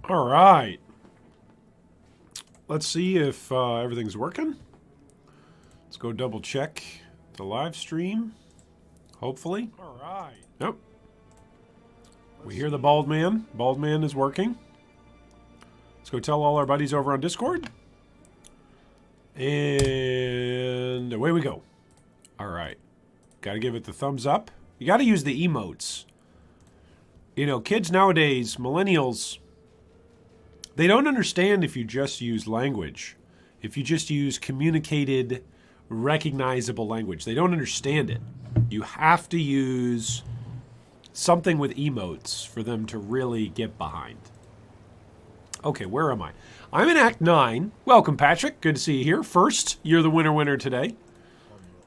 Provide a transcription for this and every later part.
All right. Let's see if everything's working. Let's go double check the live stream. Hopefully. All right. Nope. We hear the bald man. Bald man is working. Let's go tell all our buddies over on Discord. And away we go. All right. Got to give it the thumbs up. You got to use the emotes. You know, kids nowadays, millennials, they don't understand if you just use language. If you just use communicated, recognizable language. They don't understand it. You have to use something with emotes for them to really get behind. Okay, where am I? I'm in Act 9. Welcome, Patrick. Good to see you here. First, you're the winner today.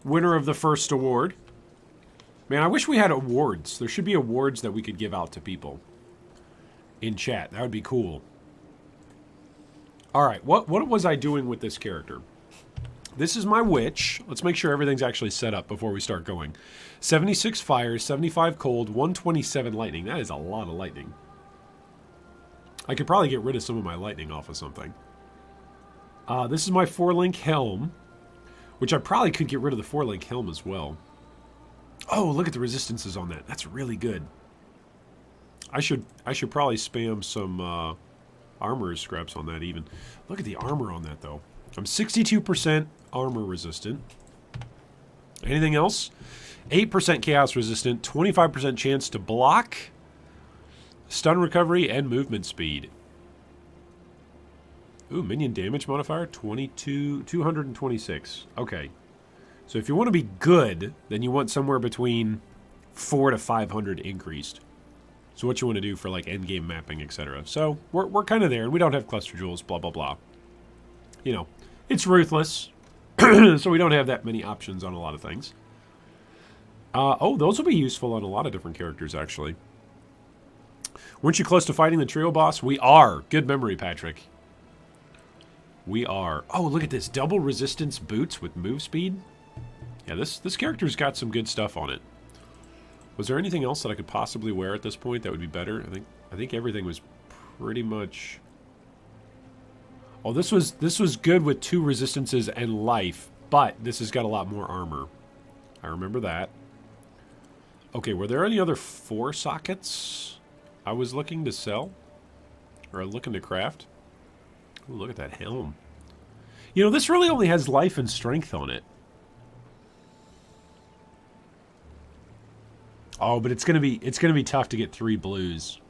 Winner of the first award. Man, I wish we had awards. There should be awards that we could give out to people in chat. That would be cool. All right, what was I doing with this character? This is my witch. Let's make sure everything's actually set up before we start going. 76 fire, 75 cold, 127 lightning. That is a lot of lightning. I could probably get rid of some of my lightning off of something. This is my 4-link helm, which I probably could get rid of the 4-link helm as well. Oh, look at the resistances on that. That's really good. I should probably spam some armor scraps on that even. Look at the armor on that, though. I'm 62% armor resistant. Anything else? 8% chaos resistant, 25% chance to block, stun recovery, and movement speed. Ooh, minion damage modifier, 226. Okay. So if you want to be good, then you want somewhere between 400 to 500 increased. So what you want to do for like endgame mapping, etc. So we're kind of there, and we don't have cluster jewels, blah, blah, blah. You know, it's Ruthless, so we don't have that many options on a lot of things. Oh, those will be useful on a lot of different characters, actually. Weren't you close to fighting the trio boss? We are. Good memory, Patrick. We are. Oh, look at this. Double resistance boots with move speed. Yeah, this character's got some good stuff on it. Was there anything else that I could possibly wear at this point that would be better? I think everything was pretty much... Oh, this was good with 2 resistances and life, but this has got a lot more armor. I remember that. Okay, were there any other 4 sockets I was looking to sell? Or looking to craft? Ooh, look at that helm. You know, this really only has life and strength on it. Oh, but it's gonna be tough to get 3 blues.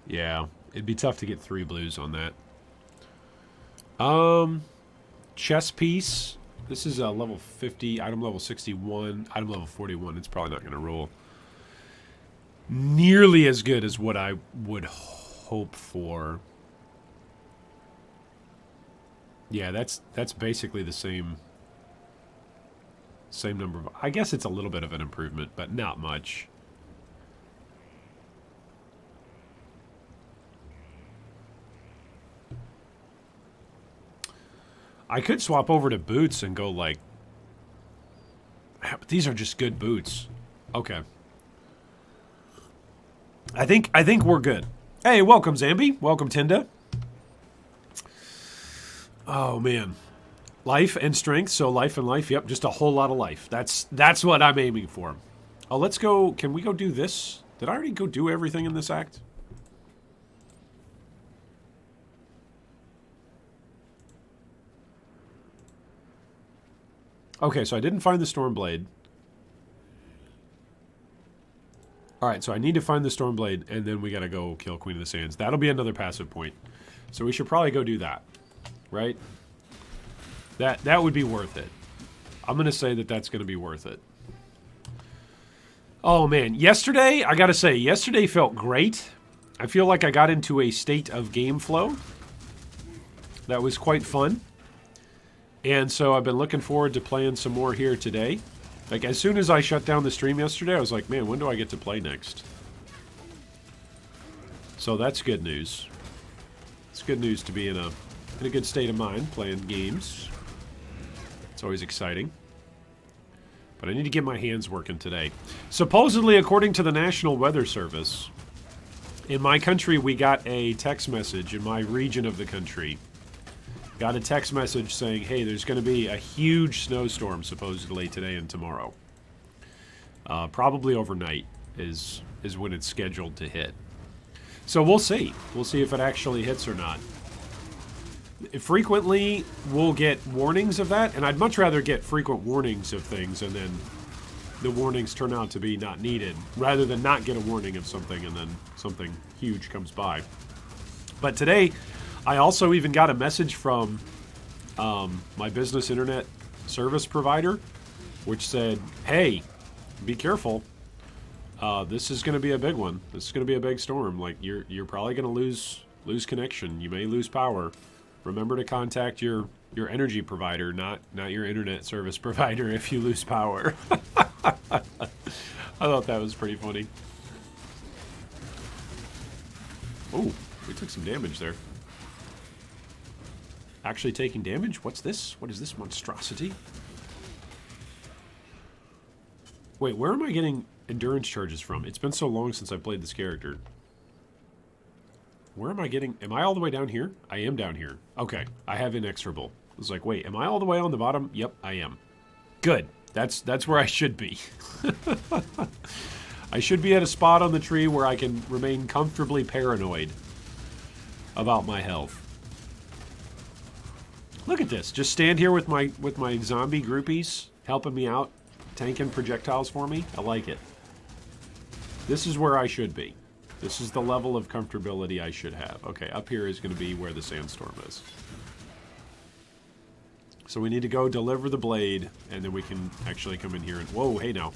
Yeah, it'd be tough to get 3 blues on that. Chess piece. This is a level 50, item level 61, item level 41. It's probably not going to roll nearly as good as what I would hope for. Yeah, that's basically the same number of... I guess it's a little bit of an improvement, but not much. I could swap over to boots and go like... But these are just good boots. Okay. I think we're good. Hey, welcome Zambi. Welcome Tinda. Oh man. Life and strength. So life and life. Yep, just a whole lot of life. That's what I'm aiming for. Oh, let's go. Can we go do this? Did I already go do everything in this act? Okay, so I didn't find the Stormblade. Alright, so I need to find the Stormblade, and then we gotta go kill Queen of the Sands. That'll be another passive point. So we should probably go do that. Right? That would be worth it. I'm gonna say that that's gonna be worth it. Oh, man. Yesterday, I gotta say, yesterday felt great. I feel like I got into a state of game flow. That was quite fun. And so I've been looking forward to playing some more here today. Like, as soon as I shut down the stream yesterday, I was like, man, when do I get to play next? So that's good news. It's good news to be in a good state of mind playing games. It's always exciting. But I need to get my hands working today. Supposedly, according to the National Weather Service, In my country, we got a text message in my region of the country. Got a text message saying, hey, there's going to be a huge snowstorm supposedly today and tomorrow. Probably overnight is when it's scheduled to hit. So we'll see. We'll see if it actually hits or not. Frequently, we'll get warnings of that, and I'd much rather get frequent warnings of things and then the warnings turn out to be not needed, rather than not get a warning of something and then something huge comes by. But today, I also even got a message from my business internet service provider, which said, hey, be careful. This is going to be a big one. This is going to be a big storm. Like, you're probably going to lose connection. You may lose power. Remember to contact your energy provider, not your internet service provider if you lose power. I thought that was pretty funny. Oh, we took some damage there. Actually taking damage? What's this? What is this monstrosity? Wait, where am I getting endurance charges from? It's been so long since I played this character. Where am I getting... Am I all the way down here? I am down here. Okay, I have inexorable. I was like, wait, am I all the way on the bottom? Yep, I am. Good. That's where I should be. I should be at a spot on the tree where I can remain comfortably paranoid about my health. Look at this. Just stand here with my zombie groupies helping me out, tanking projectiles for me. I like it. This is where I should be. This is the level of comfortability I should have. Okay, up here is going to be where the sandstorm is. So we need to go deliver the blade, and then we can actually come in here and... Whoa, hey now.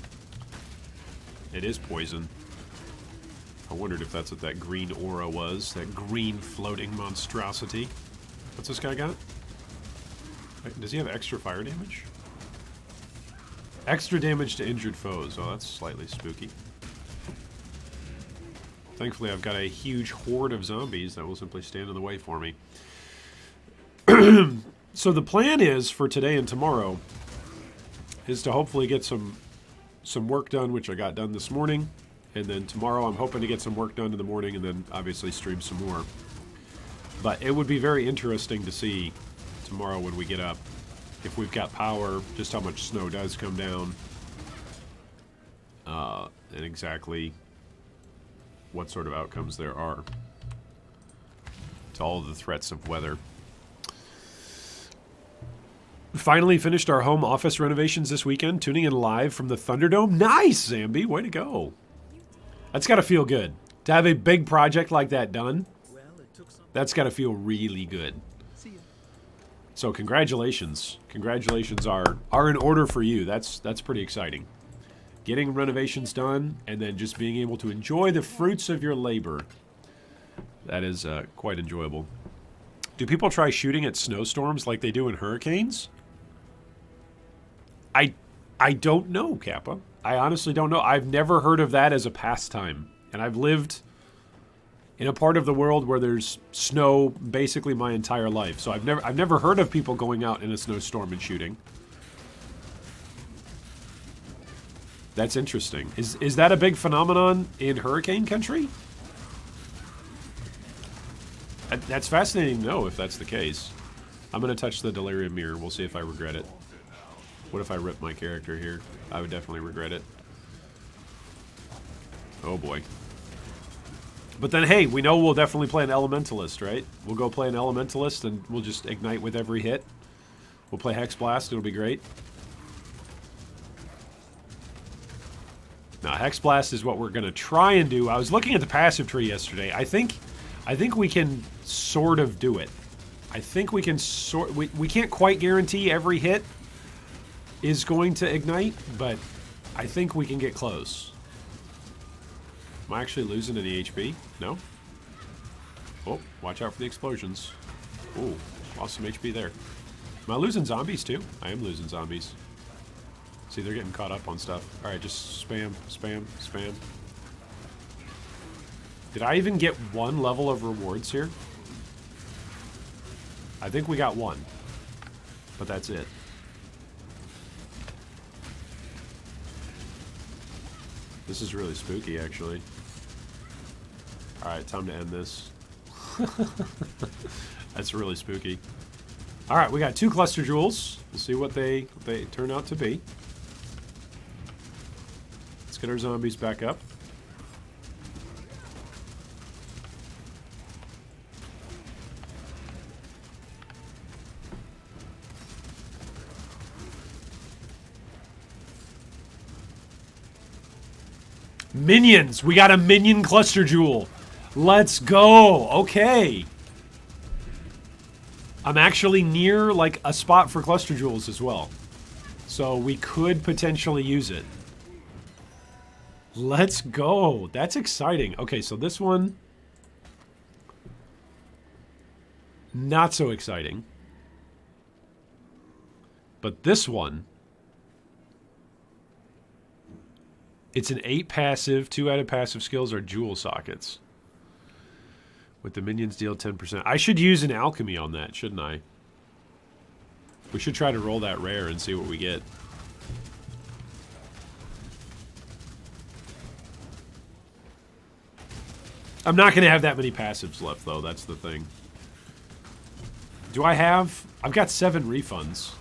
It is poison. I wondered if that's what that green aura was. That green floating monstrosity. What's this guy got? Does he have extra fire damage? Extra damage to injured foes. Oh, that's slightly spooky. Thankfully, I've got a huge horde of zombies that will simply stand in the way for me. So the plan is, for today and tomorrow, is to hopefully get some work done, which I got done this morning. And then tomorrow I'm hoping to get some work done in the morning and then obviously stream some more. But it would be very interesting to see tomorrow when we get up, if we've got power, just how much snow does come down, and exactly what sort of outcomes there are to all of the threats of weather. Finally finished our home office renovations this weekend, tuning in live from the Thunderdome. Nice, Zambi, way to go. That's got to feel good. To have a big project like that done, that's got to feel really good. So congratulations. Congratulations are in order for you. That's pretty exciting. Getting renovations done and then just being able to enjoy the fruits of your labor. That is quite enjoyable. Do people try shooting at snowstorms like they do in hurricanes? I don't know, Kappa. I honestly don't know. I've never heard of that as a pastime. And I've lived in a part of the world where there's snow basically my entire life. So I've never heard of people going out in a snowstorm and shooting. That's interesting. Is that a big phenomenon in hurricane country? That's fascinating to know if that's the case. I'm going to touch the delirium mirror. We'll see if I regret it. What if I rip my character here? I would definitely regret it. Oh boy. But then, hey, we know we'll definitely play an Elementalist, right? We'll go play an Elementalist and we'll just ignite with every hit. We'll play Hex Blast. It'll be great. Now, Hex Blast is what we're going to try and do. I was looking at the passive tree yesterday. I think we can sort of do it. I think we can we can't quite guarantee every hit is going to ignite, but I think we can get close. Am I actually losing any HP? No? Oh, watch out for the explosions. Oh, lost some HP there. Am I losing zombies too? I am losing zombies. See, they're getting caught up on stuff. Alright, just spam, spam, spam. Did I even get one level of rewards here? I think we got one. But that's it. This is really spooky, actually. Alright, time to end this. That's really spooky. Alright, we got 2 cluster jewels. We'll see what they turn out to be. Let's get our zombies back up. Minions! We got a minion cluster jewel. Let's go! Okay. I'm actually near, like, a spot for cluster jewels as well. So we could potentially use it. Let's go. That's exciting. Okay, so this one... not so exciting. But this one... it's an 8 passive. 2 added passive skills are jewel sockets. With the minions deal 10%. I should use an alchemy on that, shouldn't I? We should try to roll that rare and see what we get. I'm not going to have that many passives left, though. That's the thing. Do I have... I've got 7 refunds.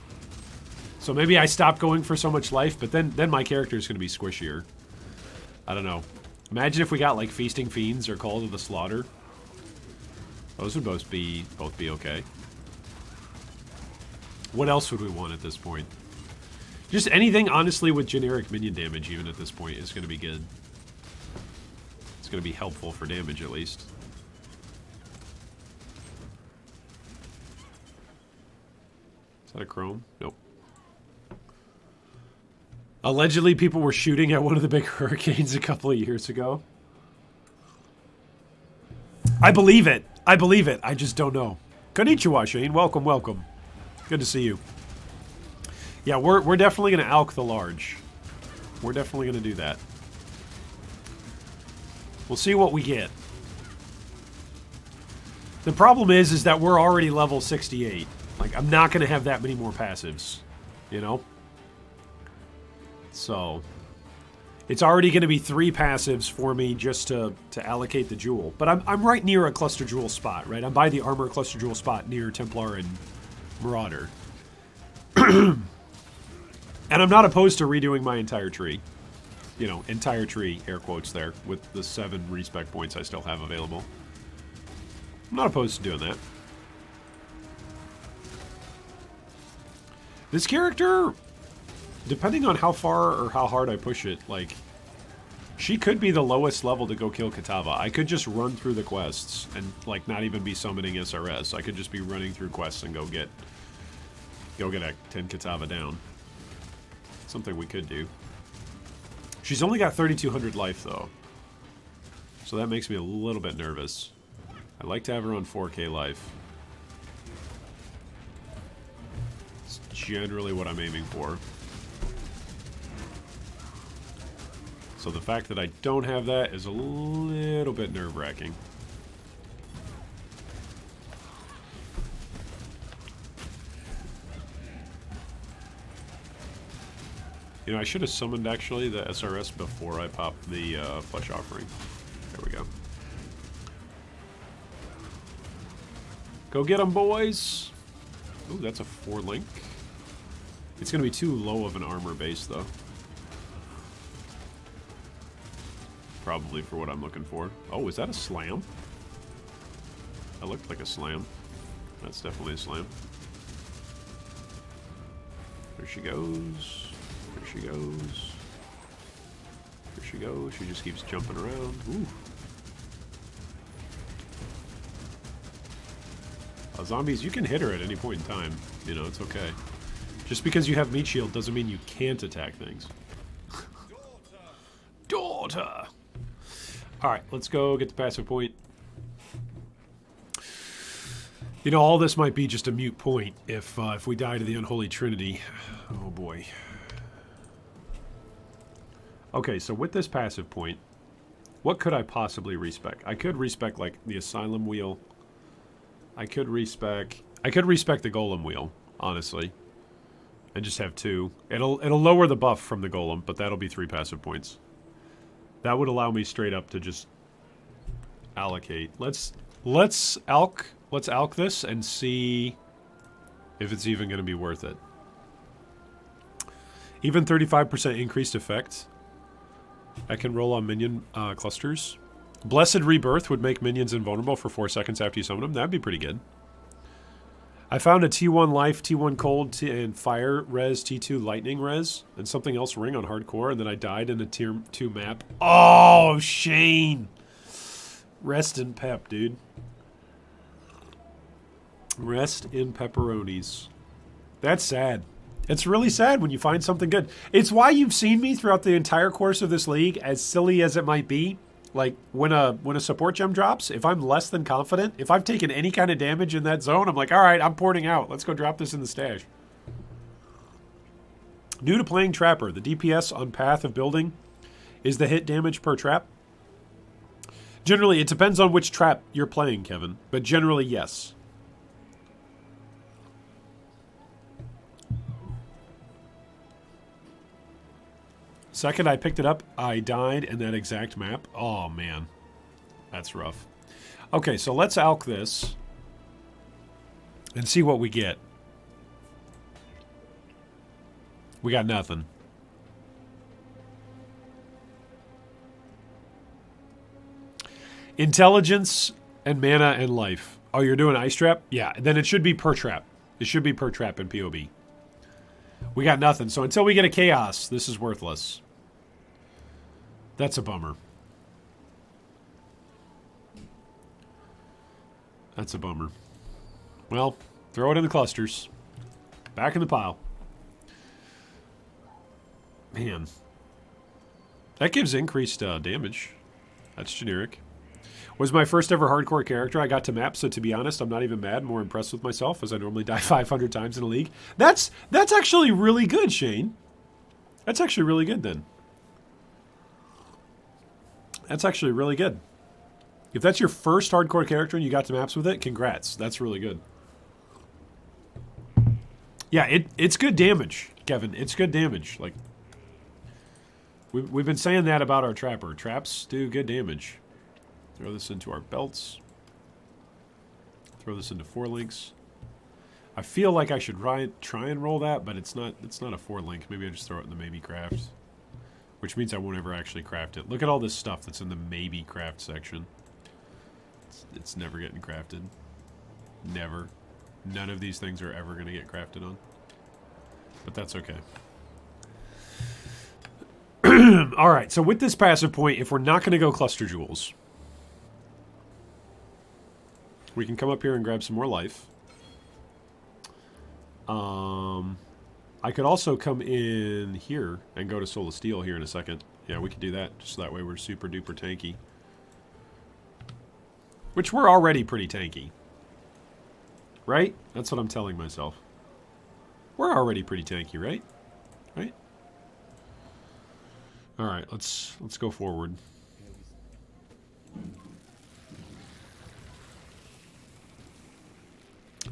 So maybe I stop going for so much life, but then my character is going to be squishier. I don't know. Imagine if we got, like, Feasting Fiends or Call to the Slaughter. Those would both be okay. What else would we want at this point? Just anything, honestly, with generic minion damage, even at this point, is going to be good. It's going to be helpful for damage, at least. Is that a chrome? Nope. Allegedly, people were shooting at one of the big hurricanes a couple of years ago. I believe it. I believe it. I just don't know. Konnichiwa, Shane. Welcome, welcome. Good to see you. Yeah, we're definitely going to alch the large. We're definitely going to do that. We'll see what we get. The problem is that we're already level 68. Like, I'm not going to have that many more passives. You know? So, it's already going to be 3 passives for me just to allocate the jewel. But I'm right near a cluster jewel spot, right? I'm by the armor cluster jewel spot near Templar and Marauder. And I'm not opposed to redoing my entire tree. You know, entire tree, air quotes there, with the 7 respec points I still have available. I'm not opposed to doing that. This character... depending on how far or how hard I push it, like, she could be the lowest level to go kill Kitava. I could just run through the quests and, like, not even be summoning SRS. I could just be running through quests and go get a 10 Kitava down. Something we could do. She's only got 3,200 life, though. So that makes me a little bit nervous. I'd like to have her on 4K life. It's generally what I'm aiming for. So the fact that I don't have that is a little bit nerve-wracking. You know, I should have summoned, actually, the SRS before I popped the Flesh Offering. There we go. Go get them, boys! Ooh, that's a 4-link. It's going to be too low of an armor base, though. Probably for what I'm looking for. Oh, is that a slam? That looked like a slam. That's definitely a slam. There she goes. There she goes. There she goes. She just keeps jumping around. Ooh. Zombies, you can hit her at any point in time. You know, it's okay. Just because you have meat shield doesn't mean you can't attack things. Daughter! Alright, let's go get the passive point. You know, all this might be just a mute point if we die to the Unholy Trinity. Oh boy. Okay, so with this passive point, what could I possibly respec? I could respec, like, the Asylum Wheel. I could respec the Golem Wheel, honestly. And just have 2. It'll lower the buff from the Golem, but that'll be 3 passive points. That would allow me straight up to just allocate. Let's alk this and see if it's even going to be worth it. Even 35% increased effect. I can roll on minion clusters. Blessed Rebirth would make minions invulnerable for 4 seconds after you summon them. That'd be pretty good. I found a T1 life, T1 cold, and fire res, T2 lightning res, and something else ring on hardcore, and then I died in a tier 2 map. Oh, Shane! Rest in pep, dude. Rest in pepperonis. That's sad. It's really sad when you find something good. It's why you've seen me throughout the entire course of this league, as silly as it might be. Like, when a support gem drops, if I'm less than confident, if I've taken any kind of damage in that zone, I'm like, all right, I'm porting out. Let's go drop this in the stash. New to playing Trapper, the DPS on path of building is the hit damage per trap. Generally, it depends on which trap you're playing, Kevin, but generally, yes. Second I picked it up, I died in that exact map. Oh, man. That's rough. Okay, so let's alk this and see what we get. We got nothing. Intelligence and mana and life. Oh, you're doing ice trap? Yeah, then it should be per trap. It should be per trap in POB. We got nothing. So until we get a chaos, this is worthless. That's a bummer. That's a bummer. Well, throw it in the clusters. Back in the pile. Man. That gives increased damage. That's generic. Was my first ever hardcore character. I got to map, so to be honest, I'm not even mad. More impressed with myself, as I normally die 500 times in a league. That's actually really good, Shane. That's actually really good, then. That's actually really good. If that's your first hardcore character and you got to maps with it, congrats. That's really good. Yeah, it's good damage, Kevin. It's good damage. Like, we've been saying that about our Trapper. Traps do good damage. Throw this into our belts. Throw this into 4 links. I feel like I should try and roll that, but it's not a 4 link. Maybe I just throw it in the maybe craft. Which means I won't ever actually craft it. Look at all this stuff that's in the maybe craft section. It's never getting crafted. Never. None of these things are ever going to get crafted on. But that's okay. Alright, so with this passive point, if we're not going to go cluster jewels, we can come up here and grab some more life. I could also come in here and go to Soul of Steel here in a second. Yeah, we could do that, just so that way we're super duper tanky. Which we're already pretty tanky. Right? That's what I'm telling myself. We're already pretty tanky, right? Right? Alright, let's go forward.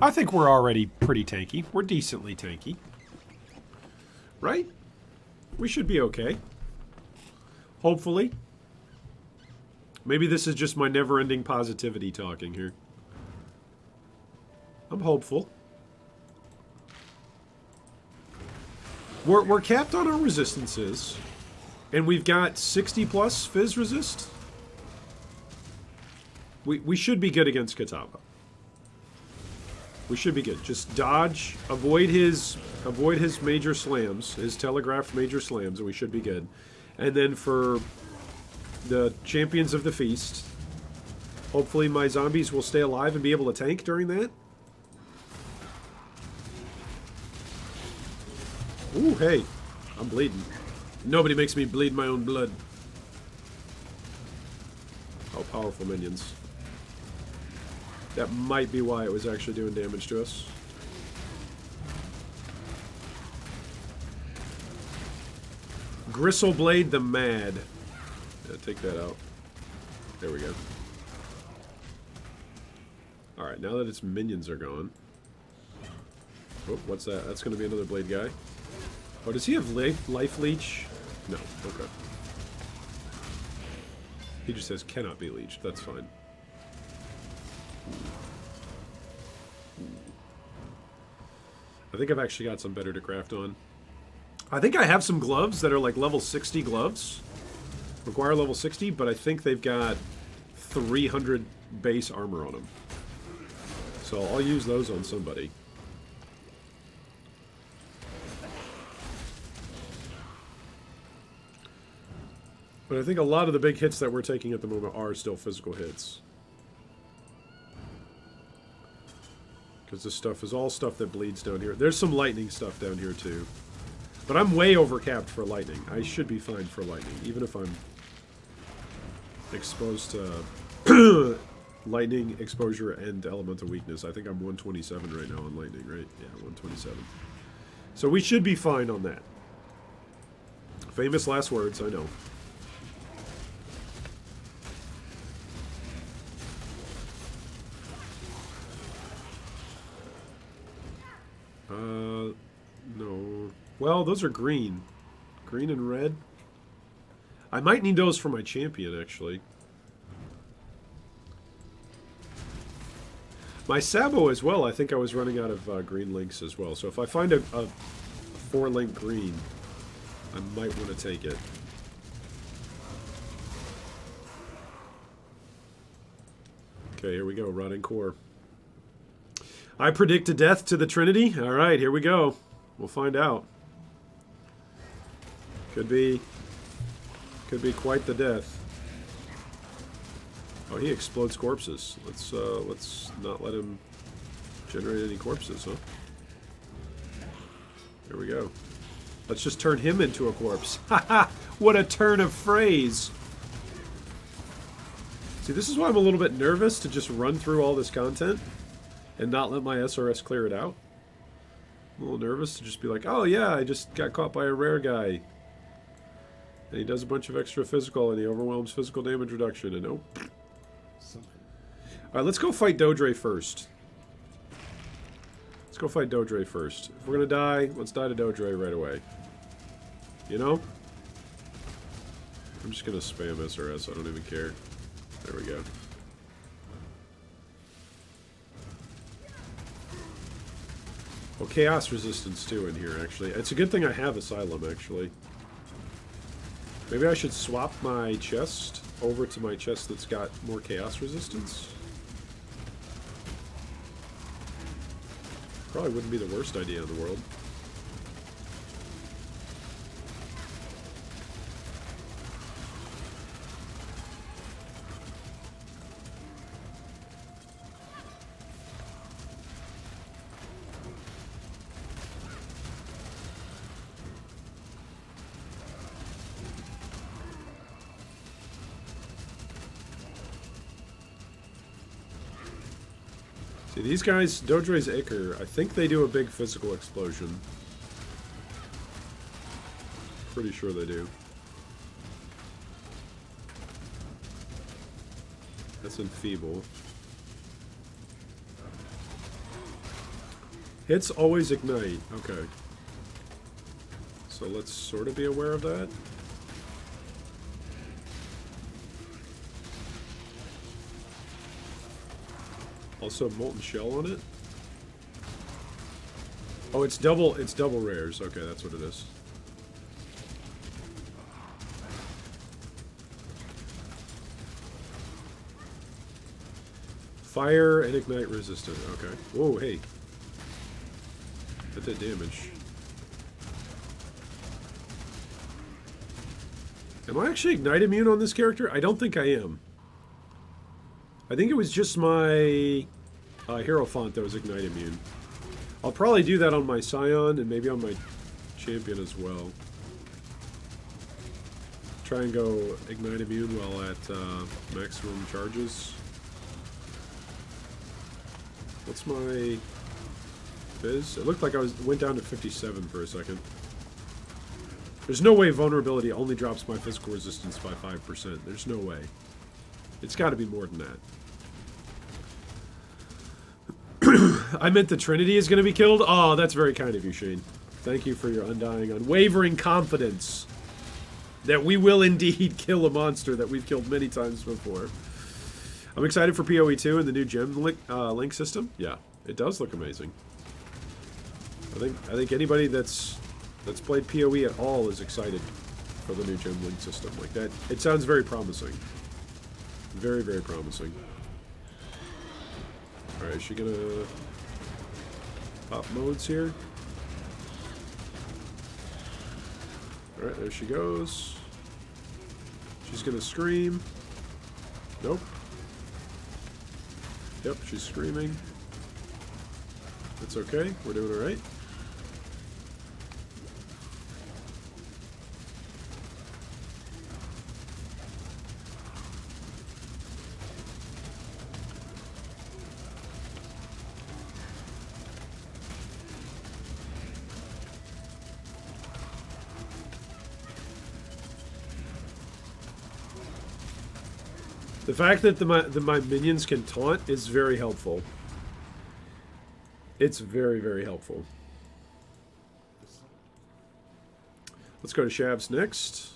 I think we're already pretty tanky. We're decently tanky. Right? We should be okay. Hopefully. Maybe this is just my never-ending positivity talking here. I'm hopeful. We're capped on our resistances. And we've got 60 plus Fizz resist. We should be good against Kataba. We should be good. Just dodge, avoid his major slams, his telegraphed major slams, and we should be good. And then for the Champions of the Feast, hopefully my zombies will stay alive and be able to tank during that. Ooh, hey. I'm bleeding. Nobody makes me bleed my own blood. Oh, powerful minions. That might be why it was actually doing damage to us. Gristleblade the Mad. Yeah, take that out. There we go. Alright, now that its minions are gone. Oh, what's that? That's going to be another blade guy. Oh, does he have life leech? No, okay. He just says cannot be leeched. That's fine. I think I've actually got some better to craft on. I think I have some gloves that are like level 60 gloves. Require level 60, but I think they've got 300 base armor on them. So I'll use those on somebody. But I think a lot of the big hits that we're taking at the moment are still physical hits. Because this stuff is all stuff that bleeds down here. There's some lightning stuff down here too. But I'm way overcapped for lightning. I should be fine for lightning, even if I'm exposed to lightning, exposure, and elemental weakness. I think I'm 127 right now on lightning, right? Yeah, 127. So we should be fine on that. Famous last words, I know. No. Well, those are green. Green and red. I might need those for my champion, actually. My Sabo as well, I think I was running out of green links as well. So if I find a 4-link green, I might want to take it. Okay, here we go. Rotting Core. I predict a death to the Trinity. All right, here we go. We'll find out. Could be quite the death. Oh, he explodes corpses. Let's not let him generate any corpses, huh? Here we go. Let's just turn him into a corpse. Haha! What a turn of phrase. See, this is why I'm a little bit nervous to just run through all this content and not let my SRS clear it out. I'm a little nervous to just be like, oh yeah, I just got caught by a rare guy. And he does a bunch of extra physical and he overwhelms physical damage reduction and nope. Alright, let's go fight Dodre first. Let's go fight Dodre first. If we're gonna die, let's die to Dodre right away. You know? I'm just gonna spam SRS, I don't even care. There we go. Well, chaos resistance too in here, actually. It's a good thing I have Asylum, actually. Maybe I should swap my chest over to my chest that's got more chaos resistance. Probably wouldn't be the worst idea in the world. See, these guys, Dodre's Ichor, I think they do a big physical explosion. Pretty sure they do. That's Enfeeble. Hits always ignite. Okay. So let's sort of be aware of that. Also, Molten Shell on it. Oh, it's double rares. Okay, that's what it is. Fire and ignite resistant. Okay. Whoa, hey. That did damage. Am I actually ignite immune on this character? I don't think I am. I think it was just my hero font that was ignite immune. I'll probably do that on my Scion and maybe on my champion as well. Try and go ignite immune while at maximum charges. What's my Fizz? It looked like I went down to 57 for a second. There's no way vulnerability only drops my physical resistance by 5%. There's no way. It's got to be more than that. I meant the Trinity is going to be killed? Oh, that's very kind of you, Shane. Thank you for your undying, unwavering confidence that we will indeed kill a monster that we've killed many times before. I'm excited for PoE 2 and the new gem link system. Yeah, it does look amazing. I think anybody that's played PoE at all is excited for the new gem link system like that. It sounds very promising. Very, very promising. Alright, is she gonna pop modes here? Alright, there she goes. She's gonna scream. Nope. Yep, she's screaming. That's okay. We're doing alright. The fact that my minions can taunt is very helpful. It's very, very helpful. Let's go to Shabs next.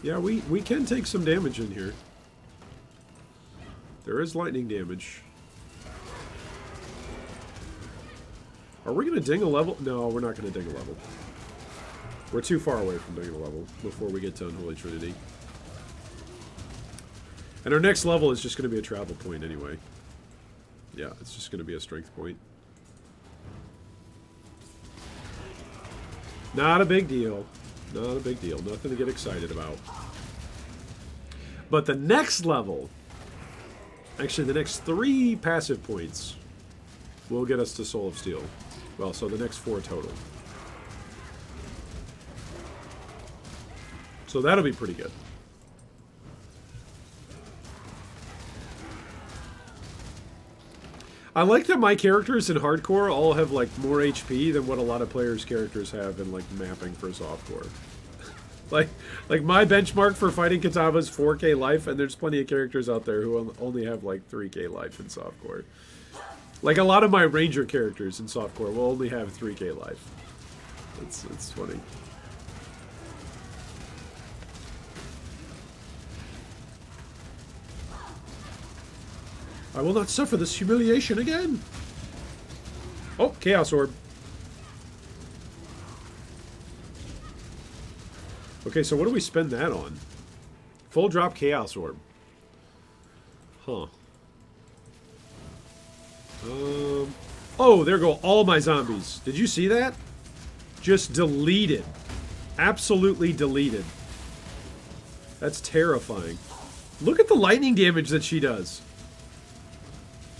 Yeah, we can take some damage in here. There is lightning damage. Are we going to ding a level? No, we're not going to ding a level. We're too far away from dinging a level before we get to Unholy Trinity. And our next level is just going to be a travel point anyway. Yeah, it's just going to be a strength point. Not a big deal. Not a big deal. Nothing to get excited about. But the next level, actually the next 3 passive points, will get us to Soul of Steel. Well, so the next 4 total. So that'll be pretty good. I like that my characters in hardcore all have like more HP than what a lot of players' characters have in like mapping for softcore. like my benchmark for fighting Kitava is 4k life, and there's plenty of characters out there who only have like 3k life in softcore. Like a lot of my ranger characters in softcore will only have 3k life. It's funny. I will not suffer this humiliation again. Oh, Chaos Orb. Okay, so what do we spend that on? Full drop Chaos Orb. Huh. Oh, there go all my zombies. Did you see that? Just deleted. Absolutely deleted. That's terrifying. Look at the lightning damage that she does.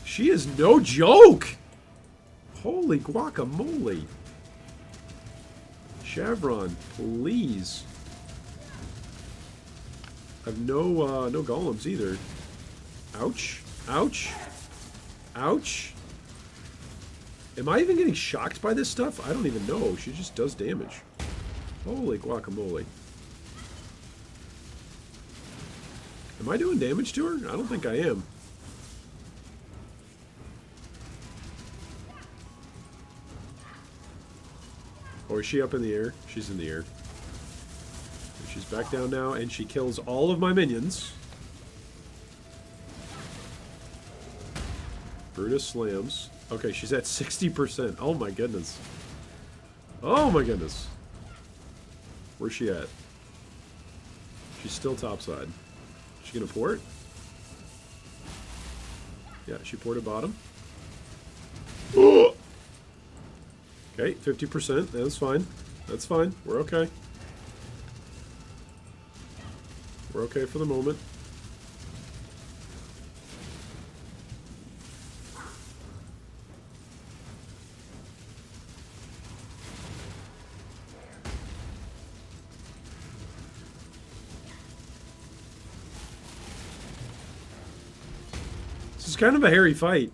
She is no joke. Holy guacamole. Chevron, please. I have no golems either. Ouch. Ouch. Ouch. Am I even getting shocked by this stuff? I don't even know. She just does damage. Holy guacamole. Am I doing damage to her? I don't think I am. Or is she up in the air? She's in the air. She's back down now, and she kills all of my minions. Brutus slams. Okay, she's at 60%. Oh my goodness. Oh my goodness. Where's she at? She's still topside. Is she gonna port? Yeah, she ported bottom. Okay, 50%. That's fine. That's fine. We're okay. We're okay for the moment. This is kind of a hairy fight.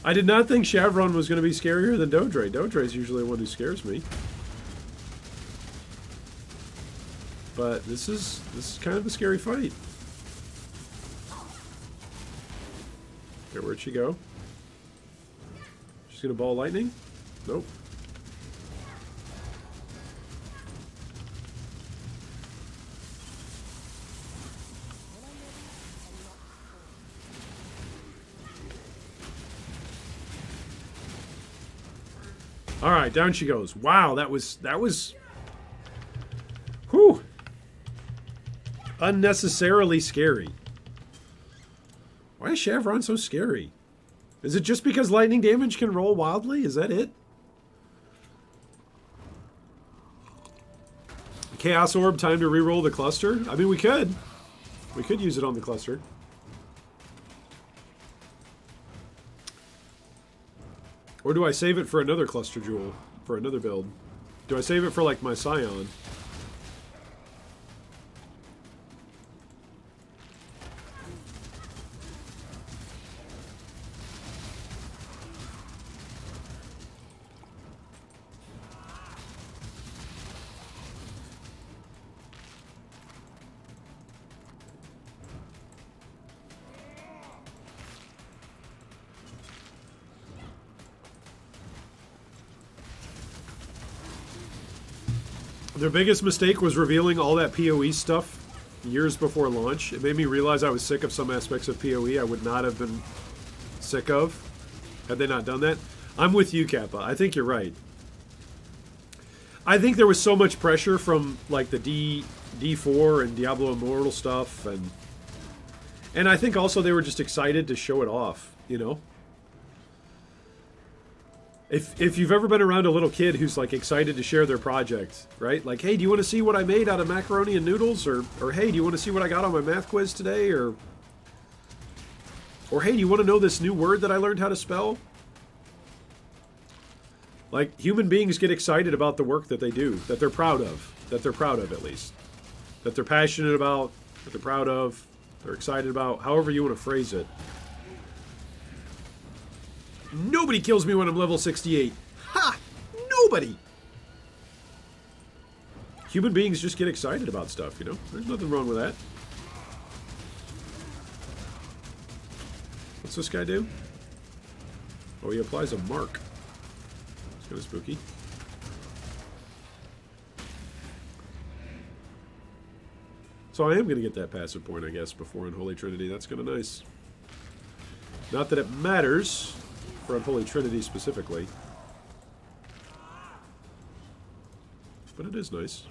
I did not think Chevron was going to be scarier than Dodre. Dodre's usually the one who scares me. But this is kind of a scary fight. Okay, where'd she go? She's going to ball lightning? Nope. All right, down she goes. Wow, that was whew. Unnecessarily scary. Why is Shavron so scary? Is it just because lightning damage can roll wildly? Is that it? Chaos Orb, time to reroll the cluster? I mean, we could. We could use it on the cluster. Or do I save it for another cluster jewel? For another build? Do I save it for, like, my Scion? Their biggest mistake was revealing all that PoE stuff years before launch. It made me realize I was sick of some aspects of PoE I would not have been sick of had they not done that. I'm with you, Kappa. I think you're right. I think there was so much pressure from like the D4 and Diablo Immortal stuff, and I think also they were just excited to show it off, you know? If you've ever been around a little kid who's like excited to share their project, right? Like, hey, do you want to see what I made out of macaroni and noodles? Or hey, do you want to see what I got on my math quiz today? Or hey, do you want to know this new word that I learned how to spell? Like, human beings get excited about the work that they do, that they're proud of. That they're proud of, at least. That they're passionate about, that they're proud of, they're excited about, however you want to phrase it. Nobody kills me when I'm level 68. Ha! Nobody! Human beings just get excited about stuff, you know? There's nothing wrong with that. What's this guy do? Oh, he applies a mark. It's kind of spooky. So I am going to get that passive point, I guess, before Unholy Trinity. That's kind of nice. Not that it matters for Unholy Trinity specifically, but it is nice.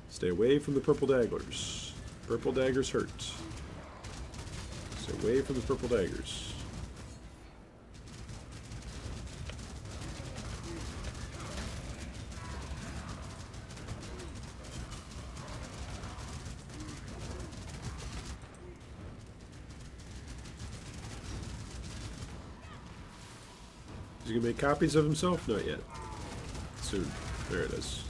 Stay away from the purple daggers. Purple daggers hurt. Stay away from the purple daggers. Is he gonna make copies of himself? Not yet. Soon. There it is.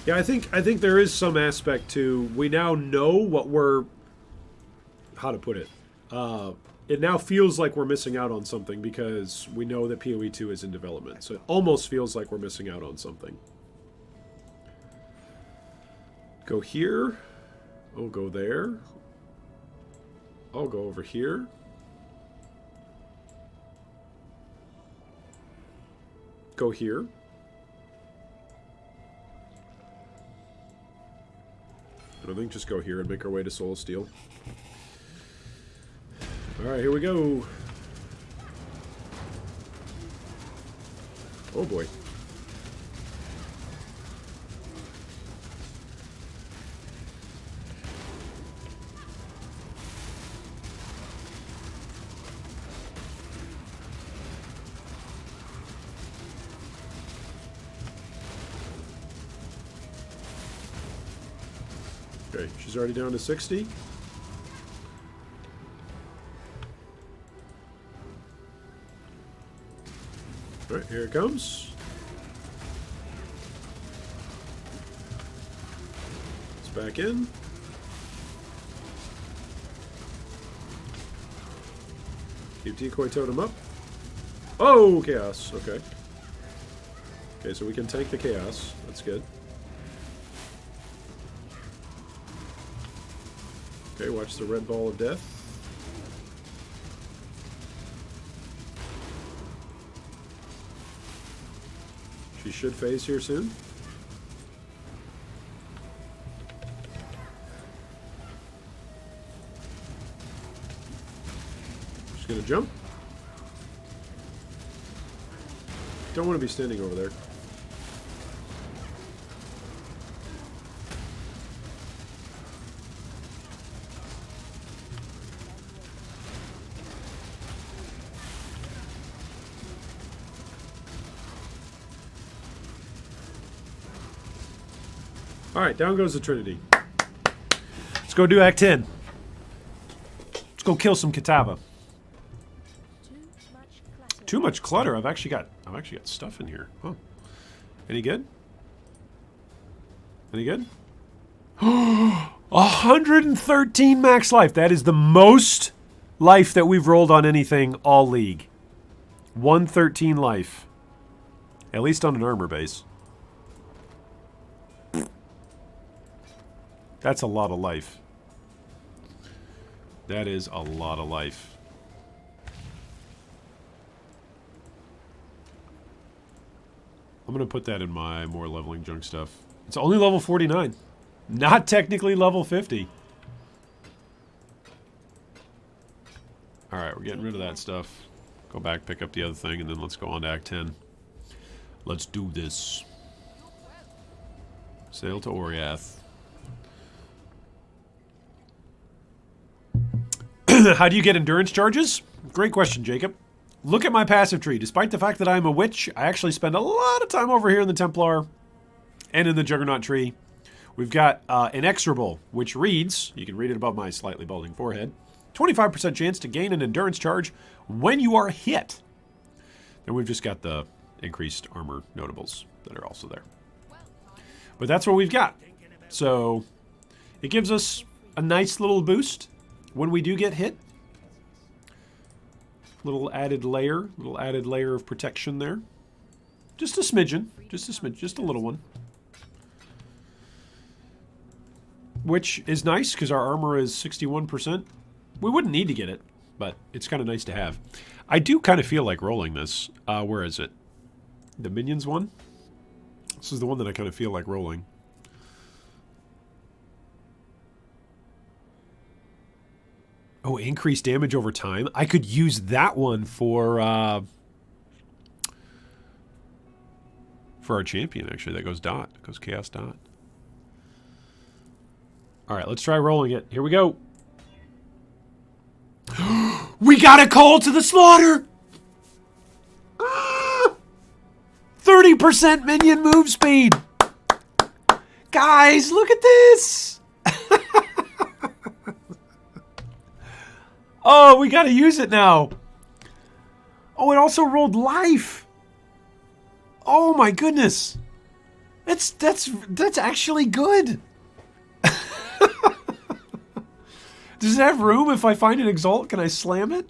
Yeah, I think there is some aspect to, we now know what we're, how to put it. It now feels like we're missing out on something because we know that PoE 2 is in development. So it almost feels like we're missing out on something. Go here. Oh, go there. I'll go over here. Go here. I think just go here and make our way to Soul of Steel. Alright, here we go. Oh boy. Okay, she's already down to 60. Alright, here it comes. It's back in. Keep decoy totem up. Oh, chaos. Okay. Okay, so we can tank the chaos. That's good. Okay, watch the red ball of death. She should phase here soon. She's gonna jump. Don't want to be standing over there. Alright, down goes the Trinity. Let's go do Act 10. Let's go kill some Kitava. Too much clutter. I've actually got stuff in here. Huh. Any good? Any good? 113 max life. That is the most life that we've rolled on anything all league. 113 life. At least on an armor base. That's a lot of life. That is a lot of life. I'm going to put that in my more leveling junk stuff. It's only level 49. Not technically level 50. Alright, we're getting rid of that stuff. Go back, pick up the other thing, and then let's go on to Act 10. Let's do this. Sail to Oriath. How do you get endurance charges? Great question, Jacob. Look at my passive tree. Despite the fact that I'm a witch, I actually spend a lot of time over here in the Templar and in the Juggernaut tree. We've got Inexorable, which reads, you can read it above my slightly balding forehead, 25% chance to gain an endurance charge when you are hit. And we've just got the increased armor notables that are also there. But that's what we've got. So it gives us a nice little boost when we do get hit. Little added layer of protection there. Just a smidgen, just a little one. Which is nice because our armor is 61%. We wouldn't need to get it, but it's kind of nice to have. I do kind of feel like rolling this. Where is it? The minions one? This is the one that I kind of feel like rolling. Oh, increased damage over time. I could use that one for our champion, actually. That goes Dot. It goes Chaos Dot. Alright, let's try rolling it. Here we go. We got a call to the slaughter! 30% minion move speed! Guys, look at this! Oh, we gotta use it now. Oh, it also rolled life. Oh my goodness. That's actually good. Does it have room if I find an Exalt? Can I slam it?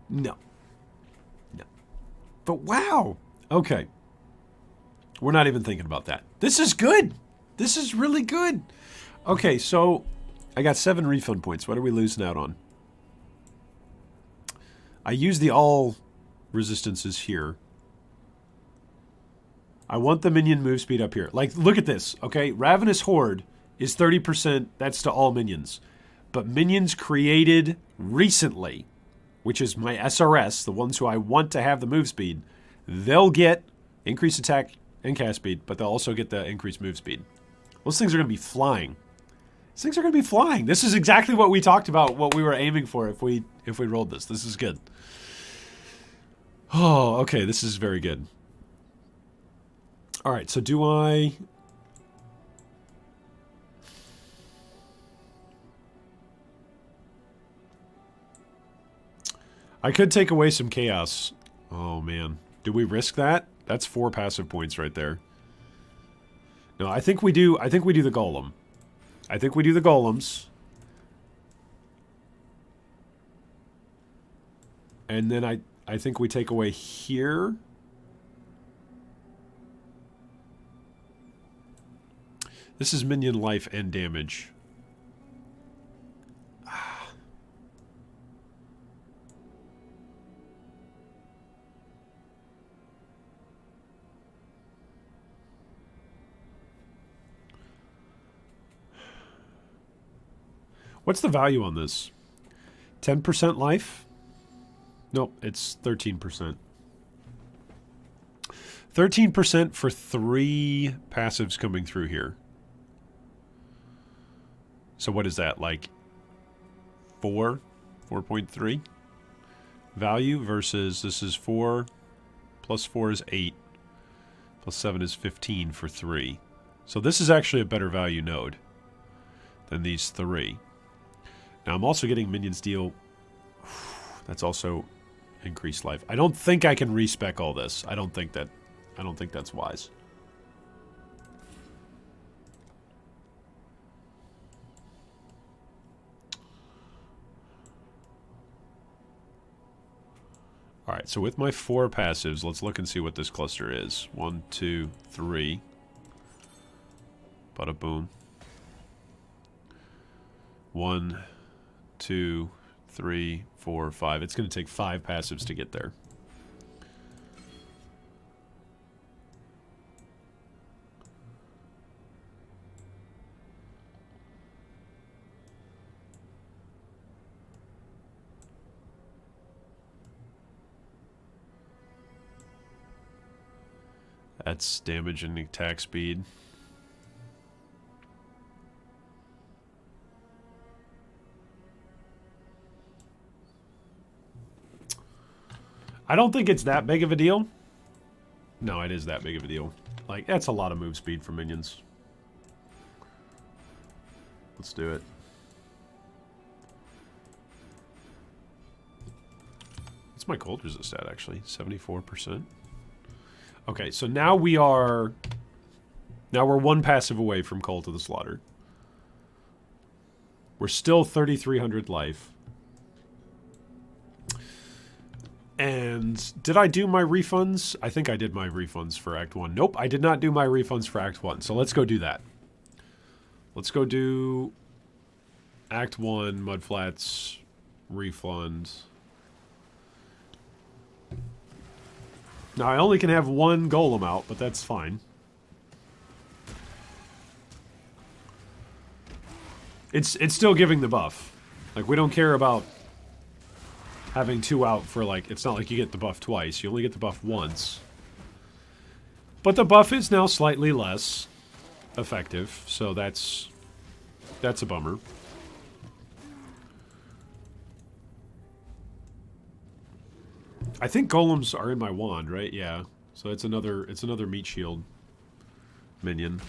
No. No. But wow. Okay. We're not even thinking about that. This is good. This is really good. Okay, so I got 7 refund points. What are we losing out on? I use the all resistances here. I want the minion move speed up here. Like, look at this, okay? Ravenous Horde is 30%. That's to all minions. But minions created recently, which is my SRS, the ones who I want to have the move speed, they'll get increased attack and cast speed, but they'll also get the increased move speed. Those things are going to be flying. These things are going to be flying. This is exactly what we talked about, what we were aiming for if we rolled this. This is good. Oh, okay. This is very good. All right. So do I could take away some chaos. Oh man. Do we risk that? That's 4 passive points right there. No, I think we do the golem. I think we do the golems. And then I think we take away here. This is minion life and damage. What's the value on this? 10% life? Nope, it's 13%. 13% for 3 passives coming through here. So what is that, like 4.3 value versus this is 4 plus 4 is 8 plus 7 is 15 for 3. So this is actually a better value node than these 3. Now I'm also getting minions deal. That's also increased life. I don't think I can respec all this. I don't think that's wise. All right, so with my 4 passives, let's look and see what this cluster is. 1, 2, 3. Bada boom. 1, 2, 3, 4, 5. It's going to take 5 passives to get there. That's damage and attack speed. I don't think it's that big of a deal. No, it is that big of a deal. Like, that's a lot of move speed for minions. Let's do it. What's my cold resist at, actually? 74%. Okay, so now we're 1 passive away from Call to the Slaughter. We're still 3,300 life. And did I do my refunds? I think I did my refunds for Act 1. Nope, I did not do my refunds for Act 1. So let's go do that. Let's go do Act 1, Mudflats, refunds. Now, I only can have 1 golem out, but that's fine. It's still giving the buff. Like, we don't care about having 2 out for, like, it's not like you get the buff twice. You only get the buff once. But the buff is now slightly less effective, so that's a bummer. I think golems are in my wand, right? Yeah. So it's another meat shield minion.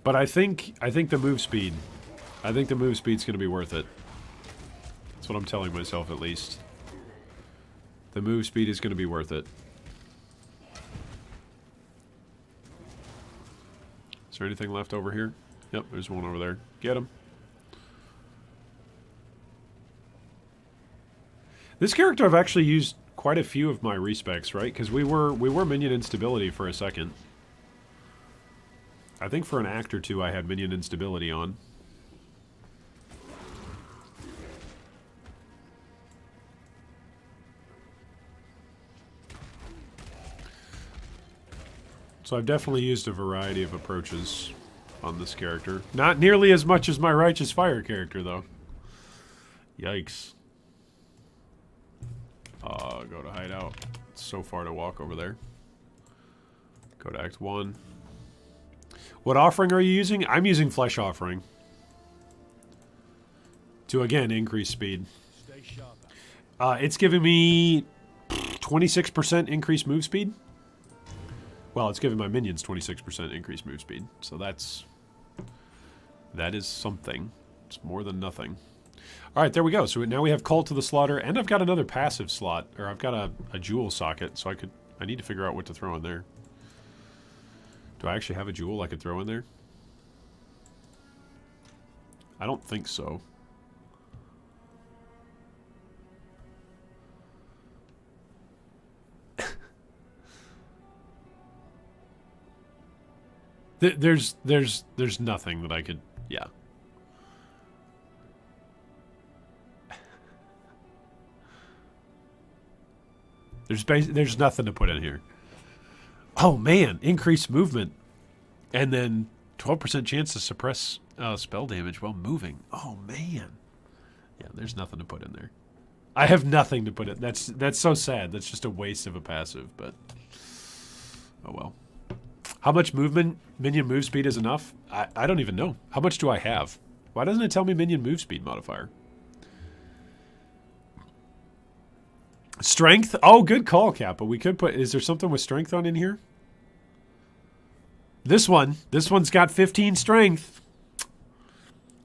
But I think the move speed. I think the move speed's going to be worth it. That's what I'm telling myself, at least. The move speed is going to be worth it. Is there anything left over here? Yep, there's one over there. Get him. This character I've actually used quite a few of my respecs, right? Because we were minion instability for a second. I think for an act or 2 I had minion instability on. So I've definitely used a variety of approaches on this character. Not nearly as much as my Righteous Fire character, though. Yikes. Go to hideout. It's so far to walk over there. Go to Act 1. What offering are you using? I'm using Flesh Offering. To, again, increase speed. It's giving me 26% increased move speed. Well, it's giving my minions 26% increased move speed. So that is something. It's more than nothing. All right, there we go. So now we have Call to the Slaughter, and I've got another passive slot, or I've got a jewel socket, so I need to figure out what to throw in there. Do I actually have a jewel I could throw in there? I don't think so. There's nothing that I could, yeah. There's nothing to put in here. Oh man, increased movement. And then 12% chance to suppress spell damage while moving. Oh, man. Yeah, there's nothing to put in there. I have nothing to put in. That's so sad. That's just a waste of a passive, but... Oh, well. How much movement minion move speed is enough? I don't even know. How much do I have? Why doesn't it tell me minion move speed modifier? Strength? Oh, good call, Kappa. We could put... Is there something with strength on in here? This one's got 15 strength.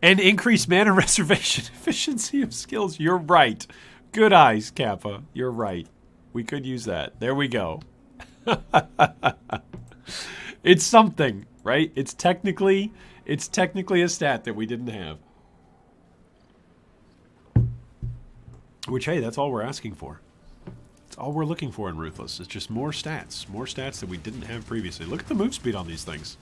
And increased mana reservation efficiency of skills. You're right. Good eyes, Kappa. You're right. We could use that. There we go. It's something, right? It's technically a stat that we didn't have. Which, hey, that's all we're asking for. That's all we're looking for in Ruthless. It's just more stats. More stats that we didn't have previously. Look at the move speed on these things.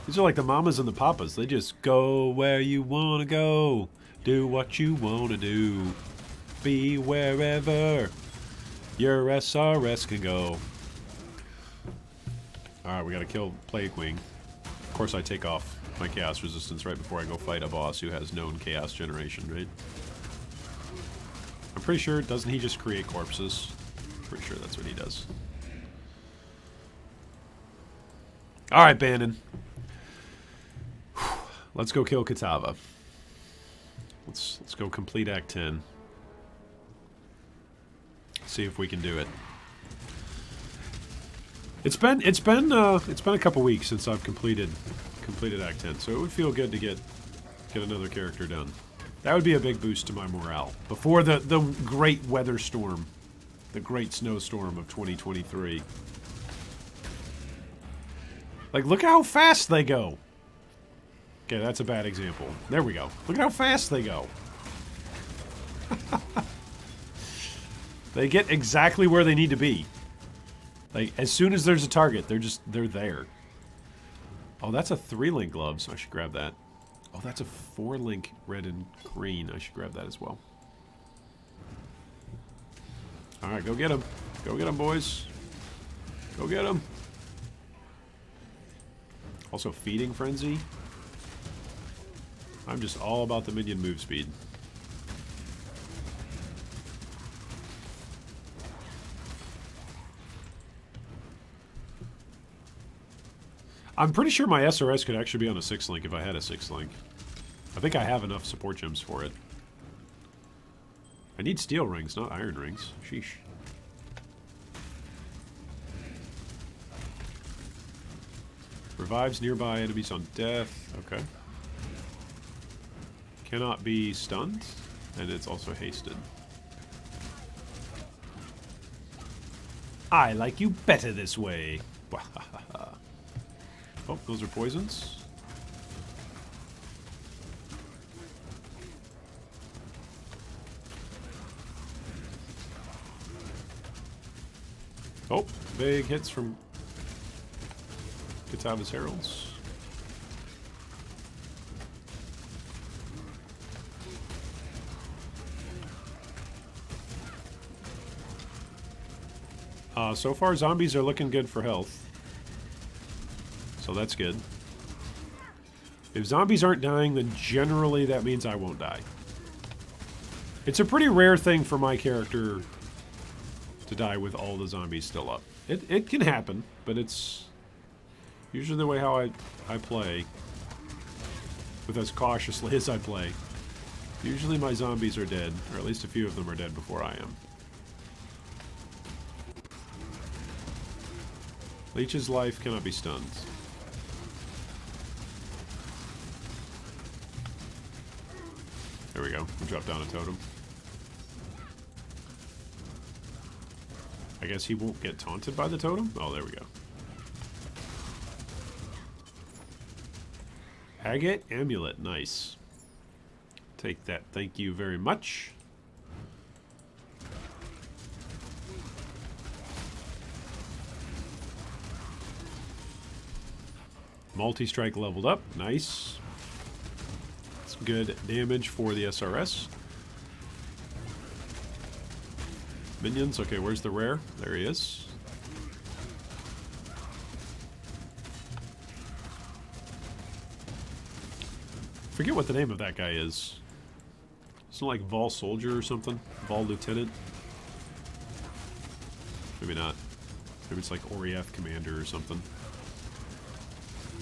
These are like the mamas and the papas. They just go where you want to go. Do what you want to do. Be wherever your SRS can go. Alright, we gotta kill Plague Wing. Of course I take off my Chaos Resistance right before I go fight a boss who has known Chaos Generation, right? I'm pretty sure, doesn't he just create corpses? Pretty sure that's what he does. Alright, Bannon. Let's go kill Kitava. Let's go complete Act 10. See if we can do it. It's been a couple weeks since I've completed Act 10, so it would feel good to get another character done. That would be a big boost to my morale before the great weather storm, the great snowstorm of 2023. Like, look at how fast they go. Okay, that's a bad example. There we go. Look at how fast they go. They get exactly where they need to be. Like, as soon as there's a target, they're there. Oh, that's a 3-link gloves. I should grab that. Oh, that's a 4-link red and green. I should grab that as well. Alright, go get him. Go get him, boys. Go get him. Also, Feeding Frenzy. I'm just all about the minion move speed. I'm pretty sure my SRS could actually be on a 6-link if I had a 6-link. I think I have enough support gems for it. I need steel rings, not iron rings. Sheesh. Revives nearby enemies on death. Okay. Cannot be stunned, and it's also hasted. I like you better this way. Oh, those are poisons. Oh, big hits from Kitava's Heralds. So far, zombies are looking good for health. So that's good. If zombies aren't dying, then generally that means I won't die. It's a pretty rare thing for my character to die with all the zombies still up. It can happen, but it's usually the way how I play. With as cautiously as I play. Usually my zombies are dead, or at least a few of them are dead before I am. Leech's life cannot be stunned. There we go. We dropped down a totem. I guess he won't get taunted by the totem? Oh, there we go. Agate Amulet. Nice. Take that. Thank you very much. Multi-strike leveled up. Nice. It's good damage for the SRS. Minions. Okay, where's the rare? There he is. Forget what the name of that guy is. Isn't it like Vol Soldier or something? Vol Lieutenant? Maybe not. Maybe it's like Oriath Commander or something.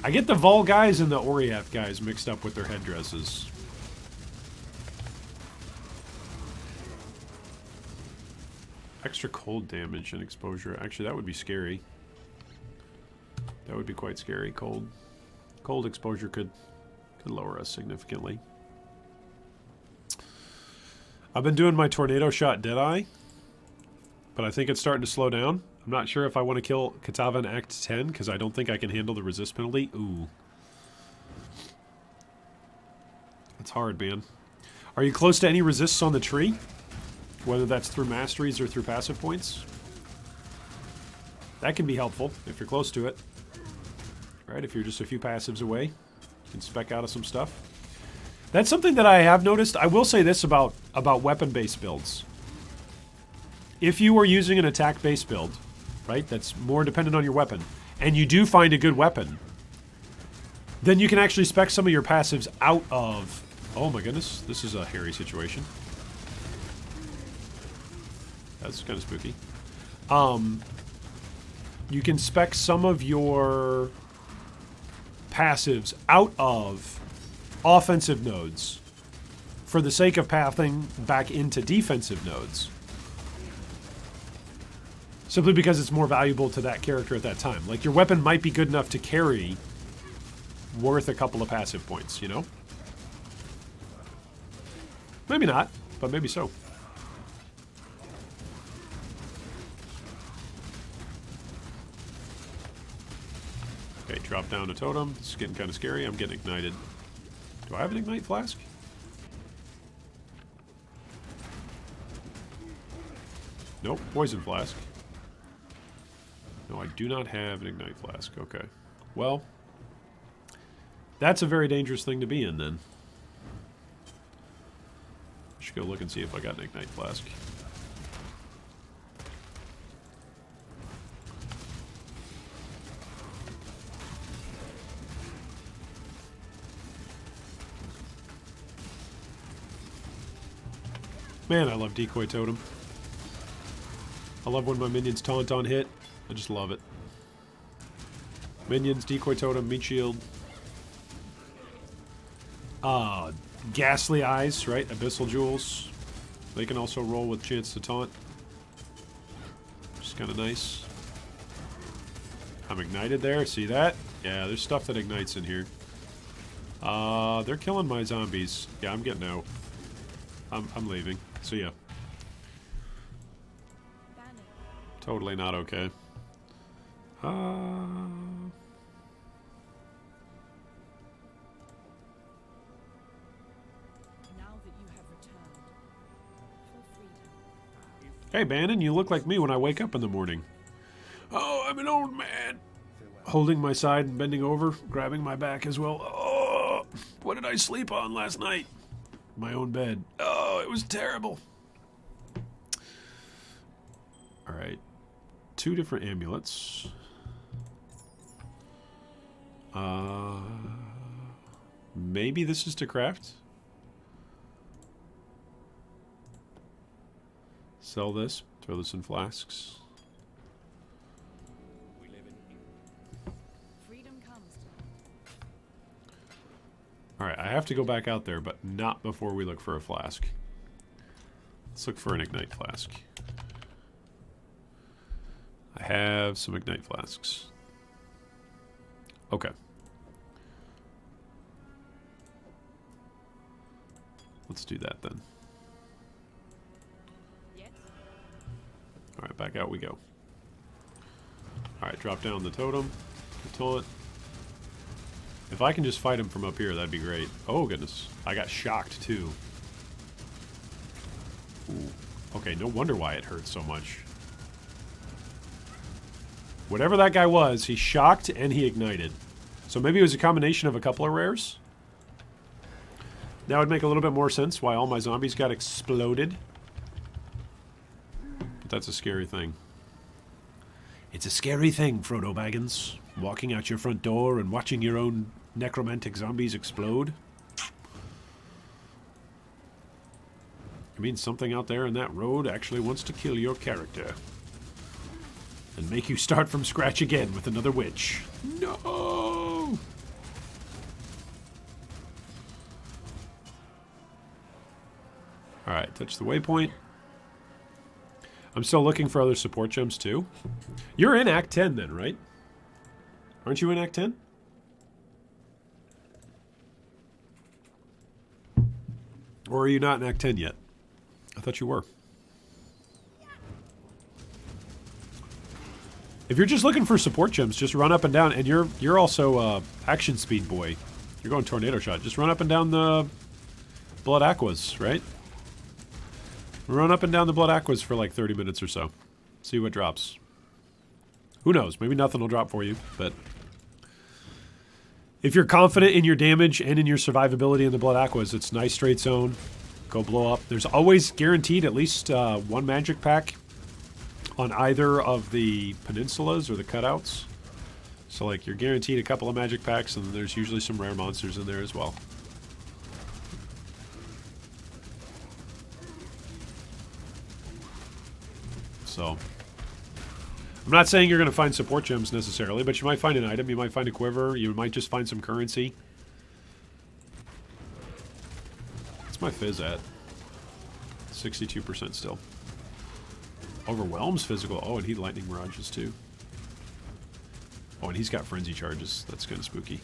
I get the Vol guys and the Oriath guys mixed up with their headdresses. Extra cold damage and exposure. Actually, that would be scary. That would be quite scary. Cold exposure could lower us significantly. I've been doing my tornado shot Deadeye, but I think it's starting to slow down. I'm not sure if I want to kill Kitava in Act 10 because I don't think I can handle the resist penalty. Ooh. That's hard, man. Are you close to any resists on the tree? Whether that's through masteries or through passive points? That can be helpful if you're close to it. Right, if you're just a few passives away, you can spec out of some stuff. That's something that I have noticed. I will say this about weapon-based builds. If you are using an attack-based build, right, that's more dependent on your weapon, and you do find a good weapon, then you can actually spec some of your passives out of... Oh my goodness, this is a hairy situation. That's kind of spooky. You can spec some of your passives out of offensive nodes for the sake of pathing back into defensive nodes. Simply because it's more valuable to that character at that time. Like, your weapon might be good enough to carry worth a couple of passive points, you know? Maybe not, but maybe so. Okay, drop down a totem. This is getting kind of scary. I'm getting ignited. Do I have an ignite flask? Nope, poison flask. No, I do not have an ignite flask. Okay. Well, that's a very dangerous thing to be in, then. I should go look and see if I got an ignite flask. Man, I love Decoy Totem. I love when my minions taunt on hit. I just love it. Minions, Decoy Totem, Meat Shield. Ghastly Eyes, right? Abyssal Jewels. They can also roll with chance to taunt. Which is kind of nice. I'm ignited there. See that? Yeah, there's stuff that ignites in here. They're killing my zombies. Yeah, I'm getting out. I'm leaving. See ya. Totally not okay. Hey, Bannon, you look like me when I wake up in the morning. Oh, I'm an old man. Holding my side and bending over, grabbing my back as well. Oh, what did I sleep on last night? My own bed. Oh, it was terrible. All right. 2 different amulets. Maybe this is to craft. Sell this. Throw this in flasks. Alright, I have to go back out there, but not before we look for a flask. Let's look for an ignite flask. I have some ignite flasks. Okay. Let's do that then. Alright, back out we go. Alright, drop down the totem. The taunt. If I can just fight him from up here, that'd be great. Oh, goodness. I got shocked, too. Ooh. Okay, no wonder why it hurts so much. Whatever that guy was, he shocked and he ignited. So maybe it was a combination of a couple of rares. That would make a little bit more sense why all my zombies got exploded. But that's a scary thing. It's a scary thing, Frodo Baggins. Walking out your front door and watching your own necromantic zombies explode. It means something out there in that road actually wants to kill your character. And make you start from scratch again with another witch. No! Alright, touch the waypoint. I'm still looking for other support gems too. You're in Act 10 then, right? Aren't you in Act 10? Or are you not in Act 10 yet? I thought you were. If you're just looking for support gems, just run up and down. And you're also action speed boy. You're going tornado shot. Just run up and down the blood aquas, right? Run up and down the blood aquas for like 30 minutes or so. See what drops. Who knows? Maybe nothing will drop for you, but if you're confident in your damage and in your survivability in the blood aquas, it's nice straight zone. Go blow up. There's always guaranteed at least one magic pack on either of the peninsulas or the cutouts. So like you're guaranteed a couple of magic packs, and then there's usually some rare monsters in there as well. So I'm not saying you're going to find support gems necessarily, but you might find an item, you might find a quiver, you might just find some currency. What's my fizz at? 62% still. Overwhelms physical. Oh, and he lightning mirages too. Oh, and he's got frenzy charges. That's kind of spooky.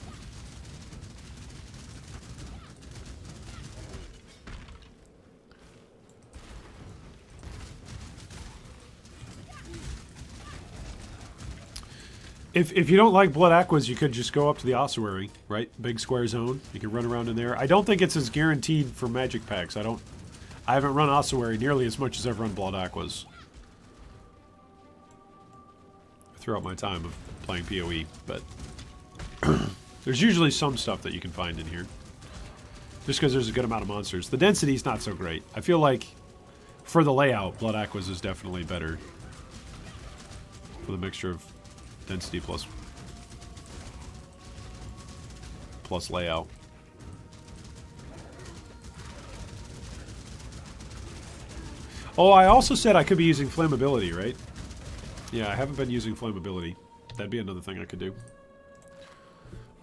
If you don't like blood aquas, you could just go up to the ossuary, right? Big square zone. You can run around in there. I don't think it's as guaranteed for magic packs. I haven't run ossuary nearly as much as I've run blood aquas throughout my time of playing PoE, but there's usually some stuff that you can find in here. Just because there's a good amount of monsters. The density is not so great. I feel like for the layout, blood aquas is definitely better for the mixture of density plus layout. Oh, I also said I could be using flammability, right? Yeah, I haven't been using flammability. That'd be another thing I could do.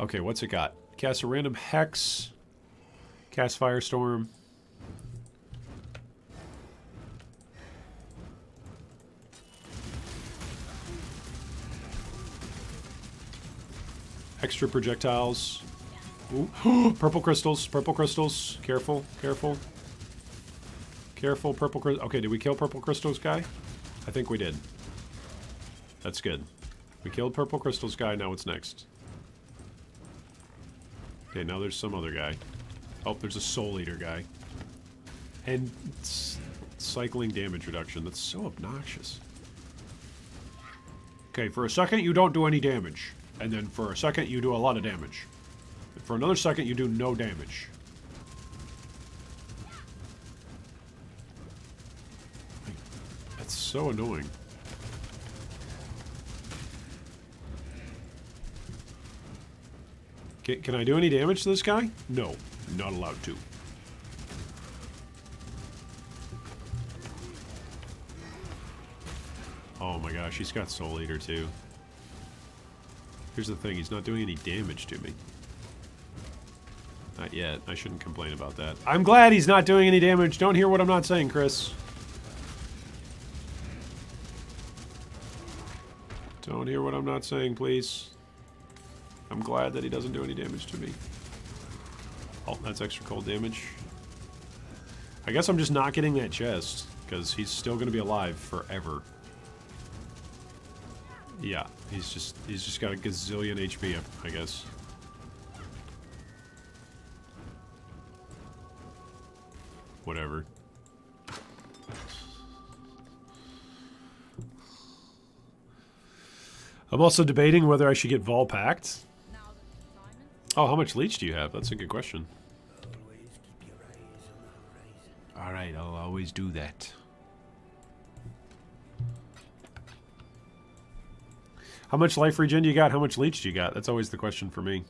Okay, what's it got? Cast a random hex. Cast firestorm. Extra projectiles. Ooh. Purple crystals. Purple crystals. Careful. Careful. Careful, purple crystals. Okay, did we kill purple crystals guy? I think we did. That's good. We killed purple crystals guy. Now what's next? Okay, now there's some other guy. Oh, there's a soul eater guy. And cycling damage reduction. That's so obnoxious. Okay, for a second you don't do any damage. And then for a second, you do a lot of damage. And for another second, you do no damage. That's so annoying. Can I do any damage to this guy? No, not allowed to. Oh my gosh, he's got Soul Eater too. Here's the thing, he's not doing any damage to me. Not yet. I shouldn't complain about that. I'm glad he's not doing any damage. Don't hear what I'm not saying, Chris. Don't hear what I'm not saying, please. I'm glad that he doesn't do any damage to me. Oh, that's extra cold damage. I guess I'm just not getting that chest, because he's still going to be alive forever. Yeah, he's just got a gazillion HP, I guess. Whatever. I'm also debating whether I should get Vol packed. Oh, how much leech do you have? That's a good question. Alright, I'll always do that. How much life regen do you got? How much leech do you got? That's always the question for me.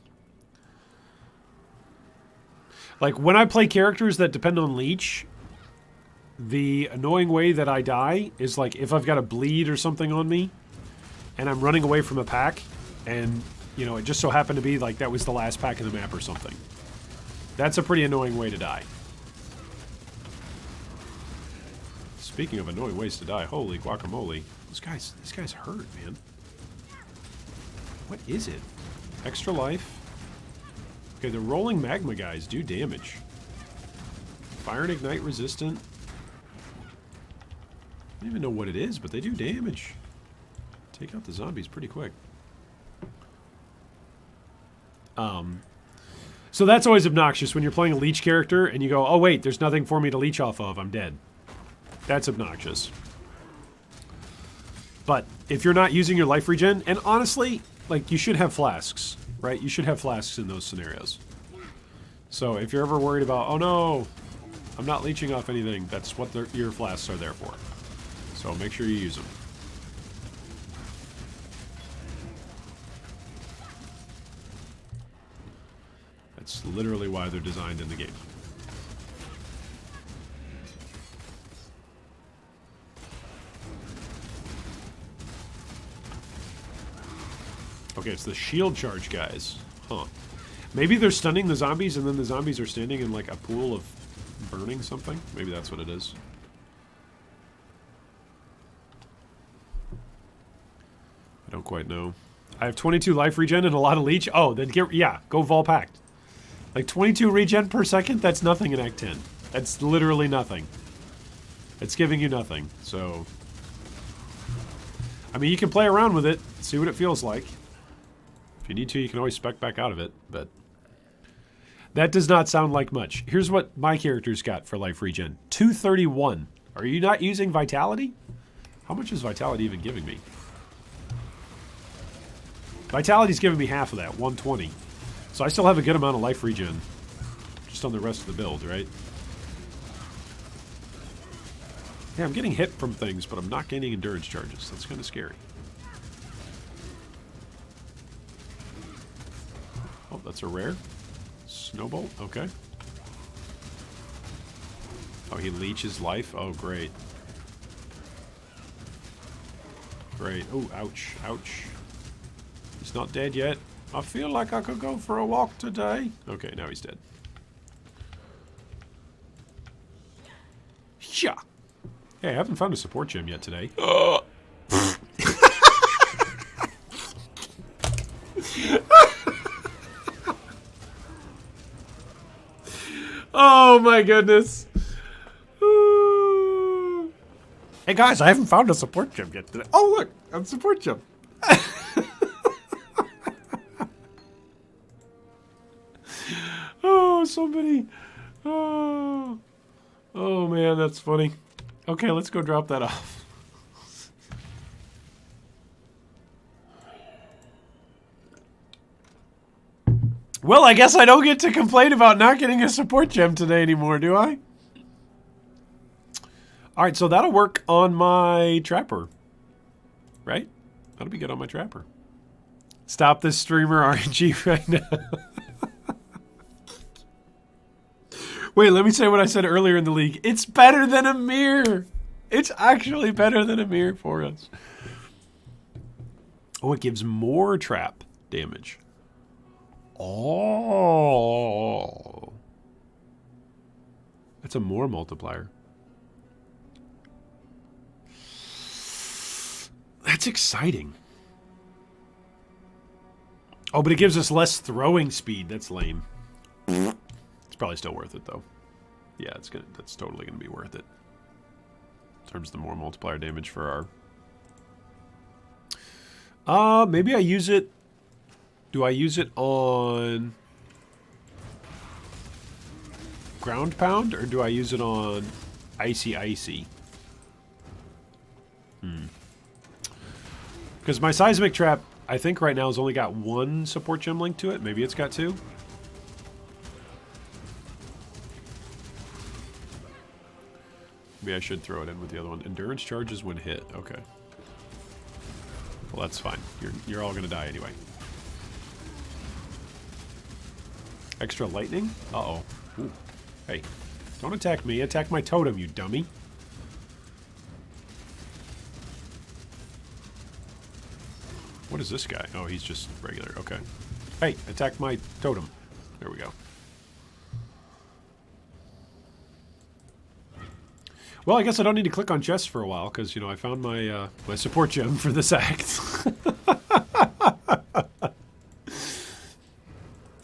Like, when I play characters that depend on leech, the annoying way that I die is like if I've got a bleed or something on me and I'm running away from a pack and, you know, it just so happened to be like that was the last pack in the map or something. That's a pretty annoying way to die. Speaking of annoying ways to die, holy guacamole. These guys hurt, man. What is it? Extra life? Okay, the rolling magma guys do damage. Fire and ignite resistant. I don't even know what it is, but they do damage. Take out the zombies pretty quick. So that's always obnoxious when you're playing a leech character and you go, oh wait, there's nothing for me to leech off of, I'm dead. That's obnoxious. But if you're not using your life regen, and honestly, like, you should have flasks, right? You should have flasks in those scenarios. So if you're ever worried about, oh no, I'm not leeching off anything, that's what your flasks are there for. So make sure you use them. That's literally why they're designed in the game. Okay, it's the shield charge guys. Huh. Maybe they're stunning the zombies and then the zombies are standing in like a pool of burning something? Maybe that's what it is. I don't quite know. I have 22 life regen and a lot of leech. Oh, then go Vol Pact. Like 22 regen per second, that's nothing in Act 10. That's literally nothing. It's giving you nothing, so... I mean, you can play around with it, see what it feels like. If you need to, you can always spec back out of it, but... That does not sound like much. Here's what my character's got for life regen. 231. Are you not using Vitality? How much is Vitality even giving me? Vitality's giving me half of that, 120. So I still have a good amount of life regen. Just on the rest of the build, right? Yeah, I'm getting hit from things, but I'm not gaining endurance charges. That's kind of scary. Oh, that's a rare. Snowbolt, okay. Oh, he leeches life? Oh, great. Great. Oh, ouch, ouch. He's not dead yet. I feel like I could go for a walk today. Okay, now he's dead. Yeah. Hey, I haven't found a support gem yet today. Oh my goodness. Hey guys, I haven't found a support gem yet today. Oh look, I'm support gem. Oh, somebody. Oh. Oh man, that's funny. Okay, let's go drop that off. Well, I guess I don't get to complain about not getting a support gem today anymore, do I? Alright, so that'll work on my trapper. Right? That'll be good on my trapper. Stop this streamer RNG right now. Wait, let me say what I said earlier in the league. It's better than a mirror. It's actually better than a mirror for us. Oh, it gives more trap damage. Oh. That's a more multiplier. That's exciting. Oh, but it gives us less throwing speed. That's lame. It's probably still worth it though. Yeah, that's totally gonna be worth it. In terms of the more multiplier damage for our... maybe I use it... Do I use it on... Ground Pound, or do I use it on Icy Icy? Because my Seismic Trap, I think right now has only got one support gem linked to it. Maybe it's got two. Maybe I should throw it in with the other one. Endurance charges when hit. Okay. Well, that's fine. You're all gonna die anyway. Extra lightning? Uh-oh. Ooh. Hey, don't attack me. Attack my totem, you dummy. What is this guy? Oh, he's just regular. Okay. Hey, attack my totem. There we go. Well, I guess I don't need to click on chests for a while because, you know, I found my my support gem for this act.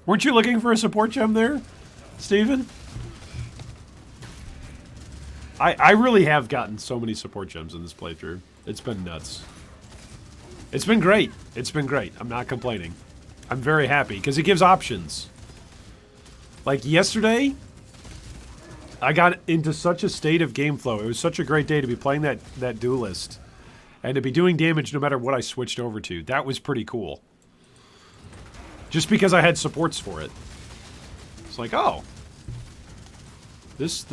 Weren't you looking for a support gem there, Steven? I really have gotten so many support gems in this playthrough. It's been nuts. It's been great. It's been great. I'm not complaining. I'm very happy because it gives options. Like yesterday, I got into such a state of game flow. It was such a great day to be playing that duelist and to be doing damage no matter what I switched over to. That was pretty cool. Just because I had supports for it. It's like, oh, this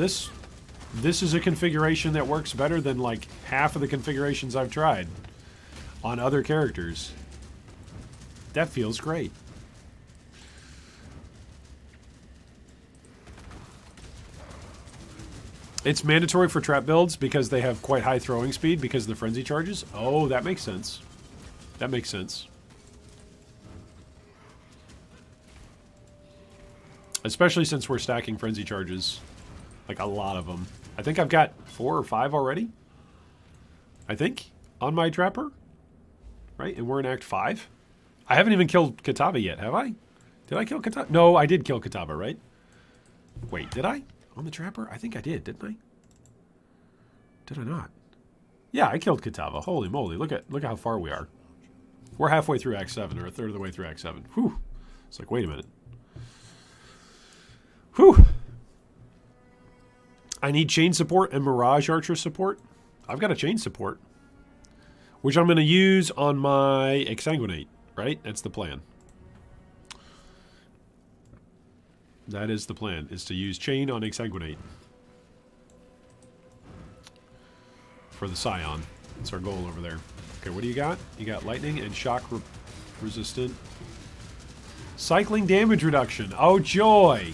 is a configuration that works better than like half of the configurations I've tried on other characters. That feels great. It's mandatory for trap builds because they have quite high throwing speed because of the frenzy charges. Oh, that makes sense. That makes sense. Especially since we're stacking frenzy charges. Like a lot of them. I think I've got 4 or 5 already. I think. On my trapper. Right? And we're in Act 5. I haven't even killed Kataba yet, have I? Did I kill Kataba? No, I did kill Kataba, right? Wait, did I? On the trapper? I think I did, didn't I? Did I not? Yeah, I killed Kataba. Holy moly. Look at how far we are. We're halfway through Act 7, or a third of the way through Act 7. Whew. It's like, wait a minute. Whew. I need chain support and Mirage Archer support. I've got a chain support. Which I'm going to use on my Exsanguinate, right? That's the plan. That is the plan, is to use chain on Exsanguinate. For the Scion. That's our goal over there. Okay, what do you got? You got lightning and shock resistant. Cycling damage reduction. Oh, joy!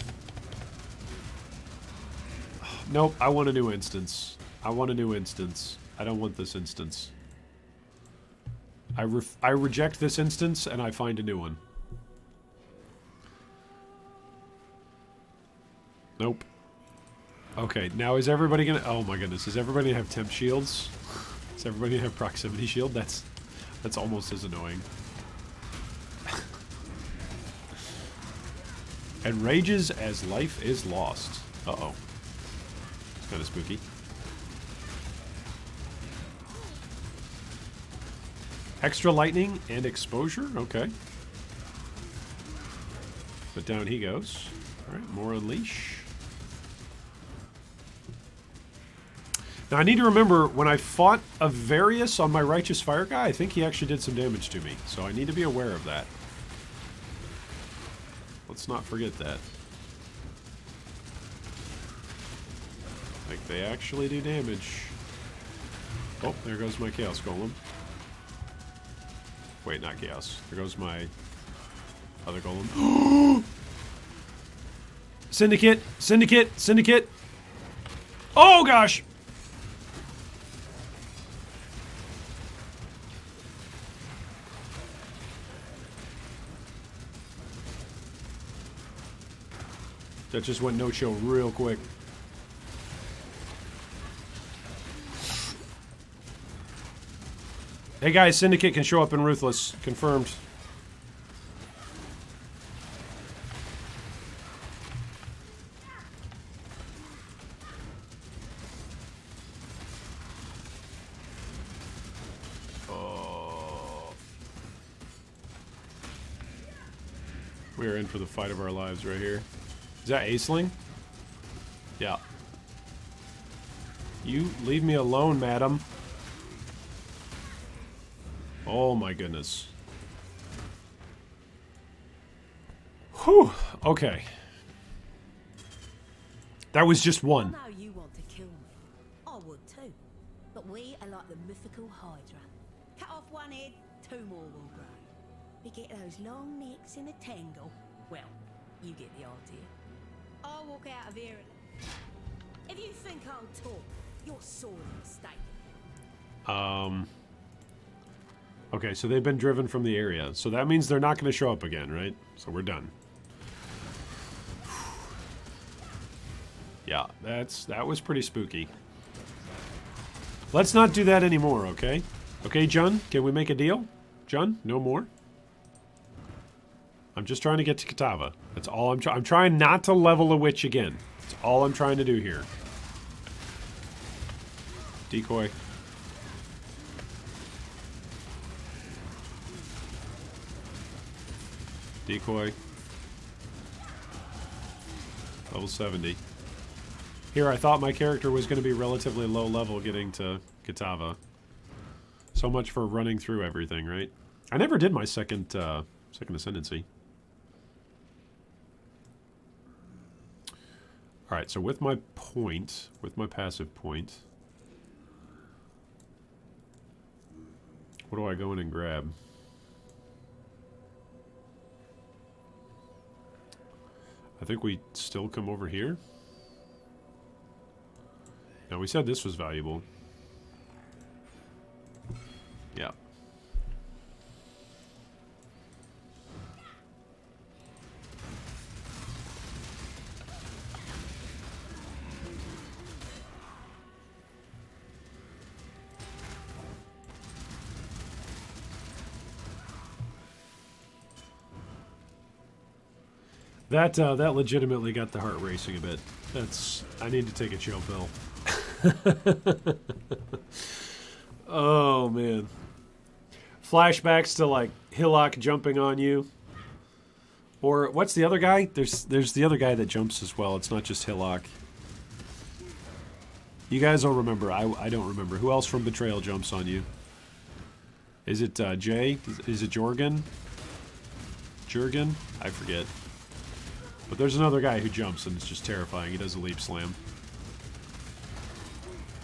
Nope, I want a new instance. I want a new instance. I don't want this instance. I reject this instance and I find a new one. Nope. Okay, now is everybody gonna... Oh my goodness, is everybody gonna have temp shields? Is everybody gonna have proximity shield? That's almost as annoying. And rages as life is lost. Uh-oh. It's kind of spooky. Extra lightning and exposure? Okay. But down he goes. Alright, more unleash. Now I need to remember, when I fought a Varius on my Righteous Fire guy, I think he actually did some damage to me. So I need to be aware of that. Let's not forget that. Like, they actually do damage. Oh, there goes my Chaos Golem. Wait, not Chaos. There goes my other Golem. Syndicate! Syndicate! Syndicate! Oh, gosh! That just went no-show real quick. Hey guys, Syndicate can show up in Ruthless. Confirmed. Oh. We are in for the fight of our lives right here. Is that Aceling? Yeah. You leave me alone, madam. Oh my goodness. Whew. Okay. That was just one. I know you want to kill me. I would too. But we are like the mythical Hydra. Cut off one head, 2 more will grow. We get those long necks in a tangle. Well, you get the idea. I'll walk out of here and... If you think I'll talk, you're sorely mistaken. Okay, so they've been driven from the area. So that means they're not going to show up again, right? So we're done. Yeah, that was pretty spooky. Let's not do that anymore, okay? Okay, Jun, can we make a deal? Jun, no more? I'm just trying to get to Katava. That's all I'm trying not to level a witch again. That's all I'm trying to do here. Decoy. Decoy. Level 70. Here, I thought my character was going to be relatively low level getting to Katava. So much for running through everything, right? I never did my second ascendancy. Alright, so with my point, with my passive point, what do I go in and grab? I think we still come over here. Now, we said this was valuable. Yeah. That legitimately got the heart racing a bit. I need to take a chill pill. Oh, man. Flashbacks to, like, Hillock jumping on you. Or, what's the other guy? There's the other guy that jumps as well. It's not just Hillock. You guys will remember. I don't remember. Who else from Betrayal jumps on you? Is it Jay? Is it Jorgen? Jurgen? I forget. But there's another guy who jumps and it's just terrifying. He does a leap slam.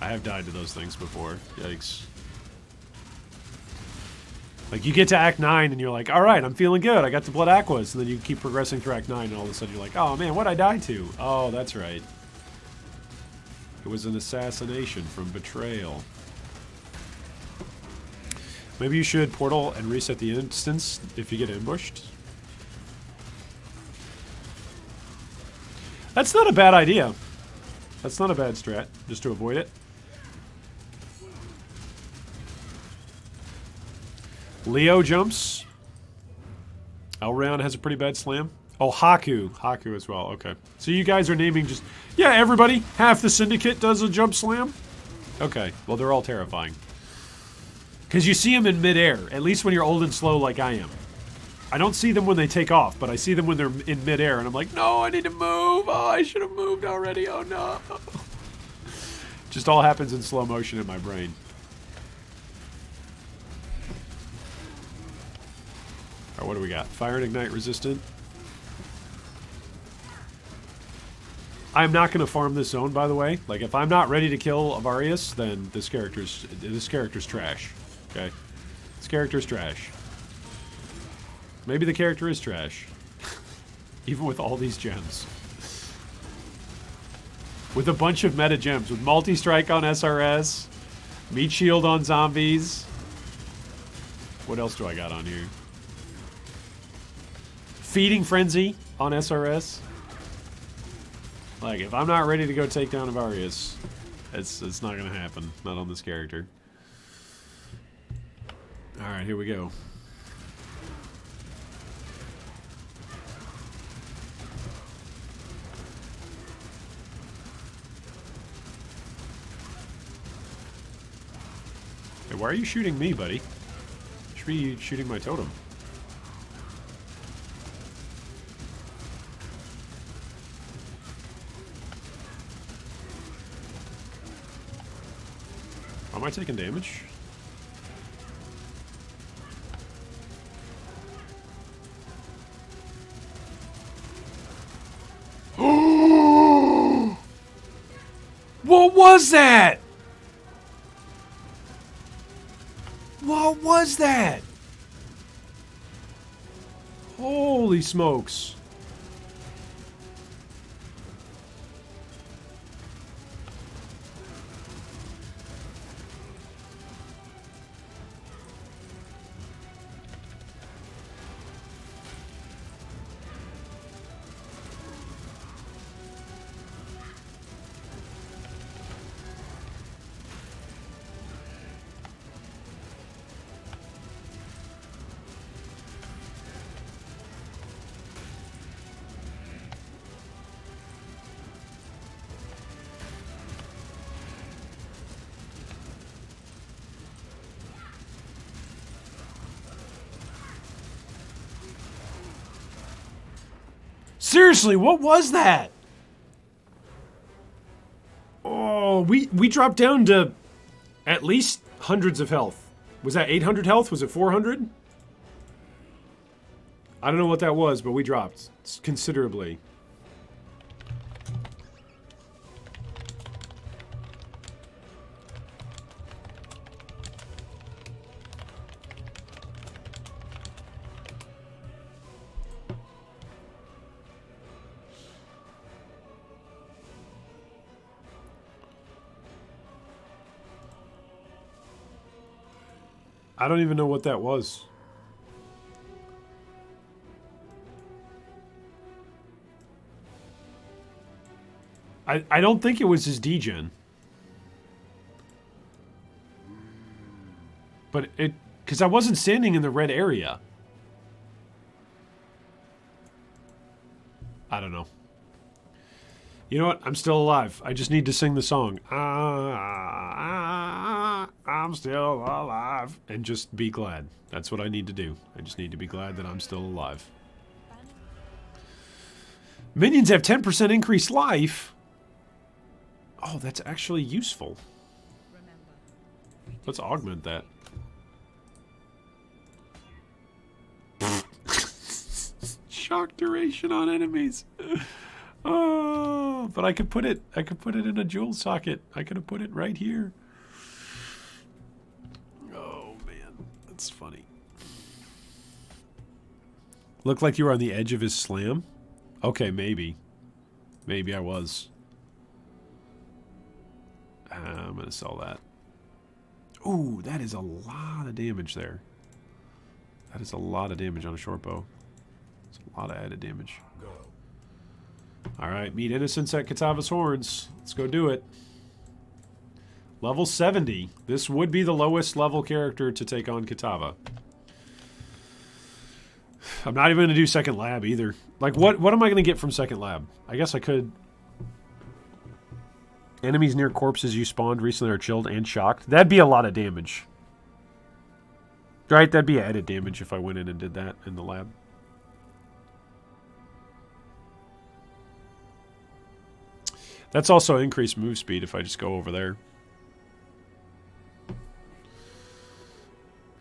I have died to those things before. Yikes. Like, you get to Act 9 and you're like, alright, I'm feeling good. I got the Blood Aquas. And then you keep progressing through Act 9 and all of a sudden you're like, oh man, what'd I die to? Oh, that's right. It was an assassination from Betrayal. Maybe you should portal and reset the instance if you get ambushed. That's not a bad idea. That's not a bad strat, just to avoid it. Leo jumps. Elrond has a pretty bad slam. Oh, Haku. Haku as well, okay. So you guys are naming just... Yeah, everybody. Half the Syndicate does a jump slam. Okay, well, they're all terrifying. Because you see them in midair, at least when you're old and slow like I am. I don't see them when they take off, but I see them when they're in midair, and I'm like, no, I need to move. Oh, I should have moved already. Oh, no. Just all happens in slow motion in my brain. All right, what do we got? Fire and Ignite resistant. I'm not going to farm this zone, by the way. Like, if I'm not ready to kill Avarius, then this character's trash. Okay? This character's trash. Maybe the character is trash. Even with all these gems. With a bunch of meta gems. With multi-strike on SRS. Meat shield on zombies. What else do I got on here? Feeding Frenzy on SRS. Like, if I'm not ready to go take down Avarius, it's not going to happen. Not on this character. Alright, here we go. Hey, why are you shooting me, buddy? You should be shooting my totem. Am I taking damage? What was that? What was that? Holy smokes. Seriously, what was that? Oh, we dropped down to at least hundreds of health. Was that 800 health? Was it 400? I don't know what that was, but we dropped considerably. I don't even know what that was. I don't think it was his degen. But it... Because I wasn't standing in the red area. I don't know. You know what? I'm still alive. I just need to sing the song. I'm still alive. And just be glad. That's what I need to do. I just need to be glad that I'm still alive. Minions have 10% increased life. Oh, that's actually useful. Let's augment that. Shock duration on enemies. Oh, but I could put it in a jewel socket. I could have put it right here. Oh man, that's funny. Looked like you were on the edge of his slam. Okay, maybe. Maybe I was. I'm gonna sell that. Ooh, that is a lot of damage there. That is a lot of damage on a short bow. It's a lot of added damage. Alright, meet innocents at Kitava's Horns. Let's go do it. Level 70. This would be the lowest level character to take on Kitava. I'm not even going to do second lab either. Like, what am I going to get from second lab? I guess I could... Enemies near corpses you spawned recently are chilled and shocked. That'd be a lot of damage. Right, that'd be added damage if I went in and did that in the lab. That's also increased move speed if I just go over there.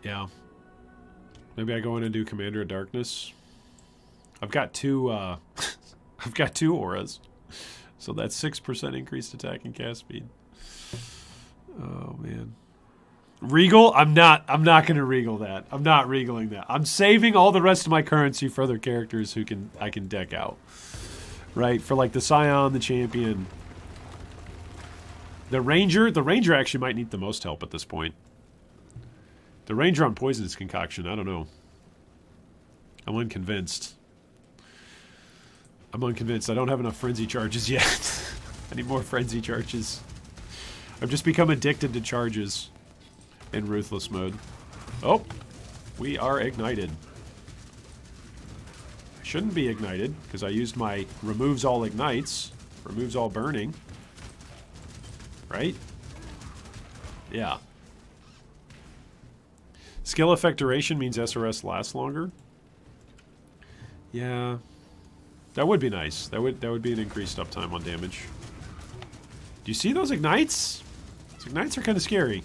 Yeah. Maybe I go in and do Commander of Darkness. I've got two I've got 2 auras. So that's 6% increased attack and cast speed. Oh man. Regal? I'm not gonna regal that. I'm not regaling that. I'm saving all the rest of my currency for other characters who I can deck out. Right? For like the Scion, the Champion. The Ranger actually might need the most help at this point. The Ranger on Poison's Concoction, I don't know. I'm unconvinced. I'm unconvinced. I don't have enough frenzy charges yet. I need more frenzy charges. I've just become addicted to charges in Ruthless mode. Oh, we are ignited. I shouldn't be ignited because I used my removes all ignites, removes all burning. Right? Yeah. Skill effect duration means SRS lasts longer. Yeah. That would be nice. That would be an increased uptime on damage. Do you see those ignites? Those ignites are kind of scary.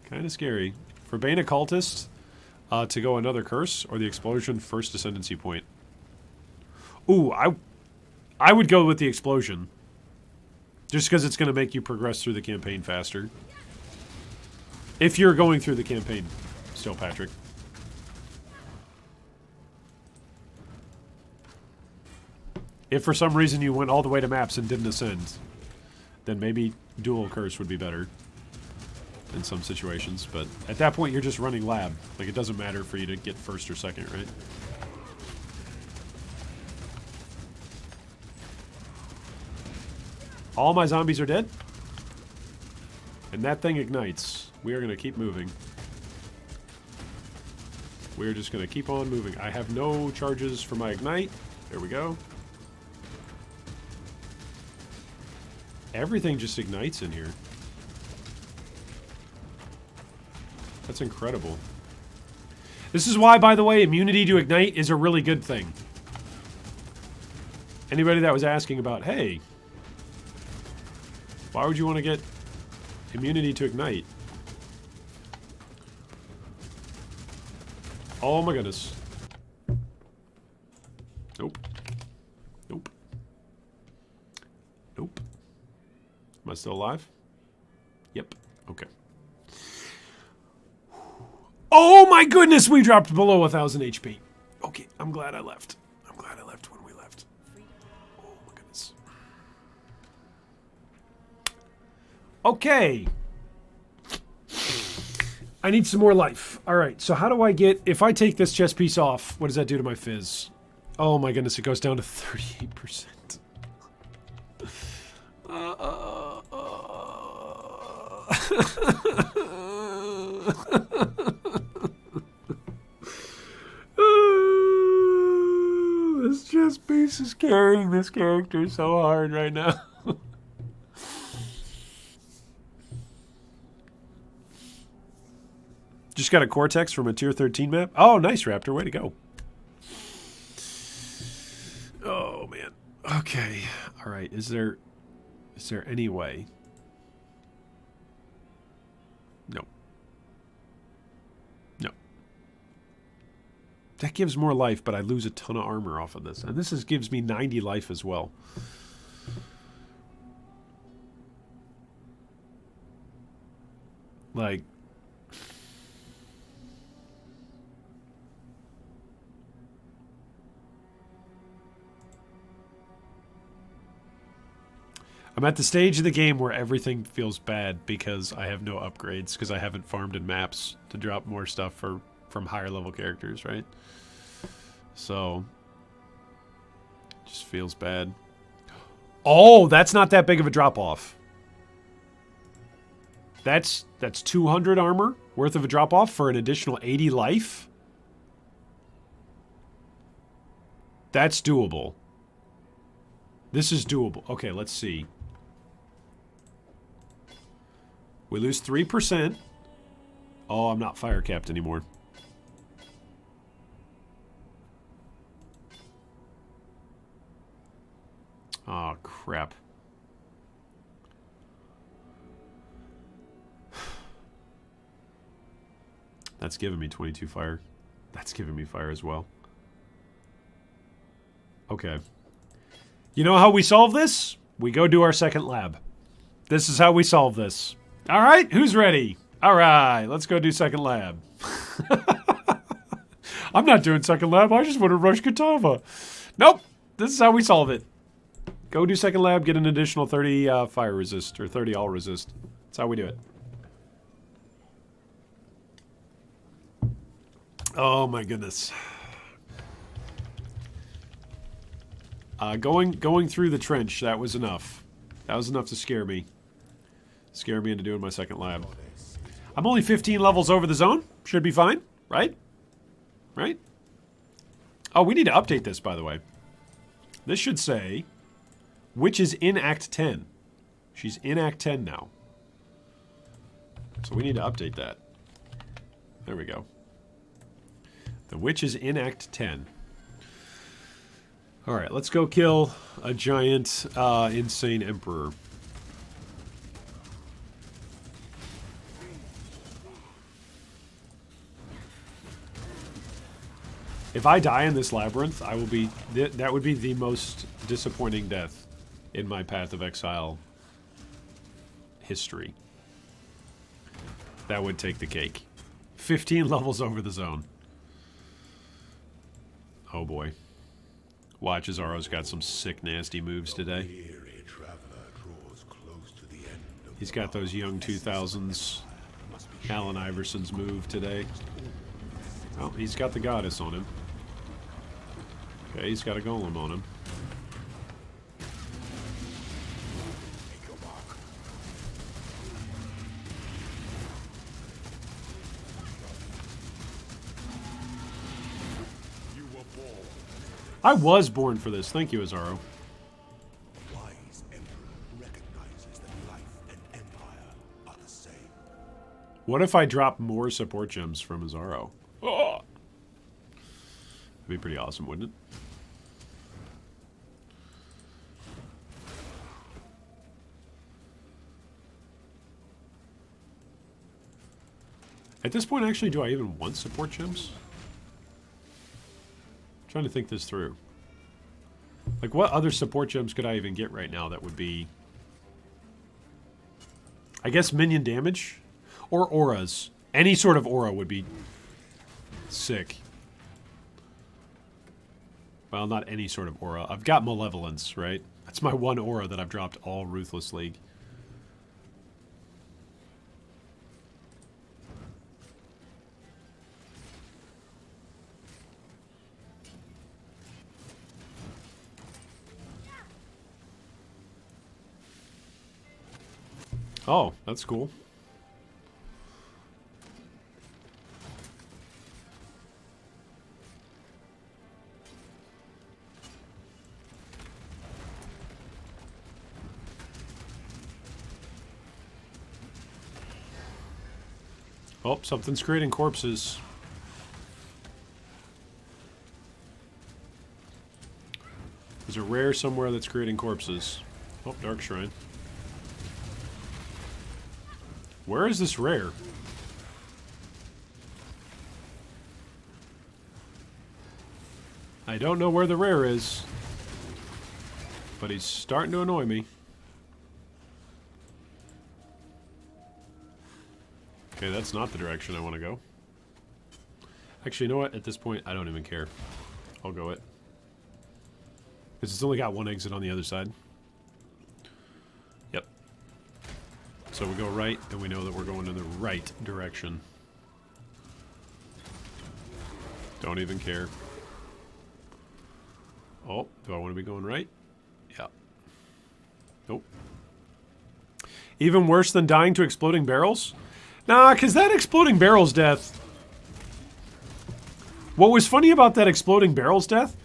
Kind of scary. For Bane Occultist, to go another curse, or the explosion first ascendancy point. Ooh, I would go with the explosion. Just because it's going to make you progress through the campaign faster. If you're going through the campaign still, Patrick. If for some reason you went all the way to maps and didn't ascend, then maybe dual curse would be better in some situations. But at that point, you're just running lab. Like, it doesn't matter for you to get first or second, right? All my zombies are dead. And that thing ignites. We are going to keep moving. We're just going to keep on moving. I have no charges for my ignite. There we go. Everything just ignites in here. That's incredible. This is why, by the way, immunity to ignite is a really good thing. Anybody that was asking about, hey, why would you want to get immunity to ignite? Oh my goodness. Nope. Nope. Nope. Am I still alive? Yep. Okay. Oh my goodness, we dropped below 1,000 HP. Okay, I'm glad I left. I'm glad I left when we left. Oh my goodness. Okay. I need some more life. Alright, so how do I get... If I take this chest piece off, what does that do to my fizz? Oh my goodness, it goes down to 38%. This chest piece is carrying this character so hard right now. Just got a Cortex from a tier 13 map. Oh, nice, Raptor. Way to go. Oh, man. Okay. All right. Is there any way? No. No. That gives more life, but I lose a ton of armor off of this. And this gives me 90 life as well. Like... I'm at the stage of the game where everything feels bad because I have no upgrades, because I haven't farmed in maps to drop more stuff from higher level characters, right? So, just feels bad. Oh, that's not that big of a drop off. That's 200 armor worth of a drop off for an additional 80 life. That's doable. This is doable. Okay, let's see. We lose 3%. Oh, I'm not fire capped anymore. Oh, crap. That's giving me 22 fire. That's giving me fire as well. Okay. You know how we solve this? We go do our second lab. This is how we solve this. All right, who's ready? All right, let's go do second lab. I'm not doing second lab. I just want to rush Katava. Nope, this is how we solve it. Go do second lab, get an additional 30 fire resist, or 30 all resist. That's how we do it. Oh my goodness. Going through the trench, that was enough. That was enough to scare me. Scare me into doing my second lab. I'm only 15 levels over the zone. Should be fine, right? Right? Oh, we need to update this, by the way. This should say, Witch is in Act 10. She's in Act 10 now. So we need to update that. There we go. The Witch is in Act 10. Alright, let's go kill a giant, insane emperor. If I die in this labyrinth, I will be... that would be the most disappointing death in my Path of Exile history. That would take the cake. 15 levels over the zone. Oh boy. Watch, Azaro's got some sick, nasty moves today. He's got those young 2000s Allen Iverson's move today. Oh, he's got the goddess on him. Okay, he's got a golem on him. I was born for this. Thank you, Azaro. Wise emperor recognizes that life and empire are the same. What if I drop more support gems from Azaro? Oh! That'd be pretty awesome, wouldn't it? At this point, actually, do I even want support gems? I'm trying to think this through. Like, what other support gems could I even get right now that would be... I guess minion damage? Or auras. Any sort of aura would be sick. Well, not any sort of aura. I've got Malevolence, right? That's my one aura that I've dropped all Ruthless League. Oh, that's cool. Oh, something's creating corpses. There's a rare somewhere that's creating corpses. Oh, Dark Shrine. Where is this rare? I don't know where the rare is, but he's starting to annoy me. Okay, that's not the direction I want to go. Actually, you know what? At this point, I don't even care. I'll go it. Because it's only got one exit on the other side. Yep. So we go right, and we know that we're going in the right direction. Don't even care. Oh, do I want to be going right? Yeah. Nope. Even worse than dying to exploding barrels? Nah, because that exploding barrels death... What was funny about that exploding barrels death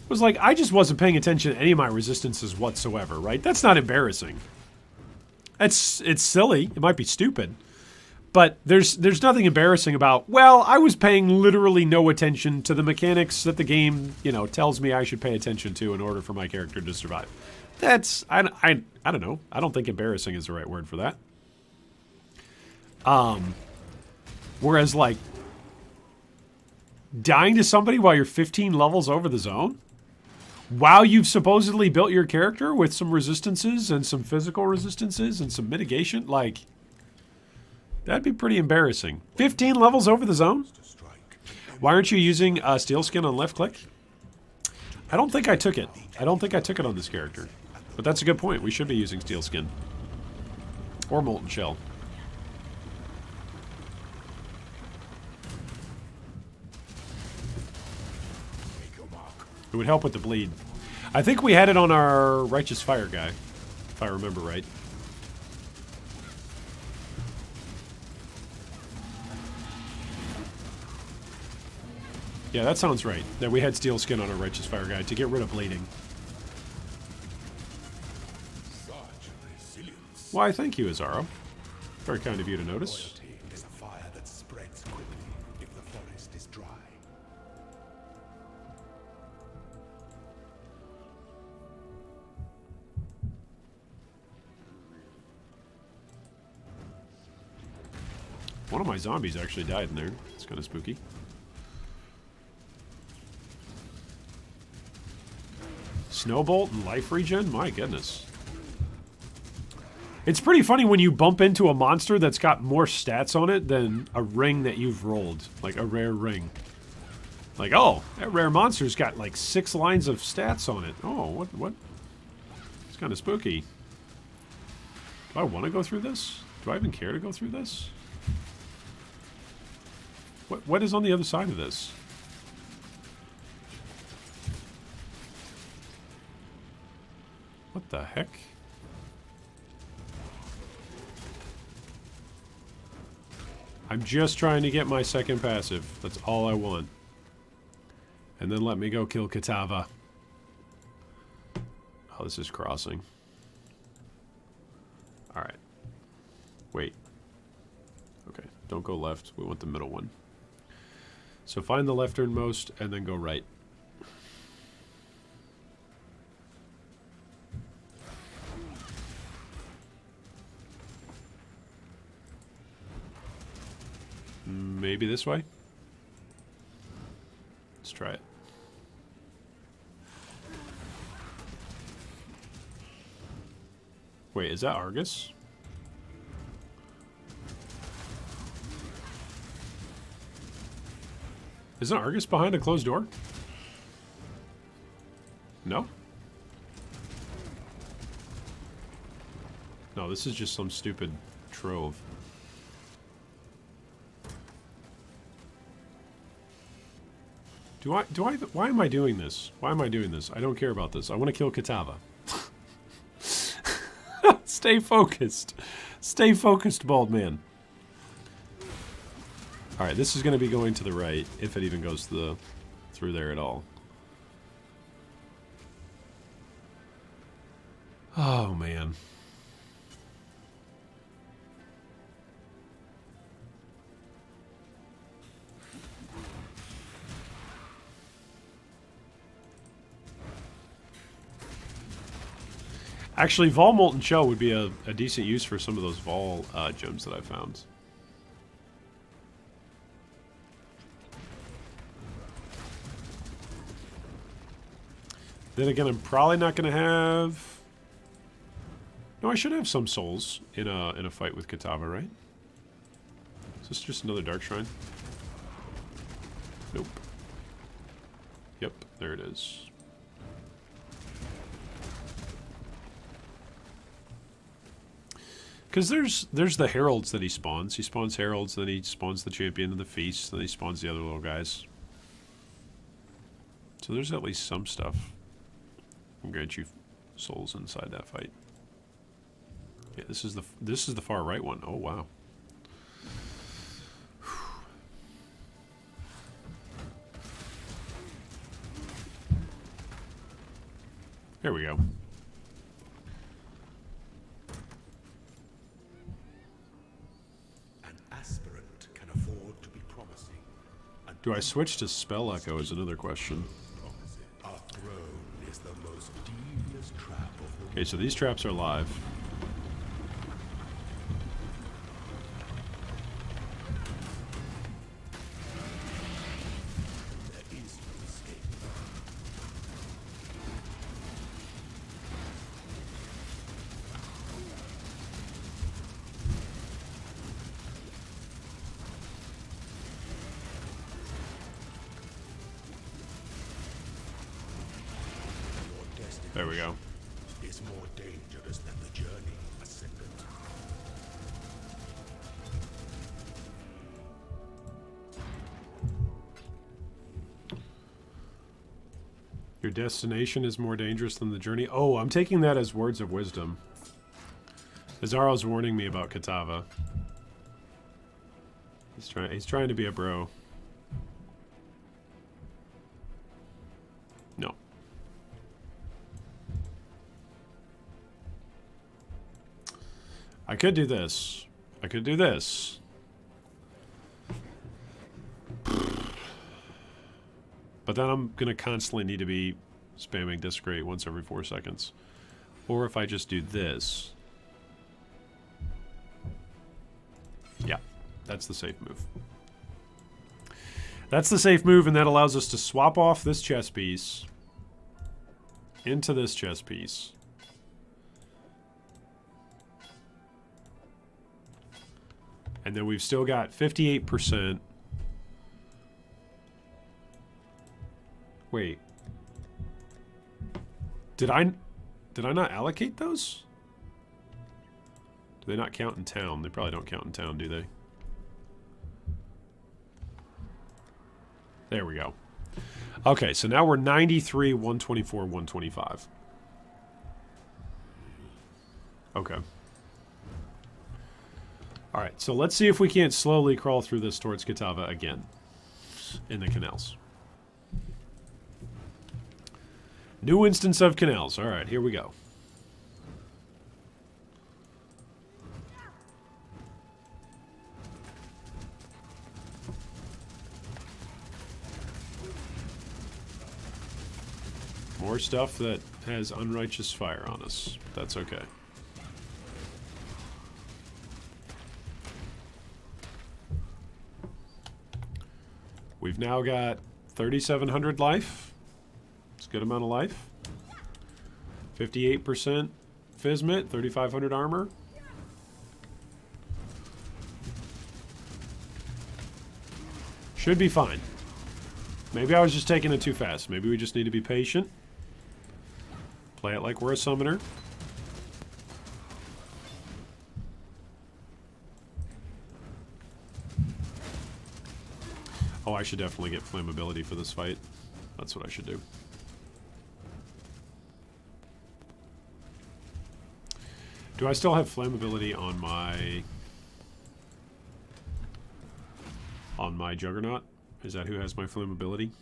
was like, I just wasn't paying attention to any of my resistances whatsoever, right? That's not embarrassing. It's silly. It might be stupid. But there's nothing embarrassing about, well, I was paying literally no attention to the mechanics that the game, you know, tells me I should pay attention to in order for my character to survive. That's, I don't know. I don't think embarrassing is the right word for that. Whereas, like, dying to somebody while you're 15 levels over the zone? While you've supposedly built your character with some resistances and some physical resistances and some mitigation? Like, that'd be pretty embarrassing. 15 levels over the zone? Why aren't you using Steel Skin on left click? I don't think I took it. I don't think I took it on this character. But that's a good point. We should be using Steel Skin. Or Molten Shell. It would help with the bleed. I think we had it on our Righteous Fire guy, if I remember right. Yeah, that sounds right. That we had Steel Skin on our Righteous Fire guy to get rid of bleeding. Why, thank you, Azaro. Very kind of you to notice. Is a fire that spreads quickly if the forest is dry. One of my zombies actually died in there. It's kind of spooky. Snowbolt and life regen? My goodness. It's pretty funny when you bump into a monster that's got more stats on it than a ring that you've rolled. Like a rare ring. Like, oh, that rare monster's got like 6 lines of stats on it. Oh, what? It's kind of spooky. Do I want to go through this? Do I even care to go through this? What is on the other side of this? What the heck? I'm just trying to get my second passive. That's all I want. And then let me go kill Katava. Oh, this is crossing. Alright. Wait. Okay, don't go left. We want the middle one. So find the lefternmost and then go right. Maybe this way? Let's try it. Wait, is that Argus? Isn't Argus behind a closed door? No? No, this is just some stupid trove. Why am I doing this? Why am I doing this? I don't care about this. I want to kill Kitava. Stay focused. Stay focused, bald man. Alright, this is going to be going to the right, if it even goes to through there at all. Oh, man. Actually, Vol Molten Shell would be a decent use for some of those Vol gems that I found. Then again, I'm probably not going to have... No, I should have some souls in a fight with Kitava, right? Is this just another Dark Shrine? Nope. Yep, there it is. Because there's the heralds that he spawns. He spawns heralds, then he spawns the champion of the feast, then he spawns the other little guys. So there's at least some stuff. I'll grant you souls inside that fight. Yeah, this is the far right one. Oh wow. There we go. Do I switch to Spell Echo is another question. Okay, so these traps are live. There we go. Is more dangerous than the journey, Ascendant. Your destination is more dangerous than the journey. Oh, I'm taking that as words of wisdom. Bizarro's warning me about Kitava. He's trying to be a bro. No. I could do this. I could do this. But then I'm going to constantly need to be spamming Discreate once every 4 seconds. Or if I just do this. Yeah, that's the safe move. That's the safe move, and that allows us to swap off this chess piece into this chess piece. And then we've still got 58%. Wait. Did I not allocate those? Do they not count in town? They probably don't count in town, do they? There we go. Okay, so now we're 93, 124, 125. Okay. Alright, so let's see if we can't slowly crawl through this towards Kitava again. In the canals. New instance of canals. Alright, here we go. More stuff that has unrighteous fire on us. That's okay. We've now got 3,700 life. It's a good amount of life. 58% Fismet, 3,500 armor. Should be fine. Maybe I was just taking it too fast. Maybe we just need to be patient. Play it like we're a summoner. Oh, I should definitely get flammability for this fight. That's what I should do. Do I still have flammability on my Juggernaut? Is that who has my flammability?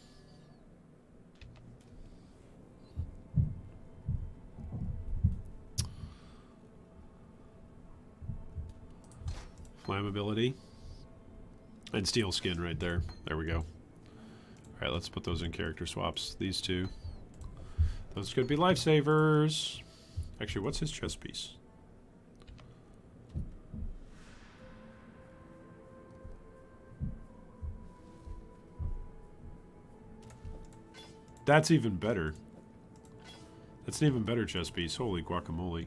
Flammability. And steel skin right there. There we go. Alright, let's put those in character swaps. These two. Those could be lifesavers. Actually, what's his chest piece? That's even better. That's an even better chest piece. Holy guacamole.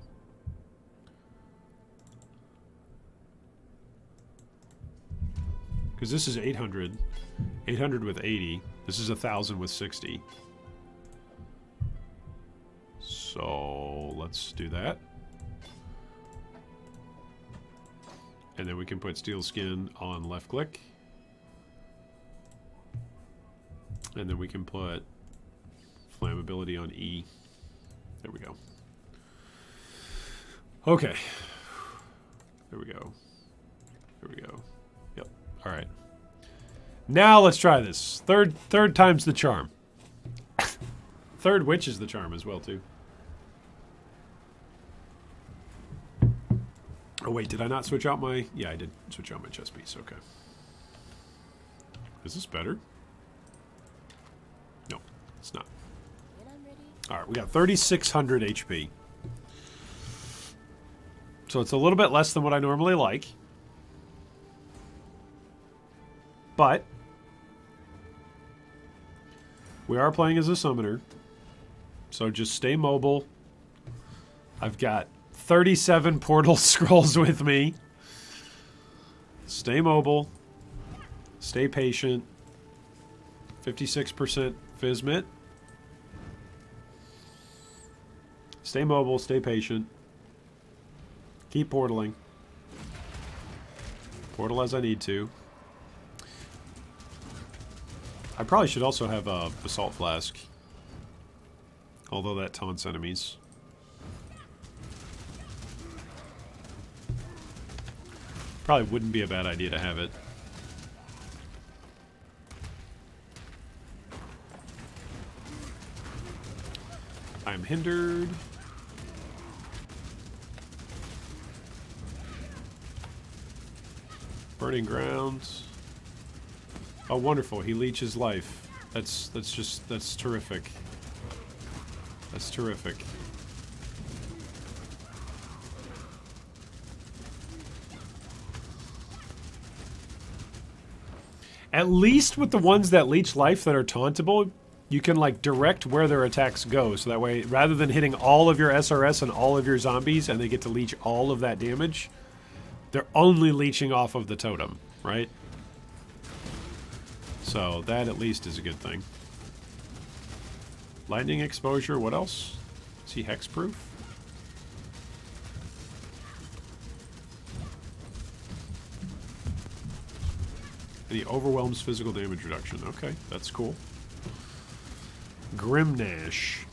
Because this is 800. 800 with 80. This is 1,000 with 60. So let's do that. And then we can put steel skin on left click. And then we can put flammability on E. There we go. Okay. There we go. There we go. Yep. All right. Now let's try this. Third time's the charm. Third witch is the charm as well too. Oh wait, did I not switch out my... Yeah, I did switch out my chest piece. Okay. Is this better? No, it's not. Alright, we got 3,600 HP. So it's a little bit less than what I normally like. But we are playing as a summoner. So just stay mobile. I've got 37 portal scrolls with me. Stay mobile. Stay patient. 56% Fismet. Stay mobile, stay patient. Keep portaling. Portal as I need to. I probably should also have a Basalt Flask. Although that taunts enemies. Probably wouldn't be a bad idea to have it. I'm hindered. Burning grounds. Oh, wonderful! He leeches life. That's terrific. That's terrific. At least with the ones that leech life that are tauntable, you can like direct where their attacks go. So that way, rather than hitting all of your SRS and all of your zombies and they get to leech all of that damage, they're only leeching off of the totem, right? So that at least is a good thing. Lightning exposure, what else? Is he hexproof? And he overwhelms physical damage reduction. Okay, that's cool. Grimnash.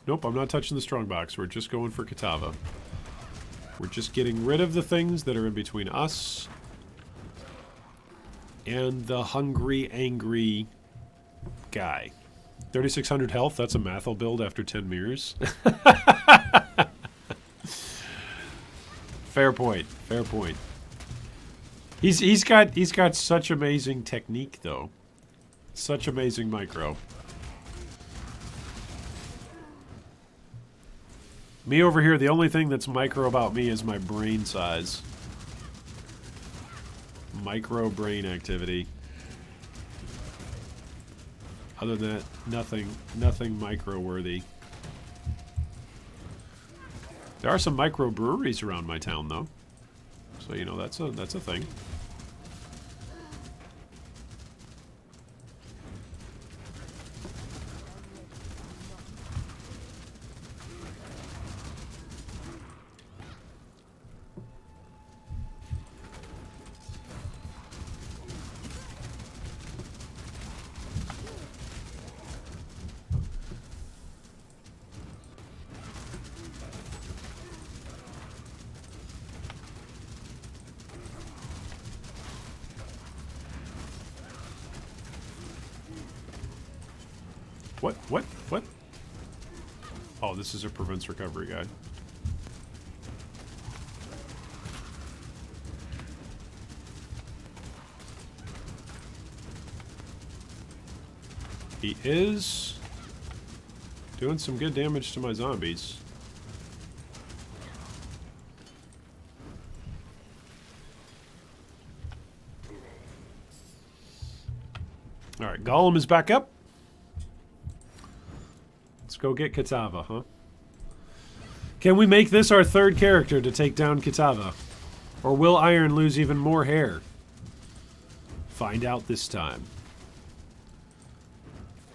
Nope, I'm not touching the strongbox. We're just going for Katava. We're just getting rid of the things that are in between us and the hungry, angry guy. 3,600 health. That's a Mathel build after 10 mirrors. Fair point. Fair point. He's got such amazing technique though. Such amazing micro. Me over here, the only thing that's micro about me is my brain size. micro brain activity. Other than that, nothing micro-worthy. There are some micro breweries around my town, though. So, you know, that's a thing. What? Oh, this is a prevents recovery guide. He is doing some good damage to my zombies. Alright, Gollum is back up. Let's go get Kitava, huh? Can we make this our third character to take down Kitava? Or will Iron lose even more hair? Find out this time.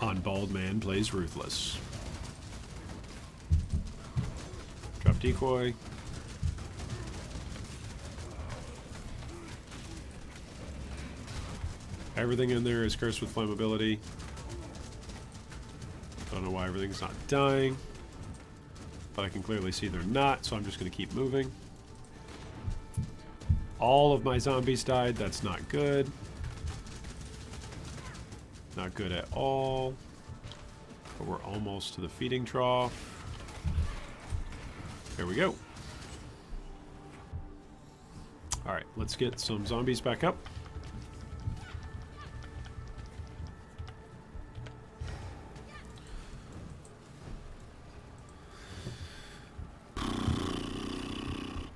On Bald Man Plays Ruthless. Drop decoy. Everything in there is cursed with flammability. Don't know why everything's not dying. But I can clearly see they're not, so I'm just going to keep moving. All of my zombies died. That's not good. Not good at all. But we're almost to the feeding trough. There we go. Alright, let's get some zombies back up.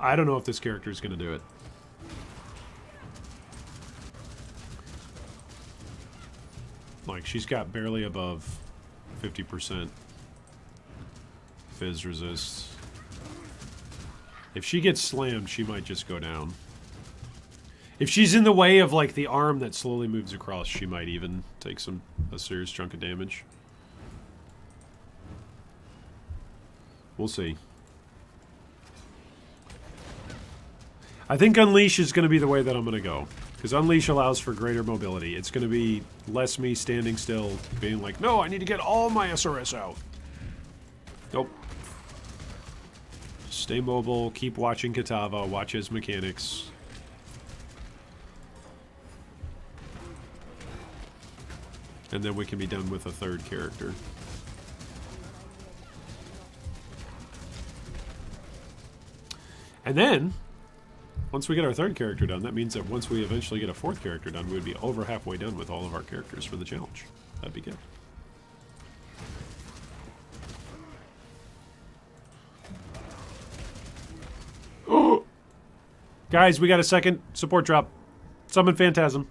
I don't know if this character is going to do it. Like, she's got barely above 50% fizz resist. If she gets slammed, she might just go down. If she's in the way of, like, the arm that slowly moves across, she might even take a serious chunk of damage. We'll see. I think Unleash is going to be the way that I'm going to go. Because Unleash allows for greater mobility. It's going to be less me standing still, being like, no, I need to get all my SRS out. Nope. Stay mobile, keep watching Kitava, watch his mechanics. And then we can be done with a third character. And then, once we get our third character done, that means that once we eventually get a fourth character done, we would be over halfway done with all of our characters for the challenge. That'd be good. Guys, we got a second support drop. Summon Phantasm.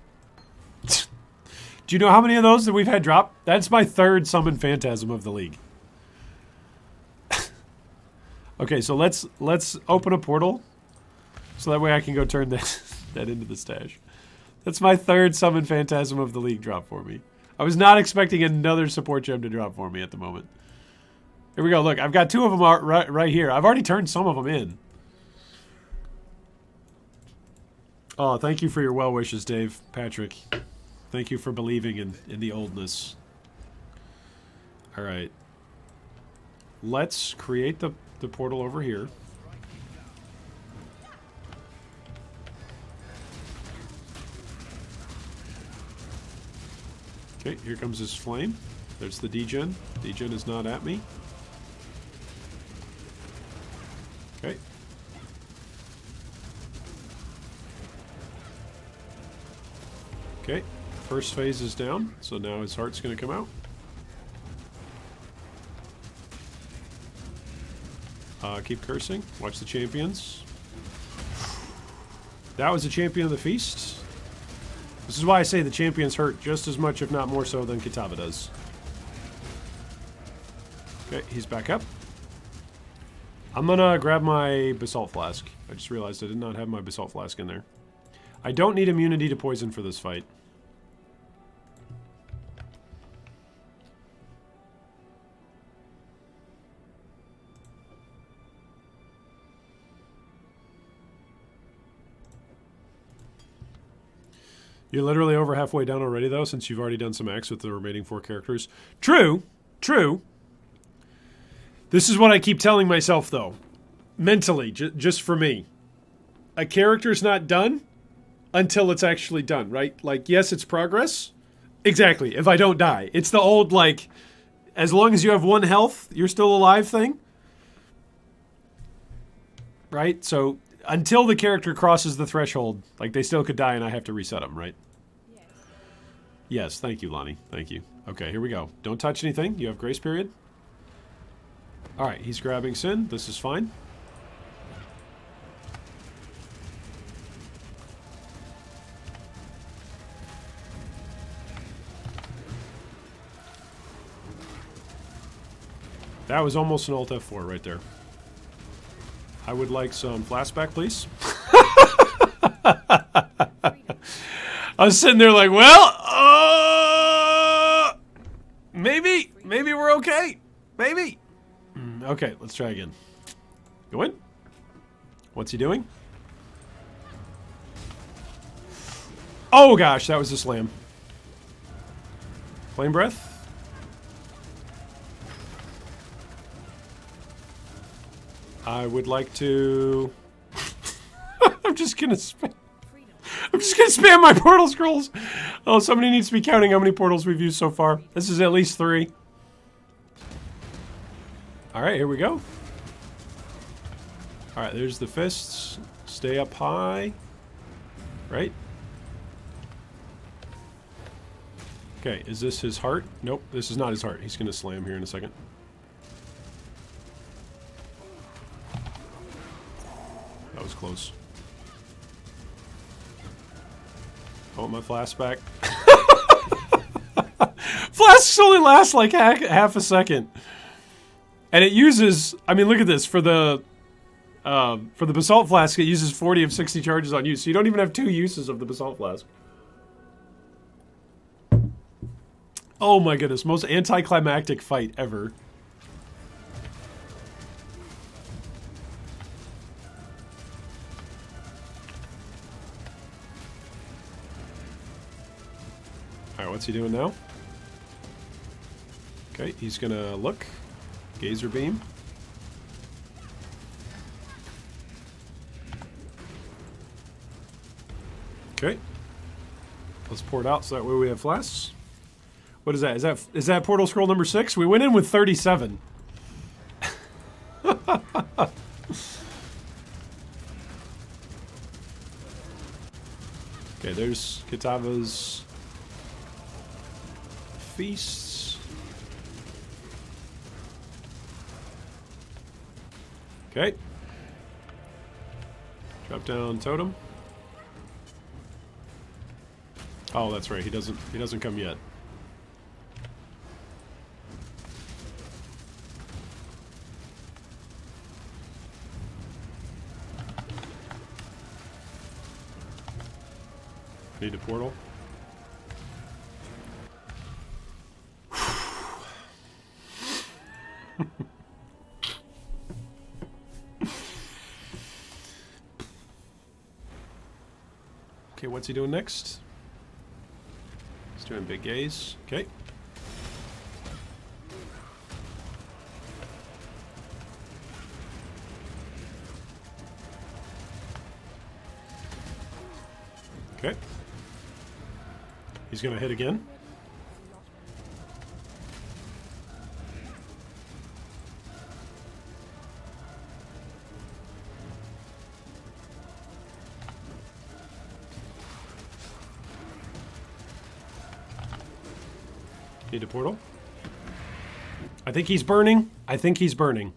Do you know how many of those that we've had drop? That's my third Summon Phantasm of the league. Okay, so let's open a portal. So that way I can go turn that into the stash. That's my third Summon Phantasm of the league drop for me. I was not expecting another support gem to drop for me at the moment. Here we go. Look, I've got two of them right here. I've already turned some of them in. Oh, thank you for your well wishes, Dave. Patrick. Thank you for believing in the oldness. All right. Let's create the portal over here. Okay, here comes his flame. There's the degen. Degen is not at me. Okay. Okay, first phase is down, so now his heart's going to come out. Keep cursing. Watch the champions. That was a champion of the feast. This is why I say the champions hurt just as much, if not more so, than Kitava does. Okay, he's back up. I'm gonna grab my Basalt Flask. I just realized I did not have my Basalt Flask in there. I don't need immunity to poison for this fight. You're literally over halfway down already, though, since you've already done some acts with the remaining 4 characters. True. True. This is what I keep telling myself, though. Mentally, just for me. A character's not done until it's actually done, right? Like, yes, it's progress. Exactly, if I don't die. It's the old, like, as long as you have 1 health, you're still alive thing. Right? So, until the character crosses the threshold, like, they still could die and I have to reset them, right? Yes. Yes, thank you, Lonnie. Thank you. Okay, here we go. Don't touch anything. You have grace period. Alright, he's grabbing Sin. This is fine. That was almost an Alt F4 right there. I would like some flashback, please. I was sitting there like, well, maybe we're okay. Maybe. Okay, let's try again. Go in. What's he doing? Oh gosh, that was a slam. Flame breath. I would like to... I'm just gonna spam my portal scrolls. Oh, somebody needs to be counting how many portals we've used so far. This is at least 3. Alright, here we go. Alright, there's the fists. Stay up high. Right? Okay, is this his heart? Nope, this is not his heart. He's gonna slam here in a second. That was close. Oh, my flashback. Flasks only last like half a second. And it uses, I mean, look at this. For the Basalt Flask, it uses 40 of 60 charges on you. So you don't even have 2 uses of the Basalt Flask. Oh my goodness, most anticlimactic fight ever. Alright, what's he doing now? Okay, he's gonna look. Gazer beam. Okay. Let's pour it out so that way we have flasks. What is that? Is that portal scroll number 6? We went in with 37. Okay, there's Kitava's feasts. Okay. Drop down totem. Oh, that's right. He doesn't come yet. Need a portal. Okay, what's he doing next? He's doing big gaze. Okay. Okay. He's gonna hit again. Need a portal. I think he's burning. I think he's burning.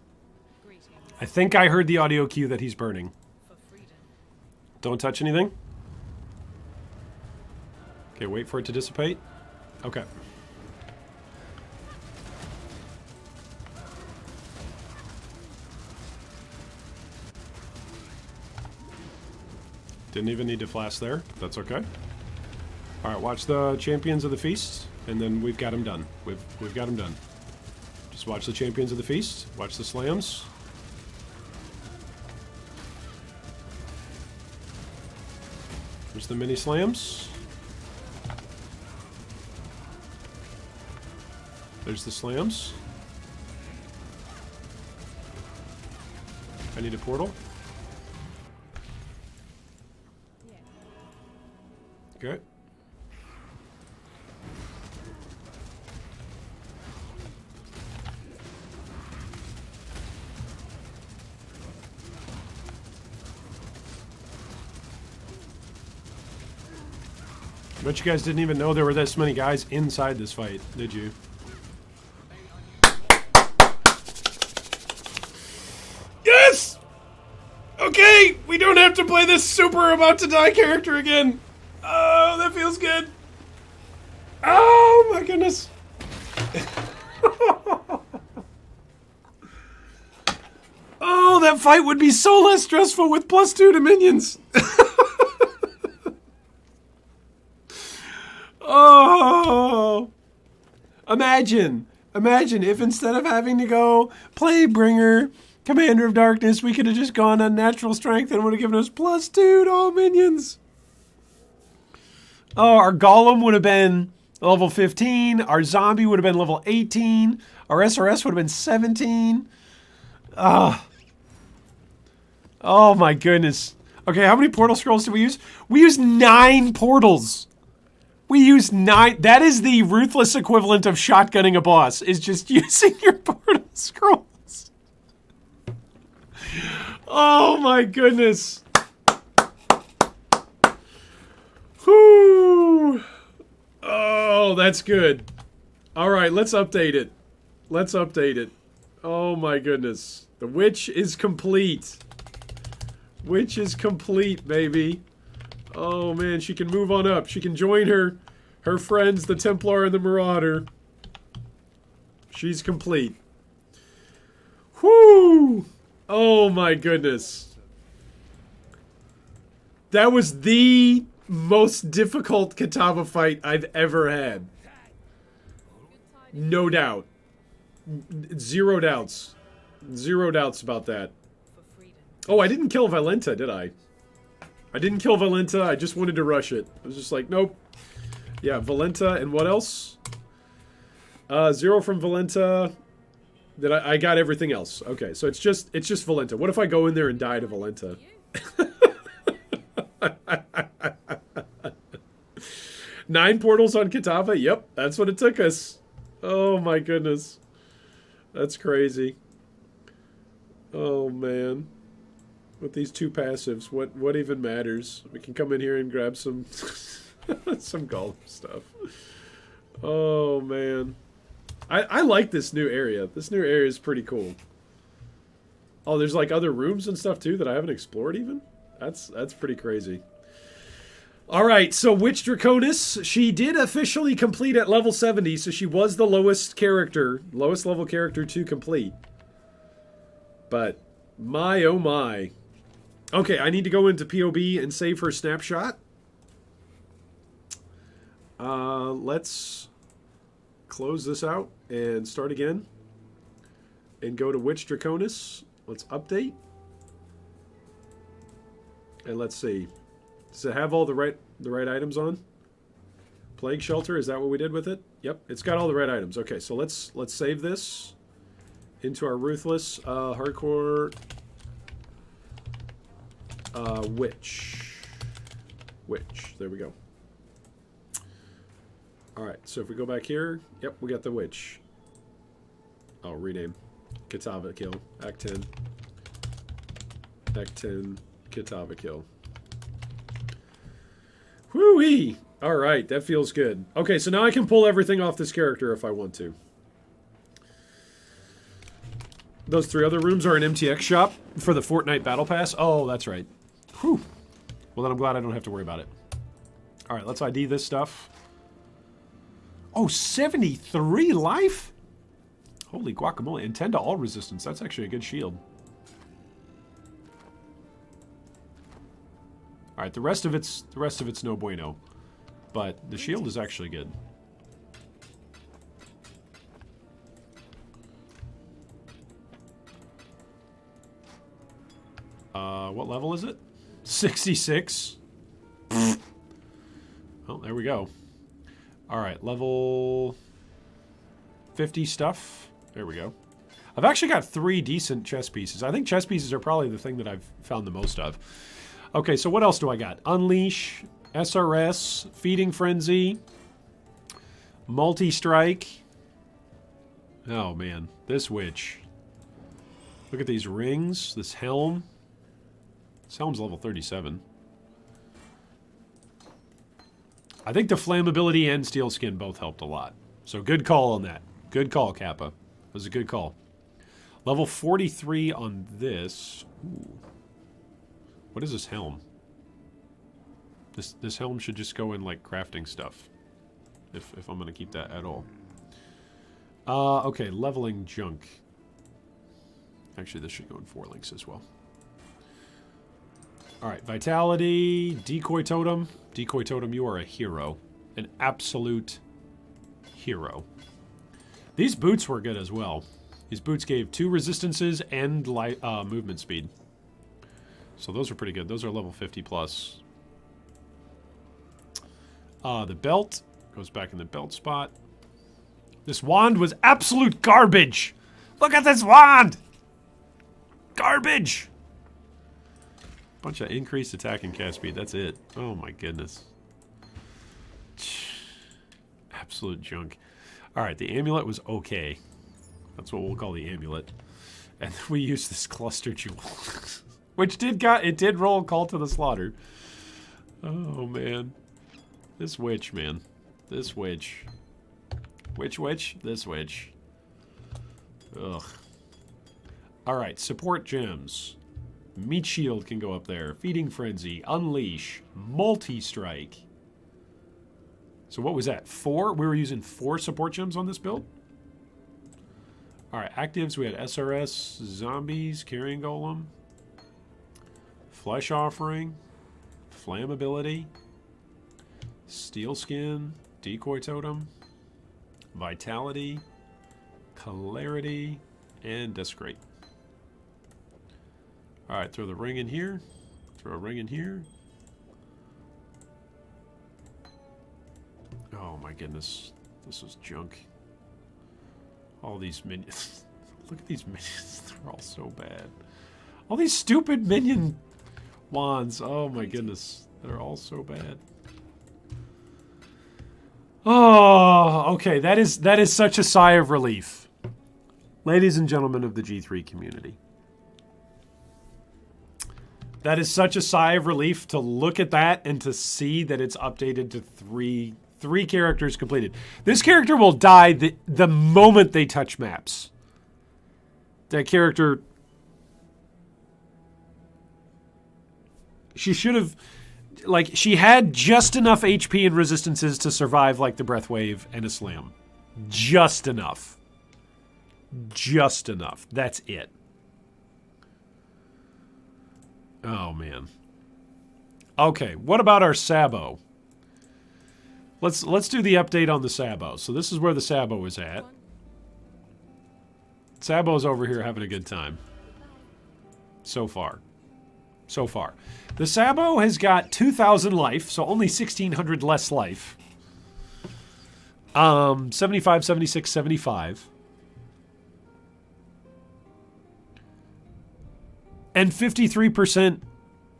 I think I heard the audio cue that he's burning. Don't touch anything. Okay, wait for it to dissipate. Okay. Didn't even need to flash there. That's okay. All right, watch the Champions of the Feast, and then we've got them done. We've got them done. Just watch the Champions of the Feast. Watch the slams. There's the mini slams. There's the slams. I need a portal. Okay. I bet you guys didn't even know there were this many guys inside this fight, did you? Yes! Okay, we don't have to play this super about to die character again. Oh, that feels good. Oh my goodness. Oh, that fight would be so less stressful with +2 to minions. Oh, imagine if instead of having to go play Bringer, Commander of Darkness, we could have just gone on natural strength and would have given us +2 to all minions. Oh, our Golem would have been level 15. Our Zombie would have been level 18. Our SRS would have been 17. Oh my goodness. Okay, how many portal scrolls did we use? We used 9 portals. We used 9. That is the Ruthless equivalent of shotgunning a boss, is just using your portal scrolls. Oh my goodness. Whew. Oh, that's good. All right, let's update it. Let's update it. Oh my goodness. The witch is complete. Witch is complete, baby. Oh man, she can move on up. She can join her friends, the Templar and the Marauder. She's complete. Whoo! Oh my goodness. That was the most difficult Kitava fight I've ever had. No doubt. Zero doubts. Zero doubts about that. Oh, I didn't kill Valenta, did I? I didn't kill Valenta, I just wanted to rush it. I was just like, nope. Yeah, Valenta, and what else? 0 from Valenta. That I got everything else. Okay, so it's just Valenta. What if I go in there and die to Valenta? 9 portals on Kitava? Yep, that's what it took us. Oh my goodness. That's crazy. Oh man. With these 2 passives, what even matters? We can come in here and grab some some golem stuff. Oh man. I like this new area. This new area is pretty cool. Oh, there's like other rooms and stuff too that I haven't explored even? That's pretty crazy. Alright, so Witch Draconis, she did officially complete at level 70, so she was the lowest level character to complete. But, my oh my. Okay, I need to go into POB and save her snapshot. Let's close this out and start again. And go to Witch Draconis. Let's update. And let's see. Does it have all the right items on? Plague Shelter, is that what we did with it? Yep, it's got all the right items. Okay, so let's save this into our Ruthless hardcore Witch. There we go. Alright, so if we go back here, yep, we got the Witch. Oh, rename. Kitava kill. Act 10. Act 10. Kitava kill. Whoo-wee! Alright, that feels good. Okay, so now I can pull everything off this character if I want to. Those 3 other rooms are an MTX shop for the Fortnite Battle Pass. Oh, that's right. Whew. Well, then I'm glad I don't have to worry about it. Alright, let's ID this stuff. Oh, 73 life? Holy guacamole. And 10 to all resistance. That's actually a good shield. Alright, the rest of it's no bueno. But the shield is actually good. What level is it? 66. Well, there we go. Alright, level 50 stuff. There we go. I've actually got 3 decent chess pieces. I think chess pieces are probably the thing that I've found the most of. Okay, so what else do I got? Unleash, SRS, Feeding Frenzy, Multi-Strike. Oh, man. This witch. Look at these rings, this helm. This helm's level 37. I think the flammability and steel skin both helped a lot. So good call on that. Good call, Kappa. That was a good call. Level 43 on this. Ooh. What is this helm? This helm should just go in like crafting stuff. If I'm gonna keep that at all. Okay, leveling junk. Actually, this should go in 4 links as well. Alright, Vitality, Decoy Totem. Decoy Totem, you are a hero. An absolute hero. These boots were good as well. These boots gave 2 resistances and movement speed. So those are pretty good. Those are level 50 plus. The belt goes back in the belt spot. This wand was absolute garbage. Look at this wand! Garbage! Bunch of increased attack and cast speed. That's it. Oh my goodness. Absolute junk. Alright, the amulet was okay. That's what we'll call the amulet. And we used this cluster jewel. Which did roll Call to the Slaughter. Oh man. This witch, man. This witch. Which witch? This witch. Ugh. Alright, support gems. Meat Shield can go up there. Feeding Frenzy. Unleash. Multi-Strike. So what was that? 4? We were using 4 support gems on this build? Alright, actives. We had SRS, Zombies, Carrying Golem, Flesh Offering, Flammability, Steel Skin, Decoy Totem, Vitality, Clarity, and Desecrate. Alright, throw the ring in here. Throw a ring in here. Oh my goodness. This is junk. All these minions. Look at these minions. They're all so bad. All these stupid minion wands. Oh my goodness. They're all so bad. Oh, okay. That is such a sigh of relief. Ladies and gentlemen of the G3 community. That is such a sigh of relief to look at that and to see that it's updated to three characters completed. This character will die the moment they touch maps. That character... She should have... Like, she had just enough HP and resistances to survive, like, the Breath Wave and a Slam. Just enough. Just enough. That's it. Oh, man. Okay, what about our Sabo? Let's do the update on the Sabo. So this is where the Sabo is at. Sabo's over here having a good time. So far. So far. The Sabo has got 2,000 life, so only 1,600 less life. 75, 76, 75. And 53%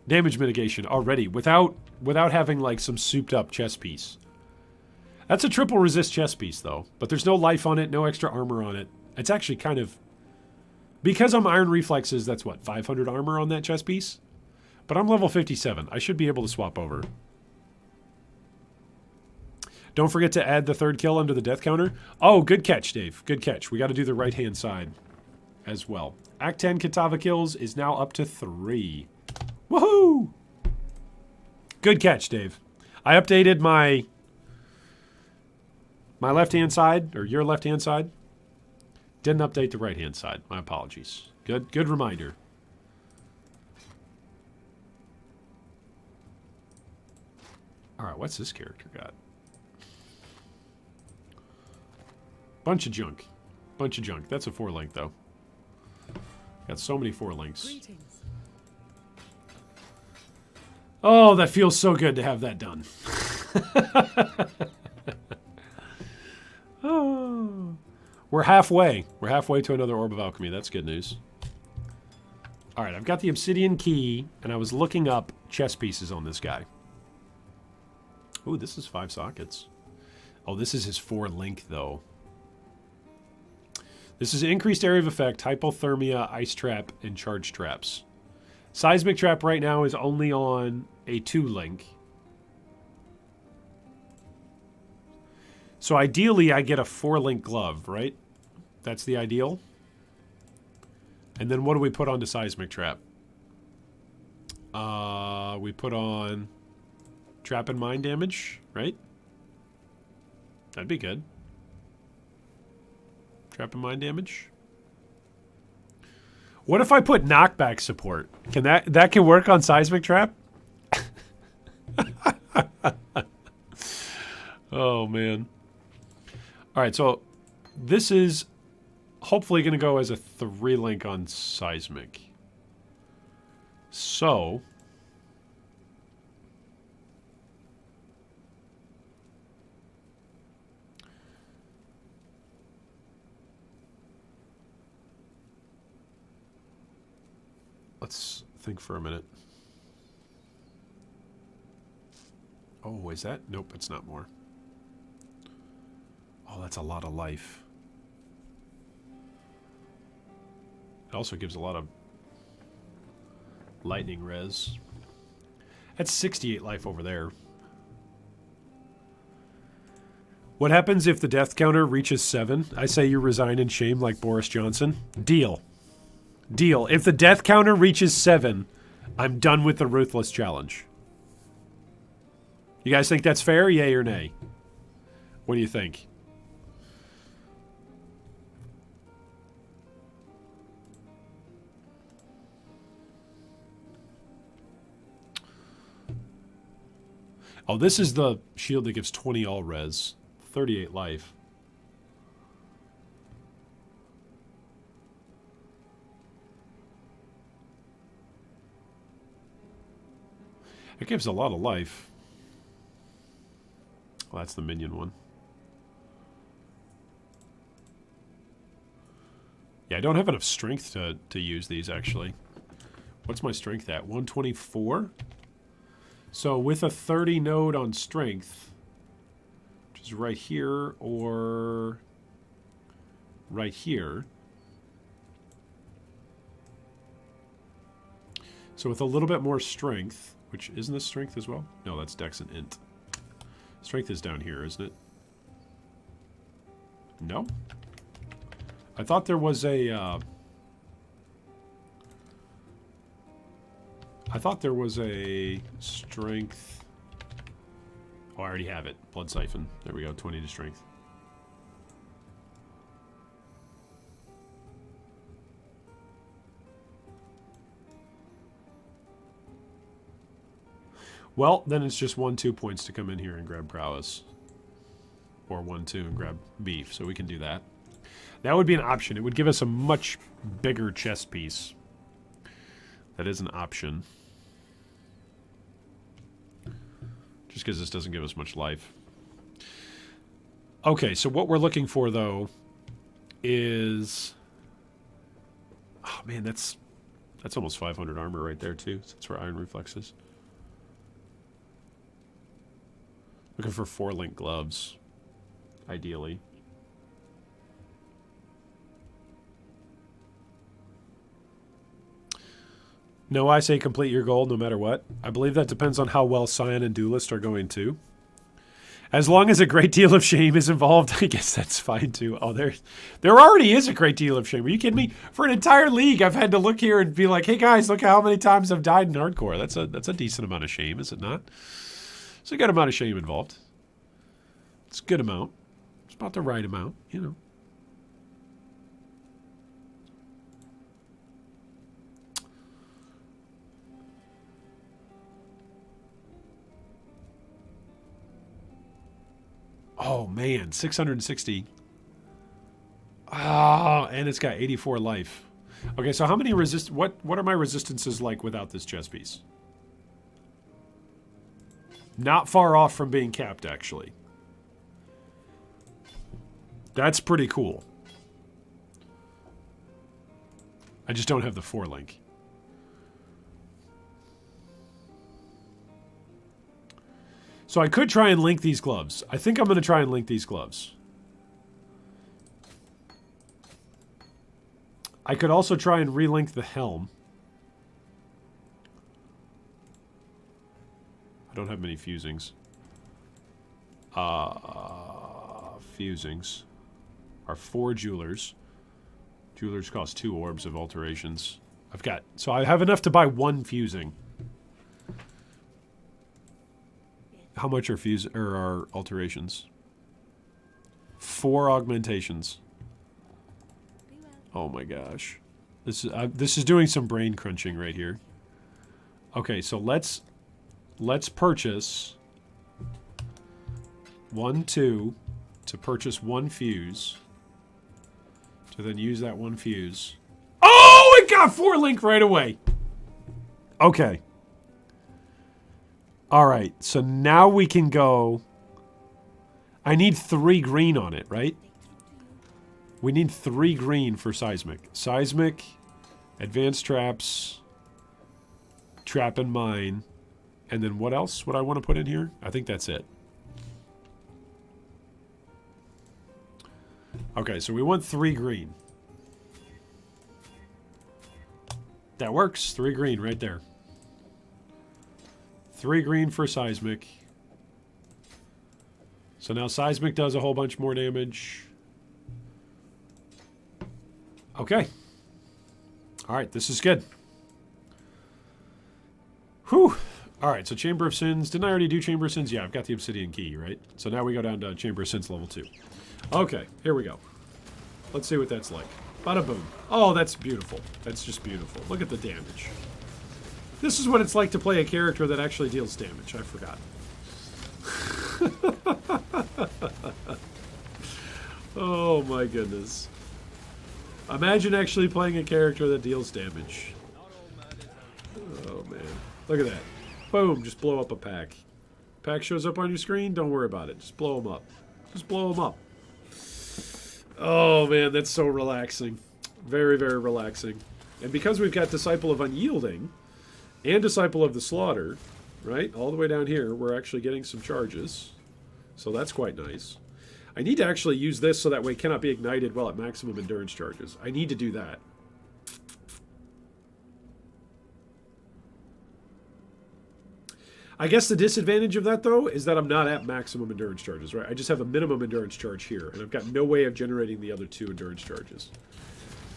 damage mitigation already without having like some souped up chest piece. That's a triple resist chest piece though, but there's no life on it, no extra armor on it. It's actually kind of, because I'm Iron Reflexes, that's what, 500 armor on that chest piece? But I'm level 57. I should be able to swap over. Don't forget to add the 3rd kill under the death counter. Oh, good catch, Dave. Good catch. We got to do the right-hand side as well. Act 10 Kitava kills is now up to 3. Woohoo! Good catch, Dave. I updated my My left-hand side, or your left-hand side, didn't update the right-hand side. My apologies. Good reminder. All right, what's this character got? Bunch of junk. Bunch of junk. That's a 4-link, though. Got so many 4-links. Greetings. Oh, that feels so good to have that done. Oh. We're halfway. We're halfway to another Orb of Alchemy. That's good news. All right, I've got the Obsidian Key, and I was looking up chess pieces on this guy. Ooh, this is 5 sockets. Oh, this is his 4-link, though. This is increased area of effect, hypothermia, ice trap, and charge traps. Seismic trap right now is only on a 2-link. So ideally, I get a 4-link glove, right? That's the ideal. And then what do we put on the seismic trap? We put on trap and mine damage, right? That'd be good. Trap and mine damage. What if I put knockback support? Can that can work on seismic trap? Oh man. All right, so this is hopefully going to go as a 3-link on seismic. So let's think for a minute. Oh, is that? Nope, it's not more. Oh, that's a lot of life. It also gives a lot of lightning res. That's 68 life over there. What happens if the death counter reaches 7? I say you resign in shame like Boris Johnson. Deal. Deal. If the death counter reaches 7, I'm done with the Ruthless challenge. You guys think that's fair? Yay or nay? What do you think? Oh, this is the shield that gives 20 all res. 38 life. It gives a lot of life. Well, that's the minion one. Yeah, I don't have enough strength to use these, actually. What's my strength at? 124? So with a 30 node on strength, which is right here or right here. So with a little bit more strength, which isn't this strength as well? No, that's dex and int. Strength is down here, isn't it? No? I thought there was a... I thought there was a strength... Oh, I already have it. Blood Siphon. There we go, 20 to strength. Well, then it's just 1-2 points to come in here and grab Prowess. Or 1-2 and grab Beef, so we can do that. That would be an option. It would give us a much bigger chest piece. That is an option. Just because this doesn't give us much life. Okay, so what we're looking for, though, is... Oh, man, that's almost 500 armor right there, too. That's where Iron Reflex is. Looking for 4-link gloves, ideally. No, I say complete your goal no matter what. I believe that depends on how well Scion and Duelist are going too. As long as a great deal of shame is involved, I guess that's fine too. Oh, there already is a great deal of shame. Are you kidding me? For an entire league, I've had to look here and be like, hey guys, look how many times I've died in hardcore. That's a decent amount of shame, is it not? It's a good amount of shame involved. It's a good amount. It's about the right amount, you know. Oh, man, 660. Ah, and it's got 84 life. Okay, so how many what are my resistances like without this chess piece? Not far off from being capped, actually. That's pretty cool. I just don't have the 4-link. So I could try and link these gloves. I think I'm going to try and link these gloves. I could also try and relink the helm. I don't have many fusings. Fusings are 4 jewelers. Jewelers cost 2 orbs of alterations. So I have enough to buy 1 fusing. How much are are alterations? 4 augmentations. Oh my gosh. This is doing some brain crunching right here. Okay, so let's purchase 1, 2 to purchase 1 fuse. To then use that 1 fuse. Oh, it got 4-link right away. Okay. All right, so now we can go. I need 3 green on it, right? We need 3 green for seismic. Seismic, advanced traps, trap and mine, and then what else would I want to put in here? I think that's it. Okay, so we want 3 green. That works. 3 green right there. 3 green for seismic. So now seismic does a whole bunch more damage. Okay. All right, this is good. Whew. All right, so Chamber of Sins. Didn't I already do Chamber of Sins? Yeah, I've got the Obsidian Key, right? So now we go down to Chamber of Sins level 2. Okay, here we go. Let's see what that's like. Bada boom. Oh, that's beautiful. That's just beautiful. Look at the damage. This is what it's like to play a character that actually deals damage. I forgot. Oh my goodness. Imagine actually playing a character that deals damage. Oh man. Look at that. Boom, just blow up a pack. Pack shows up on your screen, don't worry about it. Just blow them up. Just blow them up. Oh man, that's so relaxing. Very, very relaxing. And because we've got Disciple of Unyielding and Disciple of the Slaughter, right, all the way down here, we're actually getting some charges. So that's quite nice. I need to actually use this so that way it cannot be ignited while at maximum endurance charges. I need to do that. I guess the disadvantage of that, though, is that I'm not at maximum endurance charges, right? I just have a minimum endurance charge here, and I've got no way of generating the other 2 endurance charges.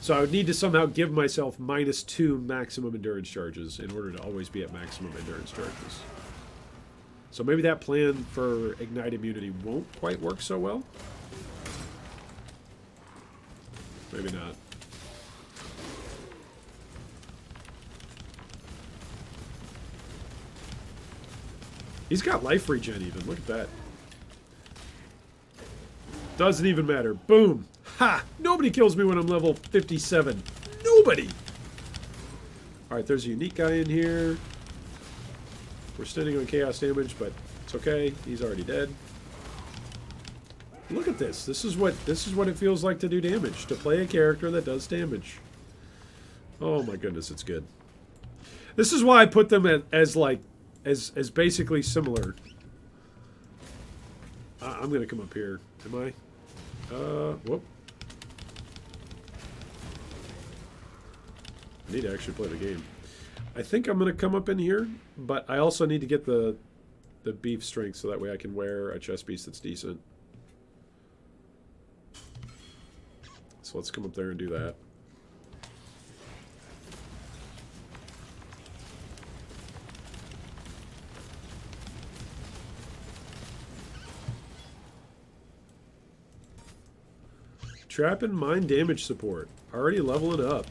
So I would need to somehow give myself -2 maximum endurance charges in order to always be at maximum endurance charges. So maybe that plan for Ignite Immunity won't quite work so well. Maybe not. He's got life regen even. Look at that. Doesn't even matter. Boom. Ha! Nobody kills me when I'm level 57. Nobody! Alright, there's a unique guy in here. We're standing on chaos damage, but it's okay. He's already dead. Look at this. This is what it feels like to do damage. To play a character that does damage. Oh my goodness, it's good. This is why I put them as basically similar. I'm gonna come up here. Am I? Whoop. I need to actually play the game. I think I'm gonna come up in here, but I also need to get the beef strength so that way I can wear a chest piece that's decent. So let's come up there and do that. Trap and mine damage support. Already leveling up.